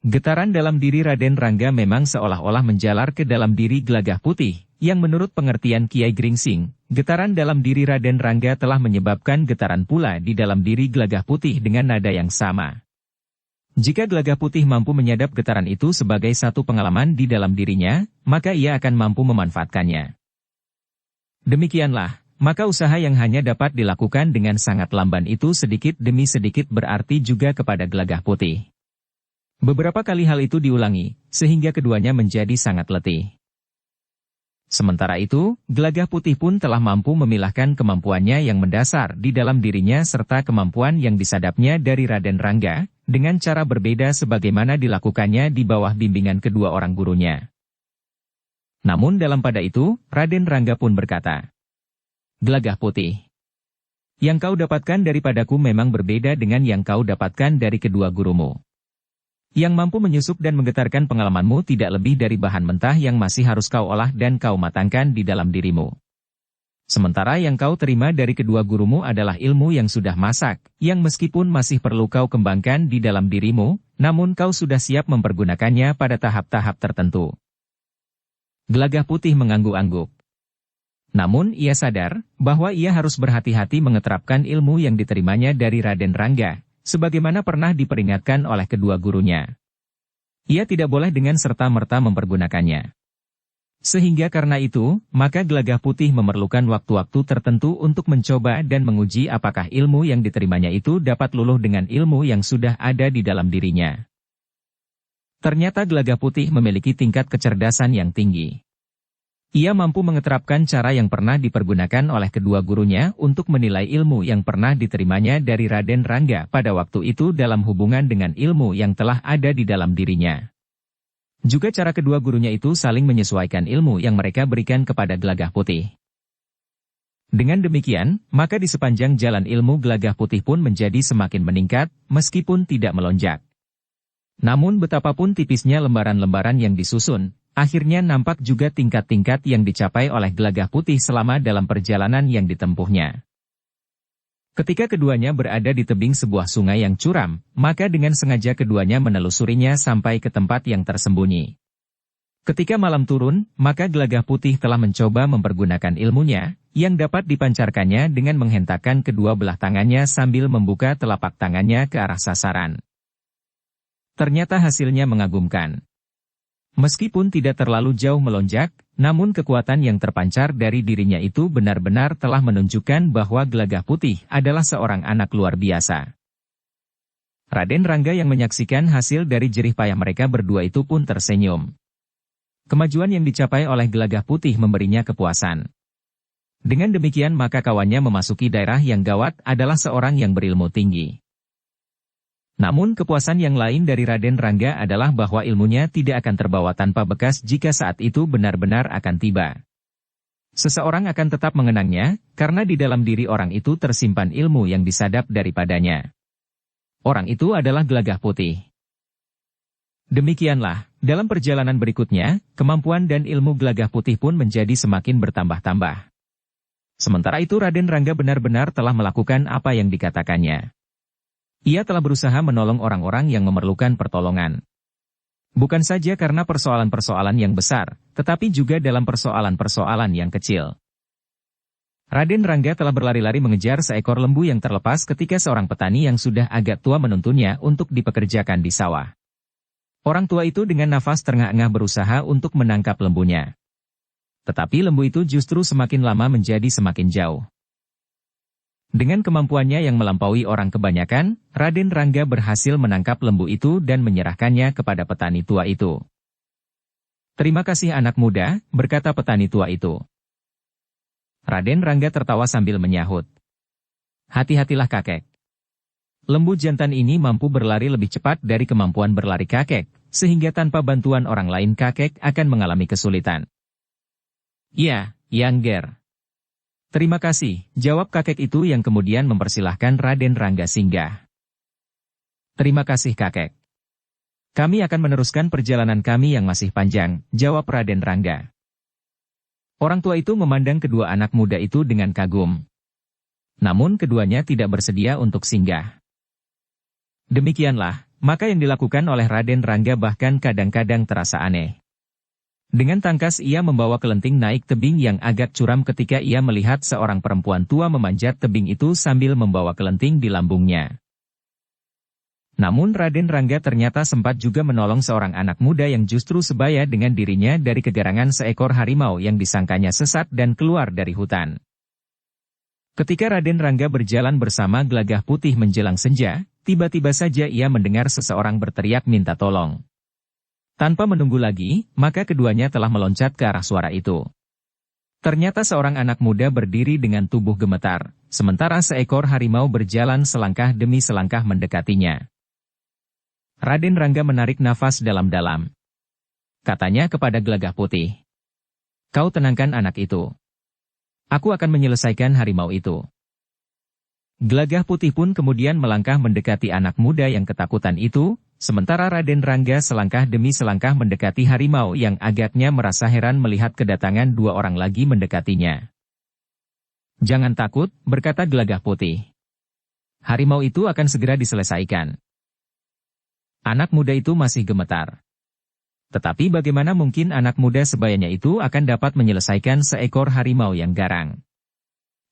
Getaran dalam diri Raden Rangga memang seolah-olah menjalar ke dalam diri Gelagah Putih, yang menurut pengertian Kiai Gringsing, getaran dalam diri Raden Rangga telah menyebabkan getaran pula di dalam diri Gelagah Putih dengan nada yang sama. Jika Gelagah Putih mampu menyadap getaran itu sebagai satu pengalaman di dalam dirinya, maka ia akan mampu memanfaatkannya. Demikianlah, maka usaha yang hanya dapat dilakukan dengan sangat lamban itu sedikit demi sedikit berarti juga kepada Gelagah Putih. Beberapa kali hal itu diulangi, sehingga keduanya menjadi sangat letih. Sementara itu, Gelagah Putih pun telah mampu memilahkan kemampuannya yang mendasar di dalam dirinya serta kemampuan yang disadapnya dari Raden Rangga, dengan cara berbeda sebagaimana dilakukannya di bawah bimbingan kedua orang gurunya. Namun dalam pada itu, Raden Rangga pun berkata, "Gelagah Putih, yang kau dapatkan daripadaku memang berbeda dengan yang kau dapatkan dari kedua gurumu. Yang mampu menyusup dan menggetarkan pengalamanmu tidak lebih dari bahan mentah yang masih harus kau olah dan kau matangkan di dalam dirimu. Sementara yang kau terima dari kedua gurumu adalah ilmu yang sudah masak, yang meskipun masih perlu kau kembangkan di dalam dirimu, namun kau sudah siap mempergunakannya pada tahap-tahap tertentu." Gelagah Putih mengangguk-angguk. Namun ia sadar bahwa ia harus berhati-hati mengeterapkan ilmu yang diterimanya dari Raden Rangga, sebagaimana pernah diperingatkan oleh kedua gurunya. Ia tidak boleh dengan serta-merta mempergunakannya. Sehingga karena itu, maka Gelagah Putih memerlukan waktu-waktu tertentu untuk mencoba dan menguji apakah ilmu yang diterimanya itu dapat luluh dengan ilmu yang sudah ada di dalam dirinya. Ternyata Gelagah Putih memiliki tingkat kecerdasan yang tinggi. Ia mampu mengeterapkan cara yang pernah dipergunakan oleh kedua gurunya untuk menilai ilmu yang pernah diterimanya dari Raden Rangga pada waktu itu dalam hubungan dengan ilmu yang telah ada di dalam dirinya. Juga cara kedua gurunya itu saling menyesuaikan ilmu yang mereka berikan kepada Gelagah Putih. Dengan demikian, maka di sepanjang jalan ilmu Gelagah Putih pun menjadi semakin meningkat, meskipun tidak melonjak. Namun betapapun tipisnya lembaran-lembaran yang disusun, akhirnya nampak juga tingkat-tingkat yang dicapai oleh Gelagah Putih selama dalam perjalanan yang ditempuhnya. Ketika keduanya berada di tebing sebuah sungai yang curam, maka dengan sengaja keduanya menelusurinya sampai ke tempat yang tersembunyi. Ketika malam turun, maka Gelagah Putih telah mencoba mempergunakan ilmunya, yang dapat dipancarkannya dengan menghentakkan kedua belah tangannya sambil membuka telapak tangannya ke arah sasaran. Ternyata hasilnya mengagumkan. Meskipun tidak terlalu jauh melonjak, namun kekuatan yang terpancar dari dirinya itu benar-benar telah menunjukkan bahwa Gelagah Putih adalah seorang anak luar biasa. Raden Rangga yang menyaksikan hasil dari jerih payah mereka berdua itu pun tersenyum. Kemajuan yang dicapai oleh Gelagah Putih memberinya kepuasan. Dengan demikian maka kawannya memasuki daerah yang gawat adalah seorang yang berilmu tinggi. Namun kepuasan yang lain dari Raden Rangga adalah bahwa ilmunya tidak akan terbawa tanpa bekas jika saat itu benar-benar akan tiba. Seseorang akan tetap mengenangnya, karena di dalam diri orang itu tersimpan ilmu yang disadap daripadanya. Orang itu adalah Gelagah Putih. Demikianlah, dalam perjalanan berikutnya, kemampuan dan ilmu Gelagah Putih pun menjadi semakin bertambah-tambah. Sementara itu Raden Rangga benar-benar telah melakukan apa yang dikatakannya. Ia telah berusaha menolong orang-orang yang memerlukan pertolongan. Bukan saja karena persoalan-persoalan yang besar, tetapi juga dalam persoalan-persoalan yang kecil. Raden Rangga telah berlari-lari mengejar seekor lembu yang terlepas ketika seorang petani yang sudah agak tua menuntunnya untuk dipekerjakan di sawah. Orang tua itu dengan nafas terengah-engah berusaha untuk menangkap lembunya. Tetapi lembu itu justru semakin lama menjadi semakin jauh. Dengan kemampuannya yang melampaui orang kebanyakan, Raden Rangga berhasil menangkap lembu itu dan menyerahkannya kepada petani tua itu. "Terima kasih anak muda," berkata petani tua itu. Raden Rangga tertawa sambil menyahut. "Hati-hatilah kakek. Lembu jantan ini mampu berlari lebih cepat dari kemampuan berlari kakek, sehingga tanpa bantuan orang lain kakek akan mengalami kesulitan." "Ya, Yang Ger. Terima kasih," jawab kakek itu yang kemudian mempersilahkan Raden Rangga singgah. "Terima kasih kakek. Kami akan meneruskan perjalanan kami yang masih panjang," jawab Raden Rangga. Orang tua itu memandang kedua anak muda itu dengan kagum. Namun keduanya tidak bersedia untuk singgah. Demikianlah, maka yang dilakukan oleh Raden Rangga bahkan kadang-kadang terasa aneh. Dengan tangkas ia membawa kelenting naik tebing yang agak curam ketika ia melihat seorang perempuan tua memanjat tebing itu sambil membawa kelenting di lambungnya. Namun Raden Rangga ternyata sempat juga menolong seorang anak muda yang justru sebaya dengan dirinya dari kegarangan seekor harimau yang disangkanya sesat dan keluar dari hutan. Ketika Raden Rangga berjalan bersama Gelagah Putih menjelang senja, tiba-tiba saja ia mendengar seseorang berteriak minta tolong. Tanpa menunggu lagi, maka keduanya telah meloncat ke arah suara itu. Ternyata seorang anak muda berdiri dengan tubuh gemetar, sementara seekor harimau berjalan selangkah demi selangkah mendekatinya. Raden Rangga menarik nafas dalam-dalam. Katanya kepada Gelagah Putih, "Kau tenangkan anak itu. Aku akan menyelesaikan harimau itu." Gelagah Putih pun kemudian melangkah mendekati anak muda yang ketakutan itu, sementara Raden Rangga selangkah demi selangkah mendekati harimau yang agaknya merasa heran melihat kedatangan dua orang lagi mendekatinya. "Jangan takut," berkata Gelagah Putih. "Harimau itu akan segera diselesaikan." Anak muda itu masih gemetar. Tetapi bagaimana mungkin anak muda sebayanya itu akan dapat menyelesaikan seekor harimau yang garang?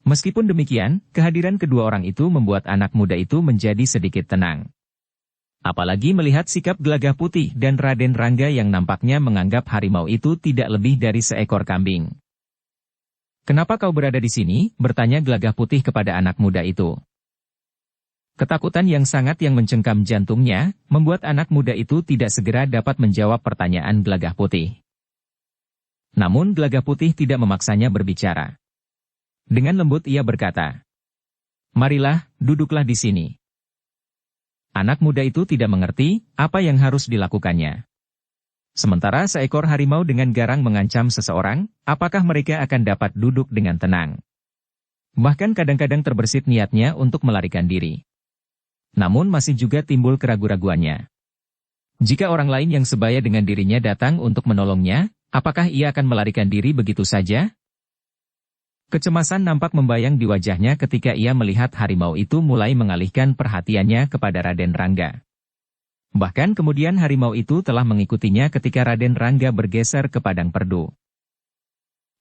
Meskipun demikian, kehadiran kedua orang itu membuat anak muda itu menjadi sedikit tenang. Apalagi melihat sikap Gelagah Putih dan Raden Rangga yang nampaknya menganggap harimau itu tidak lebih dari seekor kambing. "Kenapa kau berada di sini?" bertanya Gelagah Putih kepada anak muda itu. Ketakutan yang sangat yang mencengkam jantungnya, membuat anak muda itu tidak segera dapat menjawab pertanyaan Gelagah Putih. Namun Gelagah Putih tidak memaksanya berbicara. Dengan lembut ia berkata, "Marilah, duduklah di sini." Anak muda itu tidak mengerti apa yang harus dilakukannya. Sementara seekor harimau dengan garang mengancam seseorang, apakah mereka akan dapat duduk dengan tenang? Bahkan kadang-kadang terbersit niatnya untuk melarikan diri. Namun masih juga timbul keraguan-raguannya. Jika orang lain yang sebaya dengan dirinya datang untuk menolongnya, apakah ia akan melarikan diri begitu saja? Kecemasan nampak membayang di wajahnya ketika ia melihat harimau itu mulai mengalihkan perhatiannya kepada Raden Rangga. Bahkan kemudian harimau itu telah mengikutinya ketika Raden Rangga bergeser ke padang perdu.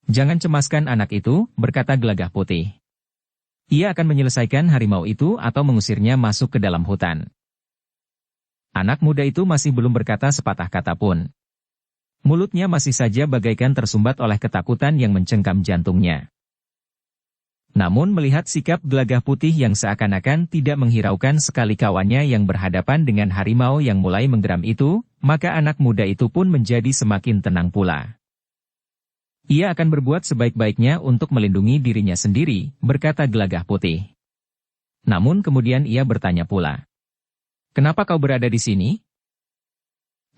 "Jangan cemaskan anak itu," berkata Gelagah Putih. "Ia akan menyelesaikan harimau itu atau mengusirnya masuk ke dalam hutan." Anak muda itu masih belum berkata sepatah kata pun. Mulutnya masih saja bagaikan tersumbat oleh ketakutan yang mencengkam jantungnya. Namun melihat sikap Gelagah Putih yang seakan-akan tidak menghiraukan sekali kawannya yang berhadapan dengan harimau yang mulai menggeram itu, maka anak muda itu pun menjadi semakin tenang pula. "Ia akan berbuat sebaik-baiknya untuk melindungi dirinya sendiri," berkata Gelagah Putih. Namun kemudian ia bertanya pula, "Kenapa kau berada di sini?"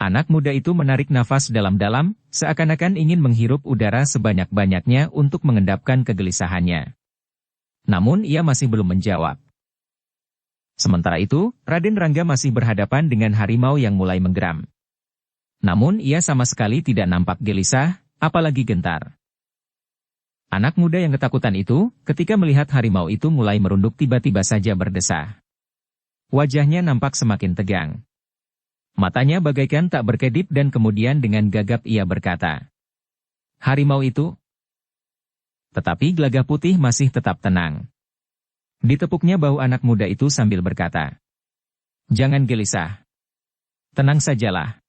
Anak muda itu menarik nafas dalam-dalam, seakan-akan ingin menghirup udara sebanyak-banyaknya untuk mengendapkan kegelisahannya. Namun ia masih belum menjawab. Sementara itu, Raden Rangga masih berhadapan dengan harimau yang mulai menggeram. Namun ia sama sekali tidak nampak gelisah, apalagi gentar. Anak muda yang ketakutan itu, ketika melihat harimau itu mulai merunduk tiba-tiba saja berdesah. Wajahnya nampak semakin tegang. Matanya bagaikan tak berkedip dan kemudian dengan gagap ia berkata, "Harimau itu?" Tetapi Gelagah Putih masih tetap tenang. Ditepuknya bahu anak muda itu sambil berkata, "Jangan gelisah. Tenang sajalah.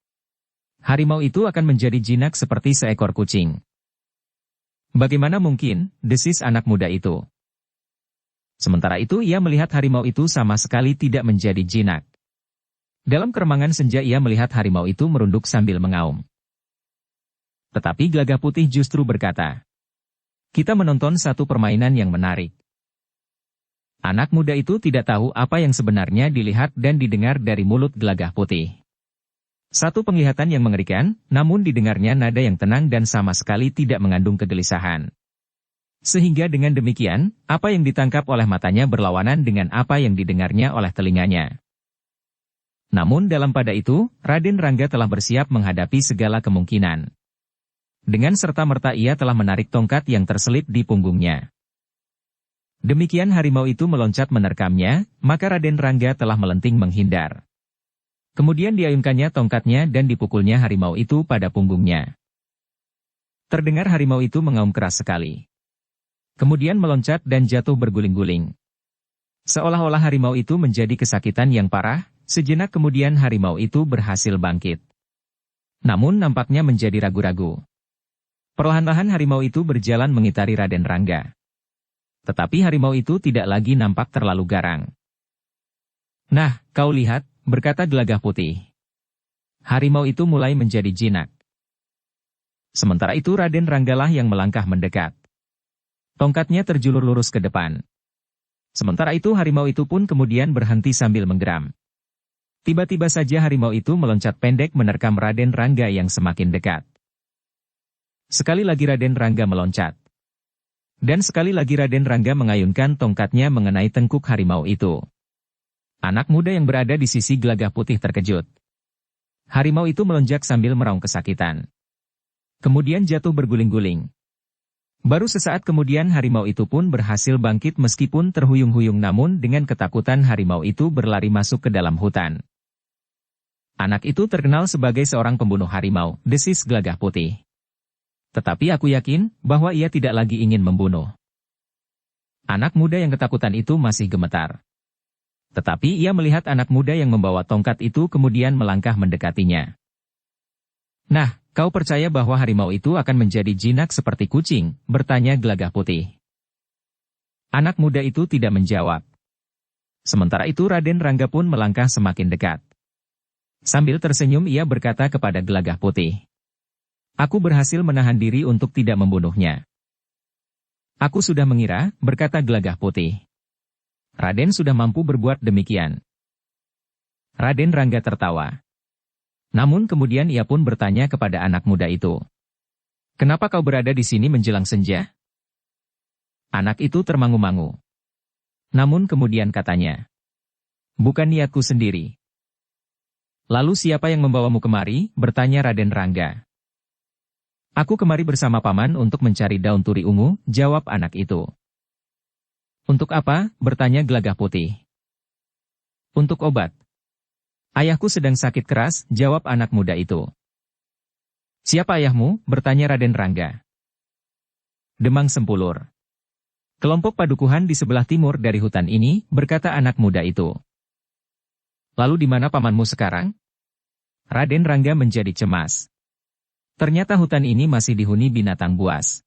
Harimau itu akan menjadi jinak seperti seekor kucing." "Bagaimana mungkin?" desis anak muda itu. Sementara itu ia melihat harimau itu sama sekali tidak menjadi jinak. Dalam keremangan senja ia melihat harimau itu merunduk sambil mengaum. Tetapi Gelagah Putih justru berkata, "Kita menonton satu permainan yang menarik." Anak muda itu tidak tahu apa yang sebenarnya dilihat dan didengar dari mulut Gelagah Putih. Satu penglihatan yang mengerikan, namun didengarnya nada yang tenang dan sama sekali tidak mengandung kegelisahan. Sehingga dengan demikian, apa yang ditangkap oleh matanya berlawanan dengan apa yang didengarnya oleh telinganya. Namun dalam pada itu, Raden Rangga telah bersiap menghadapi segala kemungkinan. Dengan serta-merta ia telah menarik tongkat yang terselip di punggungnya. Demikian harimau itu meloncat menerkamnya, maka Raden Rangga telah melenting menghindar. Kemudian diayunkannya tongkatnya dan dipukulnya harimau itu pada punggungnya. Terdengar harimau itu mengaum keras sekali. Kemudian meloncat dan jatuh berguling-guling. Seolah-olah harimau itu menjadi kesakitan yang parah, sejenak kemudian harimau itu berhasil bangkit. Namun nampaknya menjadi ragu-ragu. Perlahan-lahan harimau itu berjalan mengitari Raden Rangga. Tetapi harimau itu tidak lagi nampak terlalu garang. "Nah, kau lihat," berkata Gelagah Putih. "Harimau itu mulai menjadi jinak." Sementara itu Raden Ranggalah yang melangkah mendekat. Tongkatnya terjulur lurus ke depan. Sementara itu harimau itu pun kemudian berhenti sambil menggeram. Tiba-tiba saja harimau itu meloncat pendek menerkam Raden Rangga yang semakin dekat. Sekali lagi Raden Rangga meloncat. Dan sekali lagi Raden Rangga mengayunkan tongkatnya mengenai tengkuk harimau itu. Anak muda yang berada di sisi Gelagah Putih terkejut. Harimau itu melonjak sambil meraung kesakitan. Kemudian jatuh berguling-guling. Baru sesaat kemudian harimau itu pun berhasil bangkit meskipun terhuyung-huyung, namun dengan ketakutan harimau itu berlari masuk ke dalam hutan. Anak itu terkenal sebagai seorang pembunuh harimau, desis Gelagah Putih. Tetapi aku yakin bahwa ia tidak lagi ingin membunuh. Anak muda yang ketakutan itu masih gemetar. Tetapi ia melihat anak muda yang membawa tongkat itu kemudian melangkah mendekatinya. Nah, kau percaya bahwa harimau itu akan menjadi jinak seperti kucing? Bertanya Gelagah Putih. Anak muda itu tidak menjawab. Sementara itu Raden Rangga pun melangkah semakin dekat. Sambil tersenyum ia berkata kepada Gelagah Putih. Aku berhasil menahan diri untuk tidak membunuhnya. Aku sudah mengira, berkata Gelagah Putih. Raden sudah mampu berbuat demikian. Raden Rangga tertawa. Namun kemudian ia pun bertanya kepada anak muda itu. Kenapa kau berada di sini menjelang senja? Anak itu termangu-mangu. Namun kemudian katanya. Bukan niatku sendiri. Lalu siapa yang membawamu kemari? Bertanya Raden Rangga. Aku kemari bersama paman untuk mencari daun turi ungu, jawab anak itu. Untuk apa? Bertanya Gelagah Putih. Untuk obat. Ayahku sedang sakit keras, jawab anak muda itu. Siapa ayahmu? Bertanya Raden Rangga. Demang Sempulur. Kelompok padukuhan di sebelah timur dari hutan ini, berkata anak muda itu. Lalu di mana pamanmu sekarang? Raden Rangga menjadi cemas. Ternyata hutan ini masih dihuni binatang buas.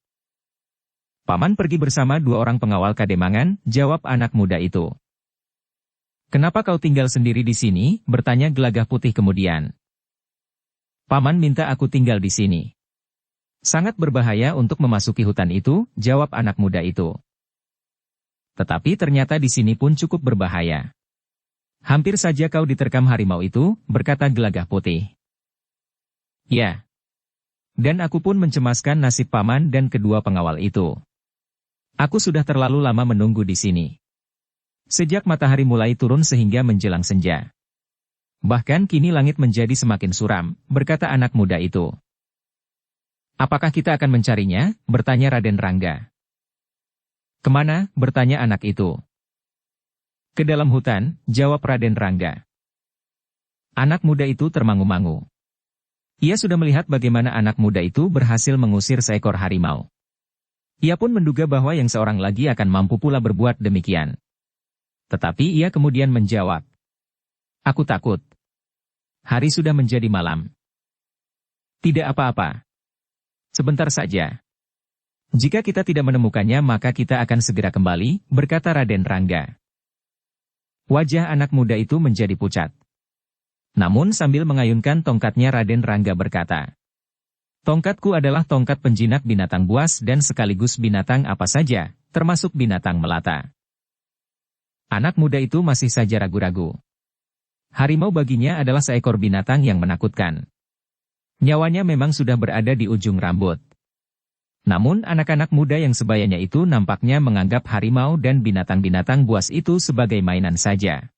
Paman pergi bersama 2 orang pengawal Kademangan, jawab anak muda itu. Kenapa kau tinggal sendiri di sini? Bertanya Gelagah Putih kemudian. Paman minta aku tinggal di sini. Sangat berbahaya untuk memasuki hutan itu, jawab anak muda itu. Tetapi ternyata di sini pun cukup berbahaya. Hampir saja kau diterkam harimau itu, berkata Gelagah Putih. Ya. Dan aku pun mencemaskan nasib paman dan kedua pengawal itu. Aku sudah terlalu lama menunggu di sini. Sejak matahari mulai turun sehingga menjelang senja. Bahkan kini langit menjadi semakin suram, berkata anak muda itu. Apakah kita akan mencarinya? Bertanya Raden Rangga. Kemana? Bertanya anak itu. Ke dalam hutan, jawab Raden Rangga. Anak muda itu termangu-mangu. Ia sudah melihat bagaimana anak muda itu berhasil mengusir seekor harimau. Ia pun menduga bahwa yang seorang lagi akan mampu pula berbuat demikian. Tetapi ia kemudian menjawab. Aku takut. Hari sudah menjadi malam. Tidak apa-apa. Sebentar saja. Jika kita tidak menemukannya maka kita akan segera kembali, berkata Raden Rangga. Wajah anak muda itu menjadi pucat. Namun sambil mengayunkan tongkatnya Raden Rangga berkata. Tongkatku adalah tongkat penjinak binatang buas dan sekaligus binatang apa saja, termasuk binatang melata. Anak muda itu masih saja ragu-ragu. Harimau baginya adalah seekor binatang yang menakutkan. Nyawanya memang sudah berada di ujung rambut. Namun anak-anak muda yang sebayanya itu nampaknya menganggap harimau dan binatang-binatang buas itu sebagai mainan saja.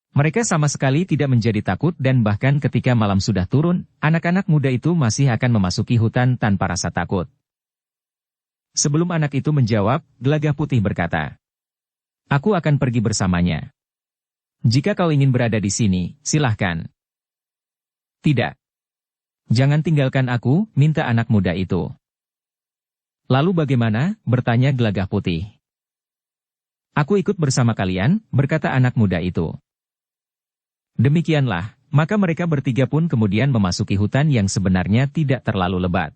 Mereka sama sekali tidak menjadi takut dan bahkan ketika malam sudah turun, anak-anak muda itu masih akan memasuki hutan tanpa rasa takut. Sebelum anak itu menjawab, Gelagah Putih berkata, Aku akan pergi bersamanya. Jika kau ingin berada di sini, silahkan. Tidak. Jangan tinggalkan aku, minta anak muda itu. Lalu bagaimana? Bertanya Gelagah Putih. Aku ikut bersama kalian, berkata anak muda itu. Demikianlah, maka mereka bertiga pun kemudian memasuki hutan yang sebenarnya tidak terlalu lebat.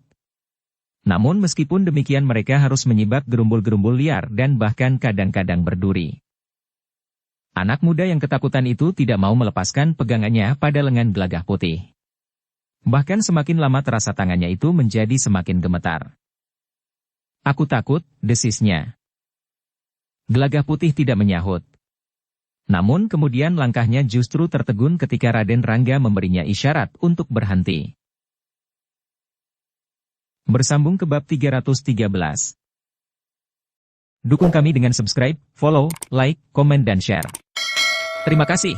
Namun meskipun demikian mereka harus menyibak gerumbul-gerumbul liar dan bahkan kadang-kadang berduri. Anak muda yang ketakutan itu tidak mau melepaskan pegangannya pada lengan Gelagah Putih. Bahkan semakin lama terasa tangannya itu menjadi semakin gemetar. Aku takut, desisnya. Gelagah Putih tidak menyahut. Namun kemudian langkahnya justru tertegun ketika Raden Rangga memberinya isyarat untuk berhenti. Bersambung ke bab 313. Dukung kami dengan subscribe, follow, like, komen dan share. Terima kasih.